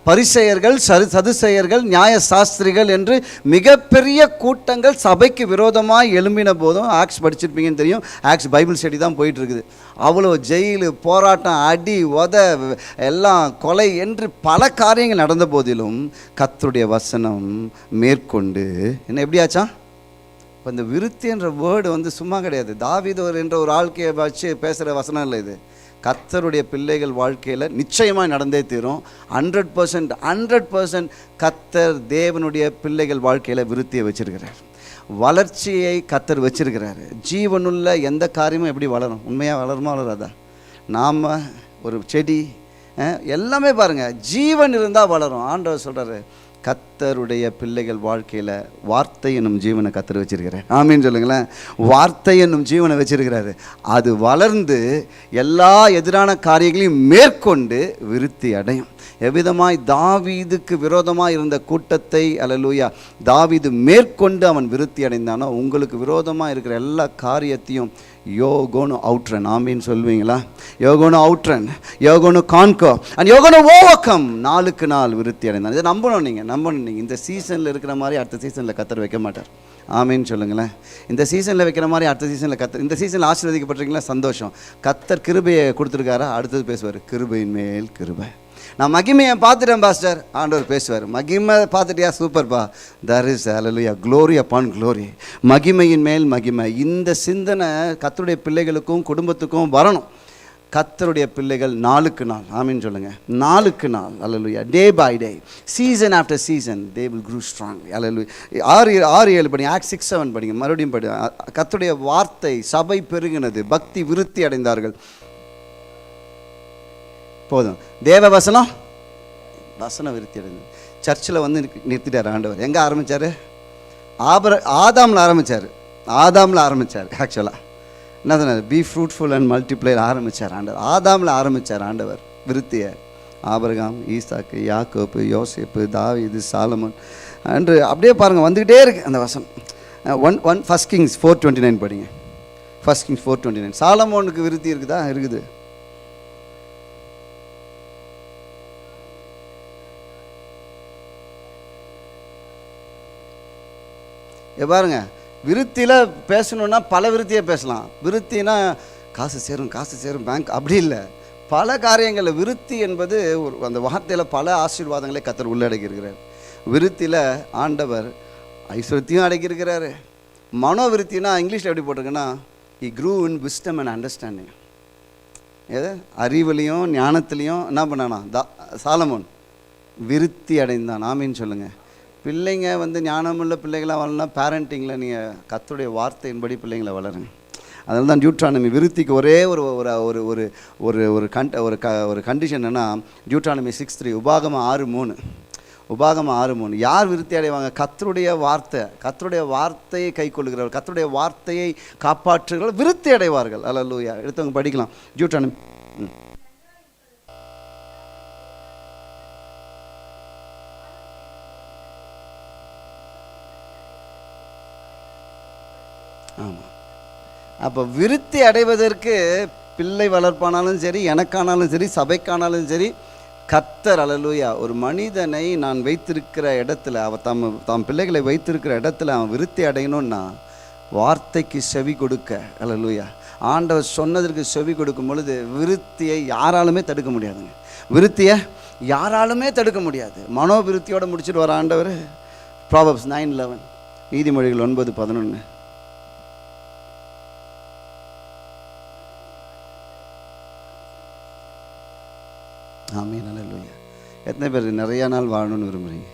பரிசேயர்கள், சதுசேயர்கள், நியாய சாஸ்திரிகள் என்று மிகப்பெரிய கூட்டங்கள் சபைக்கு விரோதமாக எழும்பின போதும், ஆக்ட்ஸ் படிச்சிருப்பீங்கன்னு தெரியும், ஆக்ட்ஸ் பைபிள் ஸ்டடி தான் போயிட்டுருக்குது. அவ்வளோ ஜெயிலு, போராட்டம், அடி, உத, எல்லாம் கொலை என்று பல காரியங்கள் நடந்த போதிலும் கர்த்தருடைய வசனம் மேற்கொண்டு என்ன எப்படியாச்சா? இப்போ இந்த விருத்தி என்ற வேர்டு சும்மா கிடையாது. தாவீது என்ற ஒரு ஆள்கையை வச்சு பேசுகிற வசனம் இல்லை இது. கர்த்தருடைய பிள்ளைகள் வாழ்க்கையில் நிச்சயமாக நடந்தே தீரும். 100% கர்த்தர் தேவனுடைய பிள்ளைகள் வாழ்க்கையில் விருத்தியை வச்சிருக்கிறார், வளர்ச்சியை கர்த்தர் வச்சிருக்கிறார். ஜீவனுள்ள எந்த காரியமும் எப்படி வளரும்? உண்மையாக வளருமா வளராதா? நாம் ஒரு செடி எல்லாமே பாருங்கள், ஜீவன் இருந்தால் வளரும். ஆண்டவர் சொல்கிறாரு, கர்த்தருடைய பிள்ளைகள் வாழ்க்கையில் வார்த்தை என்னும் ஜீவனை கர்த்தர் வச்சிருக்கிறார். ஆமீன்னு சொல்லுங்களேன். வார்த்தை என்னும் ஜீவனை வச்சிருக்கிறாரு. அது வளர்ந்து எல்லா எதிரான காரியங்களையும் மேற்கொண்டு விருத்தி அடையும். எவ்விதமாய் தாவீதுக்கு விரோதமாக இருந்த கூட்டத்தை, அல்லேலூயா, தாவீது மேற்கொண்டு அவன் விருத்தி அடைந்தானோ, உங்களுக்கு விரோதமாக இருக்கிற எல்லா காரியத்தையும் யோகோனு அவுட்ரன். ஆமீன்னு சொல்வீங்களா? யோகோனு அவுட்ரன், யோகோனு கான்கோ அண்ட் யோகோனு ஓவர்கம். நாளுக்கு நாள் விருத்தி அடைந்தான். இதை நம்பணும் நீங்கள். இந்த சீசனில் இருக்கிற மாதிரி அடுத்த சீசனில் கர்த்தர் வைக்க மாட்டார். ஆமீன்னு சொல்லுங்களேன். இந்த சீசனில் வைக்கிற மாதிரி அடுத்த சீசனில் கர்த்தர், இந்த சீசனில் ஆசீர்வதிக்கப்பட்டிருக்கீங்களா? சந்தோஷம். கர்த்தர் கிருபையை கொடுத்துருக்காரா? அடுத்தது பேசுவார், கிருபையின் மேல் கிருபை. நான் மகிமையை பார்த்துட்டேன் பாஸ்டர், ஆண்டவர் பேசுவார். மகிமை பார்த்துட்டியா? சூப்பர்ப்பா. There is hallelujah, glory upon glory. மகிமையின் மேல் மகிமை. இந்த சிந்தனை கர்த்தருடைய பிள்ளைகளுக்கும் குடும்பத்துக்கும் வரணும். கர்த்தருடைய பிள்ளைகள் நாளுக்கு நாள், ஆமீன்னு சொல்லுங்கள், நாளுக்கு நாள், hallelujah, day by day, season after season, they will grow strong. Hallelujah. 6-7 படிங்க, ஆக்ட் 6-7 படிங்க, மறுபடியும் படி. கர்த்தருடைய வார்த்தை, சபை பெருகினது, பக்தி விருத்தி அடைந்தார்கள். போதும். தேவ வசனம் விருத்தி அடைந்தது. சர்ச்சில் நிறுத்திட்டார் ஆண்டவர். எங்கே ஆரம்பித்தார்? ஆதாமில் ஆரம்பித்தார். ஆக்சுவலாக என்ன சொன்னார்? பி ஃப்ரூட்ஃபுல் அண்ட் மல்டிப்ளை ஆரம்பித்தார் ஆண்டவர். ஆதாமில் ஆரம்பித்தார் ஆண்டவர் விருத்தியை. ஆபிரகாம், ஈசாக்கு, யாக்கோப்பு, யோசேப்பு, தாவீது, சாலமோன் என்று அப்படியே பாருங்கள், வந்துக்கிட்டே இருக்குது அந்த வசனம். 1 Kings 4:29 படிங்க. 1 Kings 4:29. சாலமோனுக்கு விருத்தி இருக்குதா? இருக்குது. பாருங்க, விருத்தியில் பேசணுன்னா பல விருத்தியை பேசலாம். விருத்தினா காசு சேரும் பேங்க், அப்படி இல்லை. பல காரியங்களில் விருத்தி என்பது ஒரு அந்த வார்த்தையில் பல ஆசீர்வாதங்களை கர்த்தர் உள்ளடக்கி இருக்கிறார். விருத்தியில் ஆண்டவர் ஐஸ்வர்யத்தையும் அடக்கியிருக்கிறாரு. மனோவிருத்தினா இங்கிலீஷில் எப்படி போட்டிருக்குன்னா he grew in wisdom and understanding. ஏதோ அறிவுலையும் ஞானத்துலேயும் என்ன பண்ணானா சாலமோன் விருத்தி அடைந்தான். ஆமீன்னு சொல்லுங்கள். பிள்ளைங்க வந்து ஞானமுள்ள பிள்ளைகளாக வளரலாம். பேரண்டிங்கில் நீங்கள் கர்த்தருடைய வார்த்தையின்படி பிள்ளைங்களை வளருங்க. அதனால தான் டியூட்ரானமி விருத்திக்கு ஒரே ஒரு ஒரு ஒரு ஒரு ஒரு ஒரு கண்டிஷன் என்னென்னா டியூட்ரானமி 6:3 உபாகமம் 6:3 உபாகமம் 6:3 யார் விருத்தி அடைவாங்க? கர்த்தருடைய வார்த்தை, கர்த்தருடைய வார்த்தையை கை கொள்ளுகிறவர், கர்த்தருடைய வார்த்தையை காப்பாற்றுகிறவர் விருத்தி அடைவார்கள். அல்லேலூயா. எடுத்தவங்க படிக்கலாம் டியூட்ரானமி. ஆமாம். அப்போ விருத்தி அடைவதற்கு பிள்ளை வளர்ப்பானாலும் சரி, எனக்கானாலும் சரி, சபைக்கானாலும் சரி, கர்த்தர் அல்லேலூயா ஒரு மனிதனை நான் வைத்திருக்கிற இடத்துல அவர் தாம் பிள்ளைகளை வைத்திருக்கிற இடத்துல அவன் விருத்தி அடையணும்னா வார்த்தைக்கு செவி கொடுக்க அல்லேலூயா ஆண்டவர் சொன்னதற்கு செவி கொடுக்கும் பொழுது விருத்தியை யாராலுமே தடுக்க முடியாதுங்க. விருத்தியை யாராலுமே தடுக்க முடியாது. மனோவிருத்தியோடு முடிச்சுட்டு வர ஆண்டவர். ப்ராவர்ப்ஸ் 9:11 நீதிமொழிகள் 9:11 ஆமீன். அல்லேலூயா. எத்தனை பேர் நிறையா நாள் வாழணும்னு விரும்புகிறீங்க?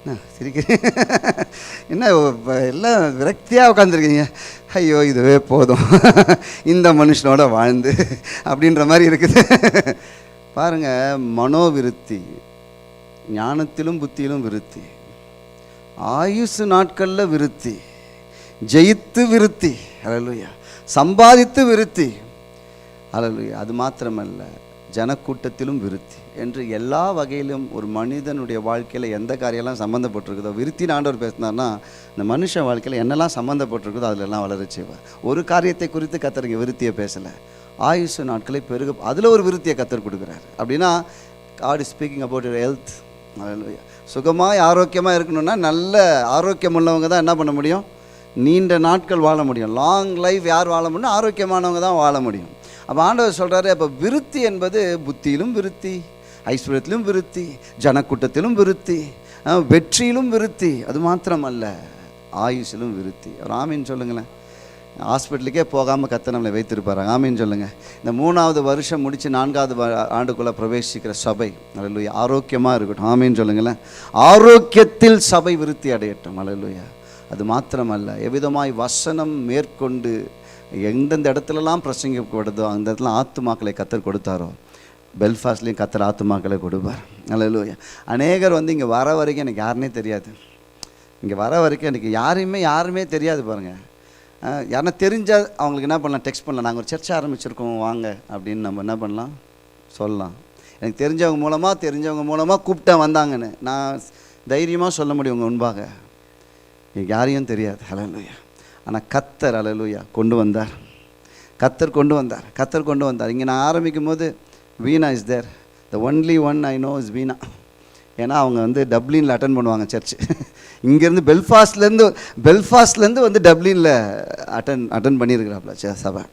என்ன சிரிக்கிறீங்க? என்ன எல்லாம் விரக்தியாக உட்காந்துருக்கீங்க? ஐயோ இதுவே போதும் இந்த மனுஷனோட வாழ்ந்து அப்படின்ற மாதிரி இருக்குது. பாருங்கள், மனோவிருத்தி, ஞானத்திலும் புத்தியிலும் விருத்தி, ஆயுசு நாட்களில் விருத்தி, ஜெயித்து விருத்தி, அல்லேலூயா, சம்பாதித்து விருத்தி, அல்லேலூயா. அது மாத்திரமல்ல, ஜனக்கூட்டத்திலும் விருத்தி என்று எல்லா வகையிலும் ஒரு மனிதனுடைய வாழ்க்கையில் எந்த காரியெல்லாம் சம்மந்தப்பட்டிருக்குதோ விருத்தின்னு ஆண்டவர் பேசினார்னா இந்த மனுஷ வாழ்க்கையில் என்னெல்லாம் சம்மந்தப்பட்டிருக்குதோ அதிலெல்லாம் வளர செய்வார். ஒரு காரியத்தை குறித்து கர்த்தர் விருத்தியை பேசலை, ஆயுசு நாட்களை பெருக அதில் ஒரு விருத்தியை கர்த்தர் கொடுக்குறாரு. அப்படின்னா God is speaking about your health. சுகமாக ஆரோக்கியமாக இருக்கணும்னா நல்ல ஆரோக்கியம் உள்ளவங்க தான் என்ன பண்ண முடியும்? நீண்ட நாட்கள் வாழ முடியும். லாங் லைஃப் யார் வாழ முடியும்? ஆரோக்கியமானவங்க தான் வாழ முடியும். அப்போ ஆண்டவர் சொல்கிறாரு, அப்போ விருத்தி என்பது புத்தியிலும் விருத்தி, ஐஸ்வர்யத்திலும் விருத்தி, ஜனக்கூட்டத்திலும் விருத்தி, வெற்றியிலும் விருத்தி, அது மாத்திரமல்ல ஆயுஷிலும் விருத்தி. ஒரு ஆமீன் சொல்லுங்களேன். ஹாஸ்பிட்டலுக்கே போகாமல் கர்த்தர் நம்மளை வைத்திருப்பாரு. ஆமீன் சொல்லுங்கள். இந்த 3வது வருஷம் முடித்து 4வது ஆண்டுக்குள்ளே பிரவேசிக்கிற சபை அல்லேலூயா ஆரோக்கியமாக இருக்கட்டும். ஆமீன் சொல்லுங்களேன். ஆரோக்கியத்தில் சபை விருத்தி அடையட்டும். அல்லேலூயா. அது மாத்திரமல்ல, எவ்விதமாய் வசனம் மேற்கொண்டு எந்தெந்த இடத்துலலாம் பிரசங்கிக்கப்படுதோ அந்த இடத்துல ஆத்துமாக்களை கர்த்தர் கொடுத்தாரோ பெல்ஃபாஸ்ட்லேயும் கர்த்தர் ஆத்துமாக்களை கொடுப்பார். அல்லேலூயா. அநேகர் வந்து இங்கே வர வரைக்கும் எனக்கு யாருன்னே தெரியாது. இங்கே வர வரைக்கும் எனக்கு யாருமே தெரியாது. பாருங்கள், யாருன்னா தெரிஞ்சால் அவங்களுக்கு என்ன பண்ணலாம்? டெக்ஸ்ட் பண்ணலாம், நாங்கள் ஒரு சர்ச்சை ஆரம்பிச்சிருக்கோம் வாங்க அப்படின்னு நம்ம என்ன பண்ணலாம்? சொல்லலாம். எனக்கு தெரிஞ்சவங்க மூலமாக கூப்பிட்டேன் வந்தாங்கன்னு நான் தைரியமாக சொல்ல முடியும் உங்கள் முன்பாக. எனக்கு யாரையும் தெரியாது. அல்லேலூயா. ஆனால் கர்த்தர் அல்லேலூயா கொண்டு வந்தார். கர்த்தர் கொண்டு வந்தார். இங்கே நான் ஆரம்பிக்கும் போது Veena is there. The only one I know is Veena. ஏன்னா அவங்க வந்து டப்ளினில் அட்டன் பண்ணுவாங்க சர்ச்சு. இங்கேருந்து பெல்ஃபாஸ்ட்லேருந்து வந்து டப்ளினில் அட்டன் பண்ணியிருக்கிறாப்புல சபை.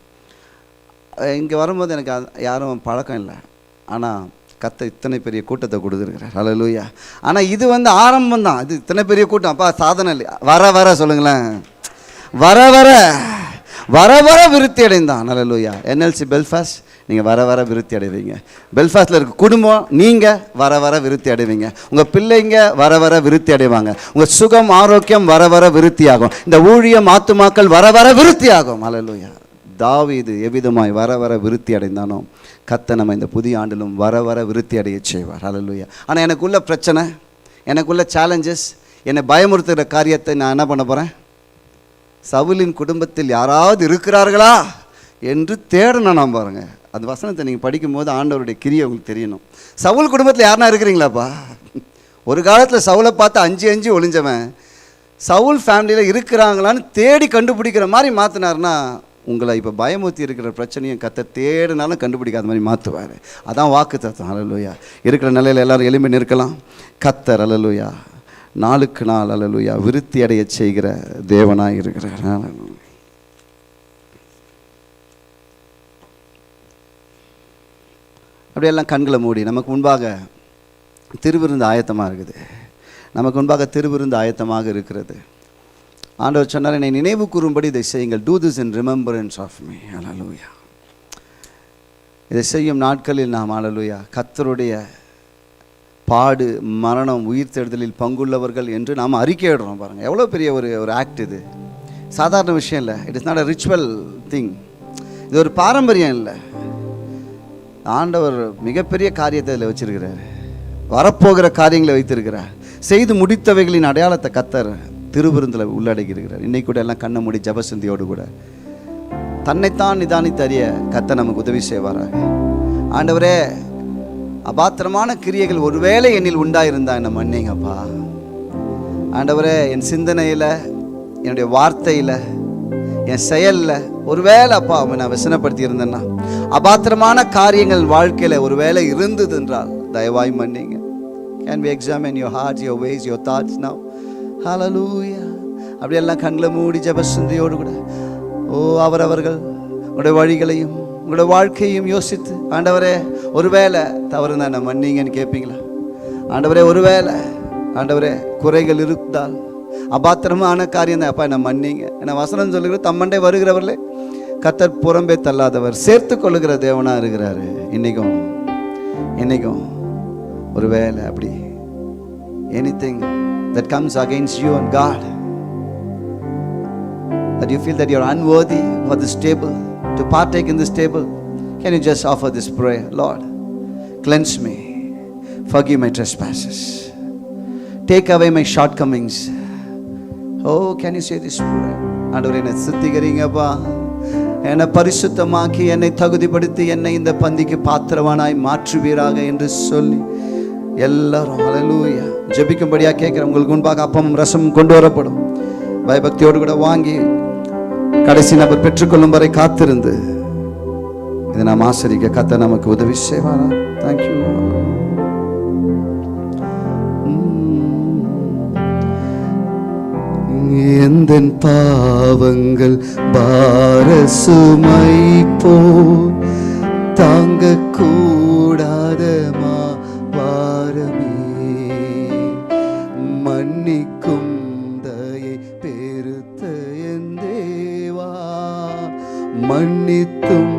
இங்கே வரும்போது எனக்கு யாரும் பழக்கம் இல்லை. ஆனால் கர்த்தர் இத்தனை பெரிய கூட்டத்தை கொடுத்துருக்கிறார். அல்லேலூயா. ஆனால் இது வந்து ஆரம்பம் தான். இது இத்தனை பெரிய கூட்டம் அப்பா சாதனை இல்லை. வர சொல்லுங்களேன். வர விருத்தி அடைந்தான். அல்லேலூயா. NLC பெல்ஃபாஸ்ட் நீங்கள் வர விருத்தி அடைவீங்க. பெல்ஃபாஸ்ட்டில் இருக்க குடும்பம் நீங்கள் வர விருத்தி அடைவீங்க. உங்கள் பிள்ளைங்க வர விருத்தி அடைவாங்க. உங்கள் சுகம் ஆரோக்கியம் வர விருத்தி ஆகும். இந்த ஊழியம் ஆத்துமாக்கள் வர விருத்தி ஆகும். அல்லேலூயா. தாவீது எவ்விதமாய் வர விருத்தி அடைந்தானோ கர்த்தர் நம்ம இந்த புதிய ஆண்டிலும் வர விருத்தி அடைய செய்வார். அல்லேலூயா. ஆனால் எனக்குள்ள பிரச்சனை, எனக்குள்ள சேலஞ்சஸ், என்னை பயமுறுத்துகிற காரியத்தை நான் என்ன பண்ண போகிறேன்? சவுலின் குடும்பத்தில் யாராவது இருக்கிறார்களா என்று தேடணும். நான் பாருங்கள், அந்த வசனத்தை நீங்கள் படிக்கும்போது ஆண்டவருடைய கிரியை உங்களுக்கு தெரியணும். சவுல் குடும்பத்தில் யாருனா இருக்கிறீங்களாப்பா? ஒரு காலத்தில் சவுலை பார்த்து அஞ்சு ஒளிஞ்சவன் சவுல் ஃபேமிலியில் இருக்கிறாங்களான்னு தேடி கண்டுபிடிக்கிற மாதிரி மாற்றினார்னா உங்களை இப்போ பயமுறுத்தி இருக்கிற பிரச்சனையும் கர்த்தர் தேடினாலும் கண்டுபிடிக்காத மாதிரி மாற்றுவார். அதான் வாக்கு தத்துவம். அல்லேலூயா. இருக்கிற நிலையில் எல்லோரும் எலும்பி நிற்கலாம். கர்த்தர் அல்லேலூயா நாளுக்கு நாள் அல்லேலூயா விருத்தி அடைய செய்கிற தேவனாக இருக்கிறார். அப்படியெல்லாம் கண்களை மூடி நமக்கு முன்பாக திருவிருந்து ஆயத்தமாக இருக்குது. நமக்கு முன்பாக திருவிருந்து ஆயத்தமாக இருக்கிறது. ஆண்டவர் சொன்னார், என்னை நினைவு கூறும்படி இதை செய்யுங்கள். Do this in remembrance of me. Hallelujah. இதை செய்யும் நாட்களில் நாம் ஹல்லேலூயா கர்த்தருடைய பாடு, மரணம், உயிர்த்தெழுதலில் பங்குள்ளவர்கள் என்று நாம் அறிக்கையிடுறோம். பாருங்கள், எவ்வளோ பெரிய ஒரு ஆக்ட் இது. சாதாரண விஷயம் இல்லை. It is not a ritual thing. இது ஒரு பாரம்பரியம் இல்லை. ஆண்டவர் மிகப்பெரிய காரியத்தை இதில் வச்சிருக்கிறார். வரப்போகிற காரியங்களை வைத்திருக்கிறார். செய்து முடித்தவைகளின் அடையாளத்தை கர்த்தர் திருவிருந்தில் உள்ளடக்கி இருக்கிறார். இன்னைக்கு கூட எல்லாம் கண்ணை மூடி ஜபசந்தியோடு கூட தன்னைத்தான் நிதானித்து அறிய கர்த்தர் நமக்கு உதவி செய்வாராக. ஆண்டவரே, அபாத்திரமான கிரியைகள் ஒருவேளை என்னில் உண்டாயிருந்தா என்ன மன்னிங்கப்பா. ஆண்டவரே, என் சிந்தனையில், என்னுடைய வார்த்தையில், என் செயலில் ஒருவேளை அப்பா அவன் நான் வசனப்படுத்தி இருந்தேன்னா, அபாத்திரமான காரியங்கள் வாழ்க்கையில் ஒருவேளை இருந்தது என்றால் தயவாய் மன்னிங்க. Can we examine your hearts, your ways, your thoughts now? Hallelujah. அப்படியெல்லாம் கண்களை மூடி ஜபசந்தியோடு கூட அவரவர்கள் உங்களுடைய வழிகளையும் உங்களுடைய வாழ்க்கையும் யோசித்து, ஆண்டவரே ஒருவேளை தவறு தான் நான் மன்னிங்கன்னு கேட்பீங்களா? ஆண்டவரே ஒருவேளை ஆண்டவரே குறைகள் இருந்தால், அபாத்திரமான காரியம் தான் அப்பா நான் மன்னிங்க. ஏன்னா வசனம் சொல்லுகிற தம்மண்டே வருகிறவர்களே கர்த்தர் புறம்பே தள்ளாதவர், சேர்த்து கொள்ளுகிற தேவனாக இருக்கிறாரு. இன்னைக்கும் ஒருவேளை அப்படி anything that comes against you and God, that you feel that you're unworthy for this table, to partake in this table, can you just offer this prayer? Lord, cleanse me, forgive my trespasses, take away my shortcomings. Oh, can you say this prayer? ஆண்டவரே, என்னை சுத்திகரிங்கப்பா, என்னை பரிசுத்தமாக்கி, என்னை தகுதிப்படுத்தி, என்னை இந்த பந்திக்கு பாத்திரவானாய் மாற்றுவீராக என்று சொல்லி எல்லாரும் ஹல்லேலூயா ஜெபிக்கும்படியா கேட்கிறேன். உங்களுக்கு முன்பாக அப்பமும் ரசமும் கொண்டு வரப்படும். பயபக்தியோடு கூட வாங்கி கடைசி நபர் பெற்றுக்கொள்ளும் வரை காத்திருந்து இதை நாம் ஆசரிக்க கர்த்தர் நமக்கு உதவி செய்வாரா? தேங்க்யூ. எந்தன் பாவங்கள் பாரசுமை போல் தாங்க கூடாத பாரமே, மன்னிக்கும் தயை பெருத்த என் தேவா, மன்னித்தும்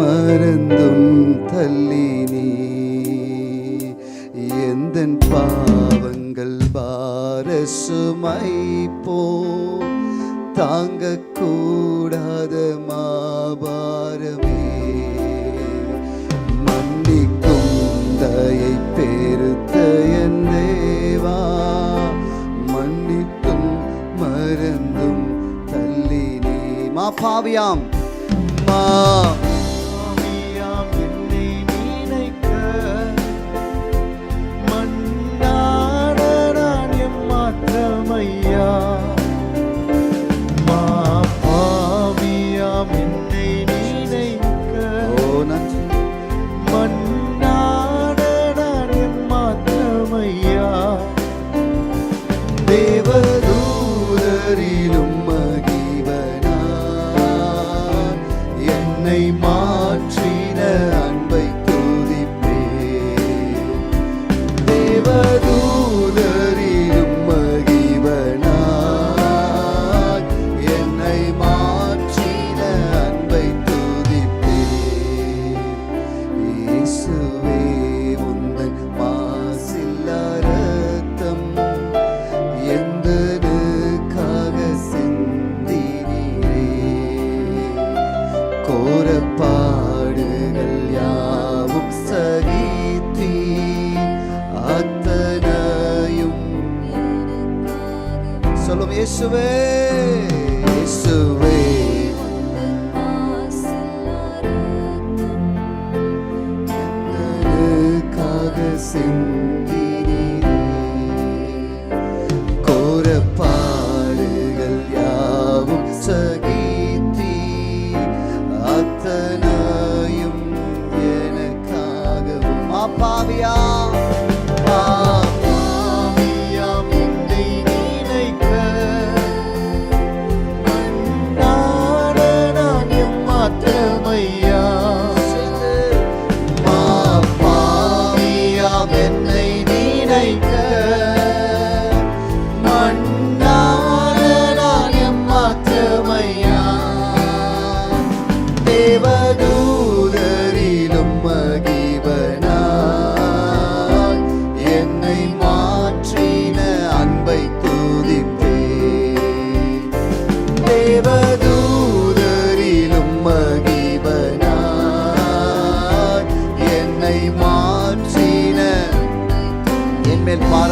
மறந்தும் தள்ளினீ எந்தன் பாவங்கள் பாரசுமை போல் தாங்க கூடாத மாபாரமே, மன்னிக்கும் தயை பெருத்த என் தேவா, மன்னித்தும் மறந்தும் தள்ளினீ மாபாவியாம் என்னை நினைக்க மன்னாட நான் எம்மாத்திரமையா, மாபாவியாம் என்னை நினைக்க மன்னாட நான் எம்மாத்திரமையா, தேவதூதரிலும் மகிவனா என்னை மாற்றின அன்பை துதிப்பே, தேவதூதரிலும் மகிவனா என்னை மாற்றின அன்பை துதிப்பே, இயேசுவே உந்தன் மாசில்லா இரத்தம் எந்தனுக்காக சிந்தினீரே, கோரப்பாடுகள் யாவும் சகித்தீ அத்தனையும் சொல்லும் இயேசுவே, இயேசுவே எந்தனுக்காக சிந்தினீரே, கோரப்பாடுகள் யாவும் சகித்தீ அத்தனையும் எனக்காகவும் மாபாவியாம் மாபாவியாம் என்னை நினைக்க மன்னாட நான் எம்மாத்திரமையா, மாபாவியாம் என்னை நினைக்க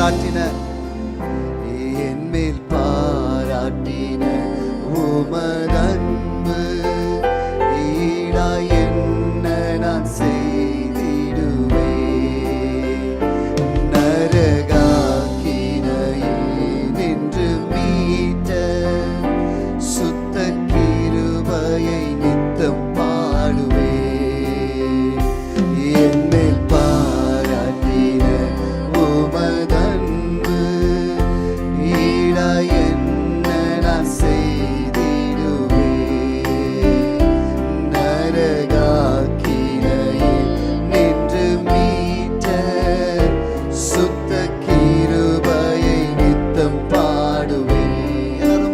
பாராட்டின என் மேல் பாராட்டின உமதன்பு ஈடா என்ன நான் செய்திடுவேன். நரகாக்கினையில் நின்று மீட்ட சுத்த கிருபையை நித்தம் பாடுவேன். என் மேல் பாராட்டின உமதன்பு ஈடா என்ன நான் செய்திடுவேன். நரகாக்கினையில் நின்று மீட்ட சுத்த கிருபையை நித்தம் பாடுவேன்.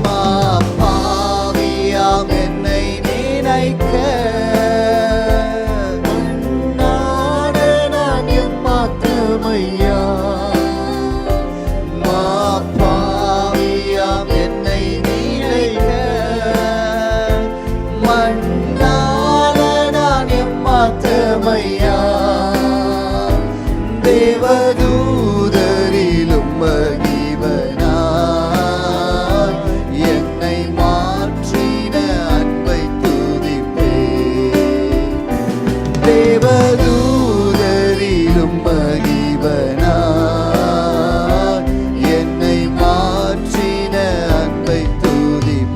பாவியாம் என்னை நினைக்க நான் எம்மாத்திரமையா. பாவியாம் என்னை நினைக்க மண்ணான நான் எம்மாத்திரமையா. தேவதூதரிலும் மகிவனாய் என்னை மாற்றின அன்பை துதிப்பேன். தேவதூதரிலும் மகிவனாய் என்னை மாற்றின அன்பை துதிப்பேன்.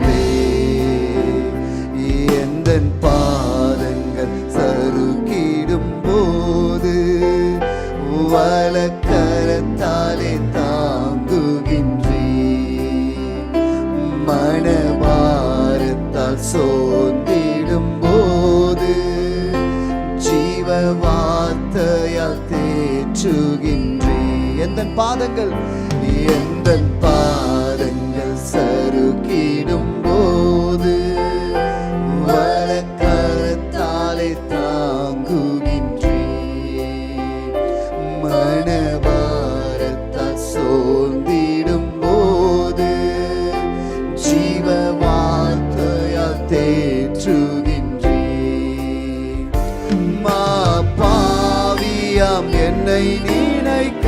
எந்தன் பாதங்கள் சறுக்கிடும் போது வலக்கரத்தாலே தாங்குகின்றேன். மனபாரத்தால் சோர்ந்திடும் போது ஜீவ வார்த்தையால் தேற்றுகின்றேன். எந்தன் பாதங்கள் சறுக்கிடும் போது வலக்கரத்தாலே தாங்குகின்றேன். மனபாரத்தால் சோர்ந்திடும் போது ஜீவ வார்த்தையால் தேற்றுகின்றேன். பாவியாம் என்னை நினைக்க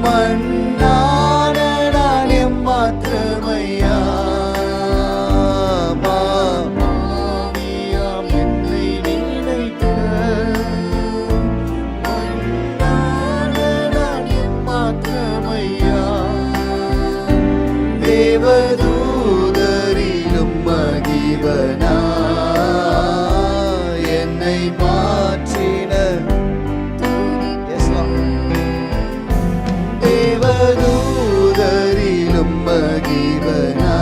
மண்ணான நான் எம்மாத்திரமையா. பாவியாம் என்னை நினைக்க மண்ணான நான் எம்மாத்திரமையா. தேவதூதரிலும் மகிவனா என்னை மாற்றின. Yes, Lord. தேவதூதரிலும் மகிவனா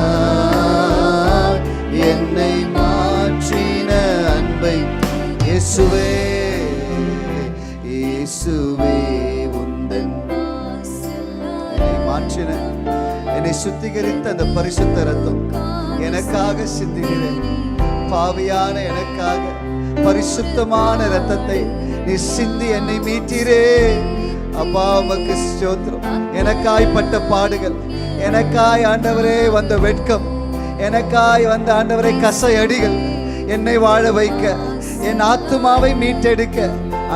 என்னை மாற்றின அன்பை இயேசுவே இயேசுவே உந்தன் என்னை மாற்றின என்னை சுத்திகரித்த அந்த பரிசுத்த ரத்தம் எனக்காக சிந்துகிறேன். பாவியான எனக்காக பரிசுத்தமான ரத்தத்தை நீ சிந்தி என்னை மீட்டீரே. அப்பா உமக்கு ஸ்தோத்திரம். எனக்காய் பட்ட பாடுகள், எனக்காய் ஆண்டவரே வந்த வெட்கம், எனக்காய் வந்த ஆண்டவரே கசையடிகள் என்னை வாழ வைக்க, என் ஆத்துமாவை மீட்டெடுக்க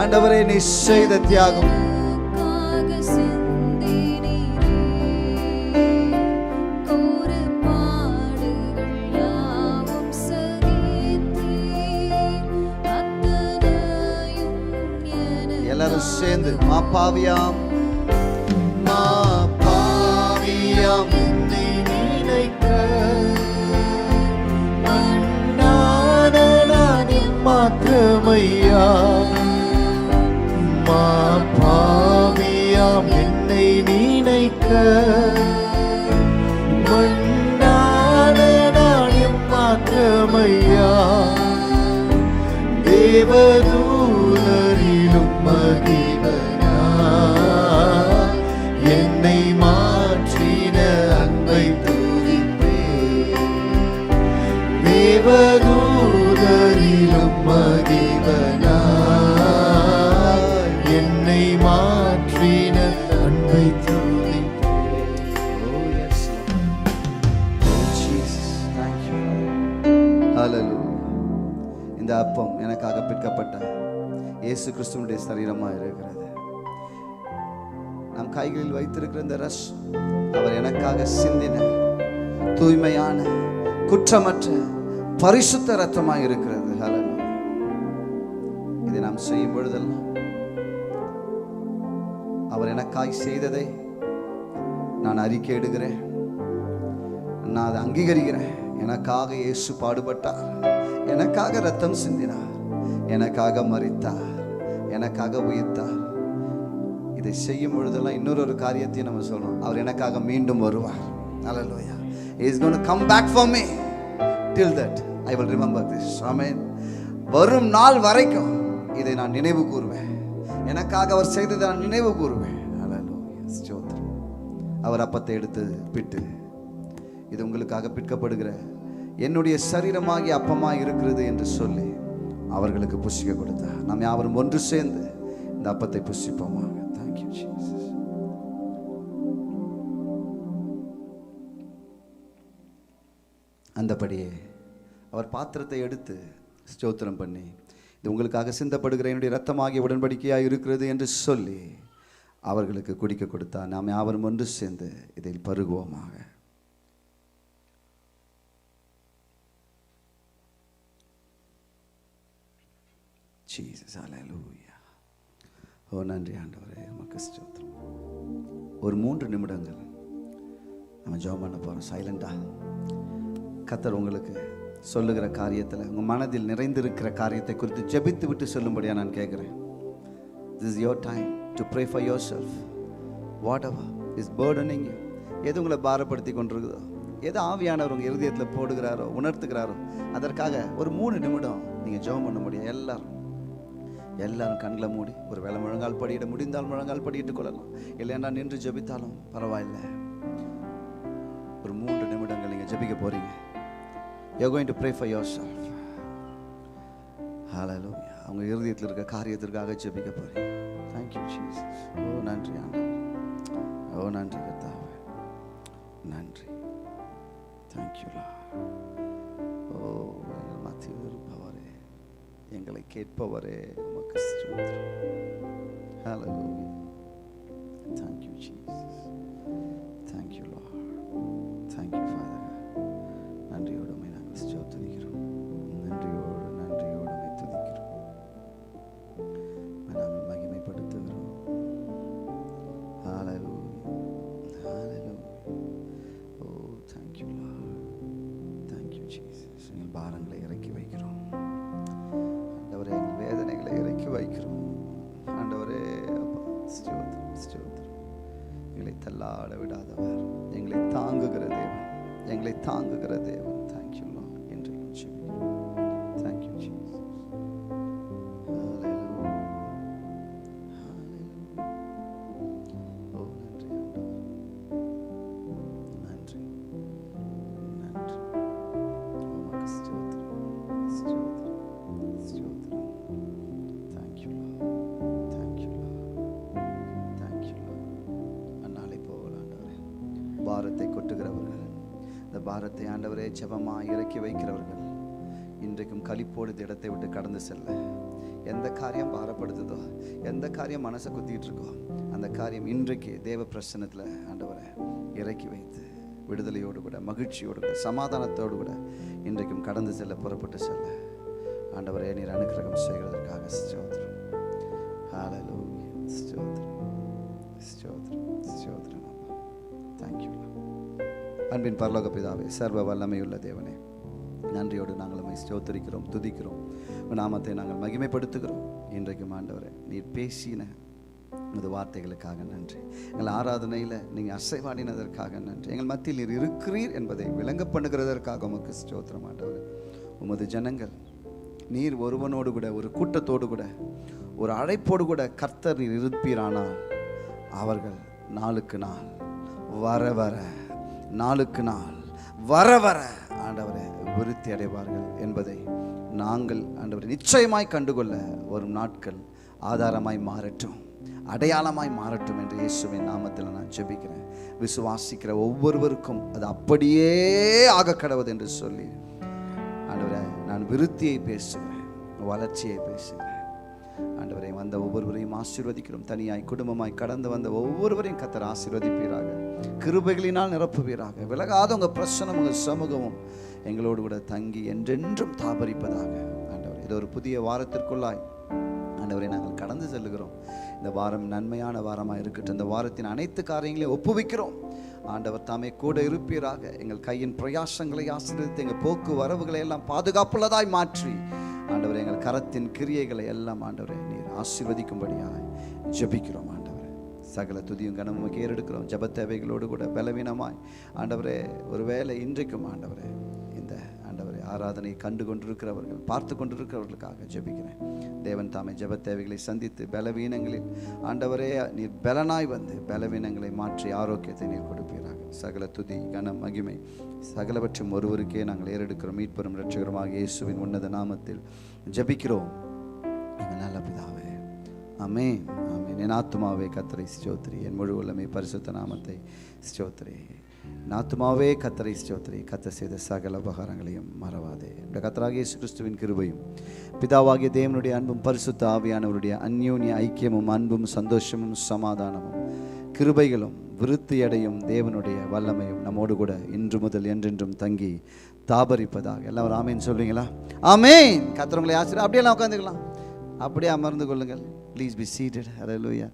ஆண்டவரே நீ செய்த தியாகம். எல்லாரும் சேர்ந்து மாப்பாவியாம் என்னை நினைக்க மண்ணான நான் எம்மாத்திரமையா. பாவியாம் என்னை நினைக்க மண்ணான நான் எம்மாத்திரமையா. தேவதூதரிலும் மகிவனா என்னை மாற்றின அன்பை துதிப்பேன். தேவதூதரிலும் மகிவனா என்னை மாற்றின அன்பை துதிப்பேன். Oh yes, Lord. Oh Jesus, thank you. Hallelujah. இந்த அப்பம் எனக்காக பிற்கப்பட்ட இயேசு கிறிஸ்துவினுடைய சரீரமாக இருக்கிறது. நம் கைகளில் வைத்திருக்கிற இந்த ரசம் அவர் எனக்காக சிந்தின தூய்மையான குற்றமற்ற பரிசுத்த ரத்தமாக இருக்கிறது. ஹல்லேலூயா. இதை நாம் செய்யும் பொழுதெல்லாம் அவர் எனக்காய் செய்ததை நான் அறிக்கையிடுகிறேன், நான் அதை அங்கீகரிக்கிறேன். எனக்காக இயேசு பாடுபட்டார், எனக்காக ரத்தம் சிந்தினார், எனக்காக மரித்தார், எனக்காக உயிர்த்தார். இதை செய்யும் பொழுதெல்லாம் இன்னொரு காரியத்தையும் நம்ம சொல்லணும், அவர் எனக்காக மீண்டும் வருவார். Hallelujah. He is going to come back for me. Till that I will remember this. Amen. வரும் நாள் வரைக்கும் இதை நான் நினைவு கூறுவேன். எனக்காக அவர் செய்ததை நான் நினைவு கூறுவேன். Hallelujah. ஸ்தோத்திரம். அவர் அப்பத்தை எடுத்து பிட்டு, இது உங்களுக்காக பிற்கப்படுகிற என்னுடைய சரீரமாகி அப்பமாய் இருக்கிறது என்று சொல்லி அவர்களுக்கு புசிக்க கொடுத்தார். நாம் யாவரும் ஒன்று சேர்ந்து இந்த அப்பத்தை புசிப்போமாக. Thank you Jesus. அந்தபடியே அவர் பாத்திரத்தை எடுத்து ஸ்தோத்திரம் பண்ணி, இது உங்களுக்காக சிந்தப்படுகிற என்னுடைய இரத்தமாகிய உடன்படிக்கையாக இருக்கிறது என்று சொல்லி அவர்களுக்கு குடிக்க கொடுத்தார். நாம் யாவரும் ஒன்று சேர்ந்து இதில் பருகுவோமாக. Jesus, hallelujah. ஓ நன்றி ஆண்டவரே, உமக்கு ஸ்தோத்திரம். ஒரு 3 நிமிடங்கள் நம்ம ஜெபம் பண்ண போகிறோம். சைலண்டாக கர்த்தர் உங்களுக்கு சொல்லுகிற காரியத்தில், உங்கள் மனதில் நிறைந்திருக்கிற காரியத்தை குறித்து ஜெபித்து விட்டு சொல்லும்படியாக நான் கேட்குறேன். This is your time to pray for yourself. Whatever is burdening you, எது உங்களை பாரப்படுத்தி கொண்டிருக்குதோ, எது ஆவியானவர் உங்கள் இருதயத்தில் போடுகிறாரோ, உணர்த்துகிறாரோ, அதற்காக ஒரு 3 நிமிடம் நீங்கள் ஜெபம் பண்ண முடியும். எல்லாரும் கண்களை மூடி, ஒரு வேளை முழங்கால் படியிட முடிந்தால் முழங்கால் படியிட்டு கொள்ளலாம், இல்லைன்னா நின்று ஜெபித்தாலும் பரவாயில்லை. ஒரு 3 நிமிடங்கள் நீங்கள் ஜெபிக்க போறீங்க. You're going to pray for yourself. Hallelujah. அவங்க இருதயத்தில் இருக்க காரியத்திற்காக ஜெபிக்க போறீங்க. Thank you Jesus. ஓ நன்றி ஆண்டவரே, ஓ நன்றி கர்த்தாவே, நன்றி. Thank you Lord. ஓ எங்கள் மத்தியில் இருப்பவரே, எங்களை கேட்பவரே, உமக்கு ஸ்தோத்திரம். Hallelujah. Thank you Jesus. Thank you Lord. Thank you Father God. நன்றியோடு உம்மை நாங்கள் ஸ்தோத்திரிக்கிறோம். நன்றியோடு உம்மை துதிக்கிறோம். உம்மை நாங்கள் மகிமைப்படுத்துகிறோம். Hallelujah. Hallelujah. Oh, thank you Lord. Thank you Jesus. எங்கள் பாரங்களை இறக்கி வைக்கிறோம் ஆண்டவரே, எங்கள் வேதனைகளை இறக்கி வைக்கிறோம் ஆண்டவரே. ஸ்தோத்திரம் ஸ்தோத்திரம். எங்களை தள்ளாட விடாதவர், எங்களை தாங்குகிற தேவன், எங்களை தாங்குகிற தேவன். Thank you Lord. என்றும் ஜெபிக்கிறோம். Thank you Jesus. Hallelujah. Hallelujah. ஓ நன்றி ஆண்டவரே, நன்றி நன்றி. உமக்கு ஸ்தோத்திரம் ஸ்தோத்திரம் ஸ்தோத்திரம். Thank you Lord. Thank you Lord. Thank you Lord. அன்னாலை போல் ஆண்டவரே, பாரத்தை கொட்டுகிறவர்கள், இந்த பாரத்தை ஆண்டவரே ஜெபமாய் இறக்கி வைக்கிறவர்கள், இன்றைக்கும் களிப்போடு இந்த இடத்தை விட்டு கடந்து செல்ல, எந்த காரியம் பாரப்படுத்துதோ, எந்த காரியம் மனசை குத்திட்டு இருக்கோ, அந்த காரியம் இன்றைக்கு தேவ பிரசன்னத்தில் ஆண்டவரை இறக்கி வைத்து விடுதலையோடு கூட, மகிழ்ச்சியோடு கூட, சமாதானத்தோடு கூட இன்றைக்கும் கடந்து செல்ல, புறப்பட்டு செல்ல ஆண்டவரே நீர் அனுக்கிரகம் செய்கிறதற்காக ஸ்தோத்திரம். ஹல்லேலூயா. ஸ்தோத்திரம் ஸ்தோத்திரம் ஸ்தோத்திரம். தேங்க்யூ. அன்பின் பரலோக பிதாவே, சர்வ வல்லமையுள்ள தேவனே, நன்றியோடு நாங்கள் உம்மை ஸ்தோத்திரிக்கிறோம், துதிக்கிறோம், நாமத்தை நாங்கள் மகிமைப்படுத்துகிறோம். இன்றைக்கும் ஆண்டவரே நீர் பேசின உமது வார்த்தைகளுக்காக நன்றி. எங்கள் ஆராதனையில் நீங்கள் அசைவாடினதற்காக நன்றி. எங்கள் மத்தியில் நீர் இருக்கிறீர் என்பதை விளங்க பண்ணுகிறதற்காக உமக்கு ஸ்தோத்திரம் ஆண்டவரே. உமது ஜனங்கள் நீர் ஒருவனோடு கூட, ஒரு கூட்டத்தோடு கூட, ஒரு அழைப்போடு கூட கர்த்தர் நீர் இருப்பீரானால் அவர்கள் நாளுக்கு நாள் வர வர, நாளுக்கு நாள் வர வர ஆண்டவரை விருத்தி அடைவார்கள் என்பதை நாங்கள் ஆண்டவரை நிச்சயமாய் கண்டுகொள்ள வரும் நாட்கள் ஆதாரமாய் மாறட்டும், அடையாளமாய் மாறட்டும் என்று இயேசுவின் நாமத்தில் நான் ஜெபிக்கிறேன். விசுவாசிக்கிற ஒவ்வொருவருக்கும் அது அப்படியே ஆக கடவுது என்று சொல்லி ஆண்டவரே நான் விருத்தியை பேசுகிறேன், வளர்ச்சியை பேசுகிறேன். ஆண்டவரை வந்த ஒவ்வொருவரையும் ஆசீர்வதிக்கிறோம். தனியாய் குடும்பமாய் கடந்து வந்த ஒவ்வொருவரையும் கர்த்தர் ஆசீர்வதிப்பீராக, கிருபைகளினால் நிரப்புவீராக. விலகாத உங்கள் பிரசனம் உங்கள் சமூகமும் எங்களோடு கூட தங்கி என்றென்றும் தாபரிப்பதாக. ஆண்டவர், இது ஒரு புதிய வாரத்திற்குள்ளாய் ஆண்டவரை நாங்கள் கடந்து செல்லுகிறோம். இந்த வாரம் நன்மையான வாரமாக இருக்கட்டும். இந்த வாரத்தின் அனைத்து காரியங்களையும் ஒப்புவிக்கிறோம். ஆண்டவர் தாமே கூட இருப்பீராக. எங்கள் கையின் பிரயாசங்களை ஆசீர்வதித்து எங்கள் போக்கு வரவுகளை எல்லாம் பாதுகாப்புள்ளதாய் மாற்றி ஆண்டவர் எங்கள் கரத்தின் கிரியைகளை எல்லாம் ஆண்டவரை நீர் ஆசீர்வதிக்கும்படியாக ஜெபிக்கிறோம். ஆண்டவரே, சகல துதியும் கனமும் ஏறெடுக்கிறோம். ஜெப தேவைகளோடு கூட பலவீனமாய் ஆண்டவரே, ஒருவேளை இன்றைக்கும் ஆண்டவரே இந்த ஆண்டவரே ஆராதனை கண்டு கொண்டிருக்கிறவர்கள், பார்த்து கொண்டிருக்கிறவர்களுக்காக ஜெபிக்கிறேன். தேவன் தாமே ஜெப தேவைகளை சந்தித்து பலவீனங்களில் ஆண்டவரே நீர் பலனாய் வந்து பலவீனங்களை மாற்றி ஆரோக்கியத்தை நீர் கொடுப்பீராக. சகல துதி கனம் மகிமை சகலவற்றும் ஒருவருக்கே நாங்கள் ஏறெடுக்கிறோம். மீட்பெரும் இரட்சகருமாக இயேசுவின் உன்னத நாமத்தில் ஜெபிக்கிறோம் எங்கள் நல்ல பிதாவே, ஆமென், ஆமென். என் ஆத்துமாவே கர்த்தரை ஸ்தோத்திரி, என் முழு உள்ளமே பரிசுத்த நாமத்தை ஸ்தோத்திரி. என் ஆத்துமாவே கர்த்தரை ஸ்தோத்திரி, கர்த்தர் செய்த சகல உபகாரங்களையும் மறவாதே. கர்த்தராகிய இயேசு கிறிஸ்துவின் கிருபையும் பிதாவாகிய தேவனுடைய அன்பும் பரிசுத்த ஆவியானவருடைய அந்யோன்ய ஐக்கியமும் அன்பும் சந்தோஷமும் சமாதானமும் கிருபைகளும் விருத்தியடையும் தேவனுடைய வல்லமையும் நம்மோடு கூட இன்று முதல் என்றென்றும் தங்கி தாபரிப்பதாக. எல்லாரும் ஆமேன் சொல்றீங்களா? ஆமேன். கர்த்தர் உங்களை ஆசீர்வதிப்பார். அப்படியெல்லாம் உட்காந்துக்கலாம், அப்படியே அமர்ந்து கொள்ளுங்கள். Please be seated. ஹல்லேலூயா.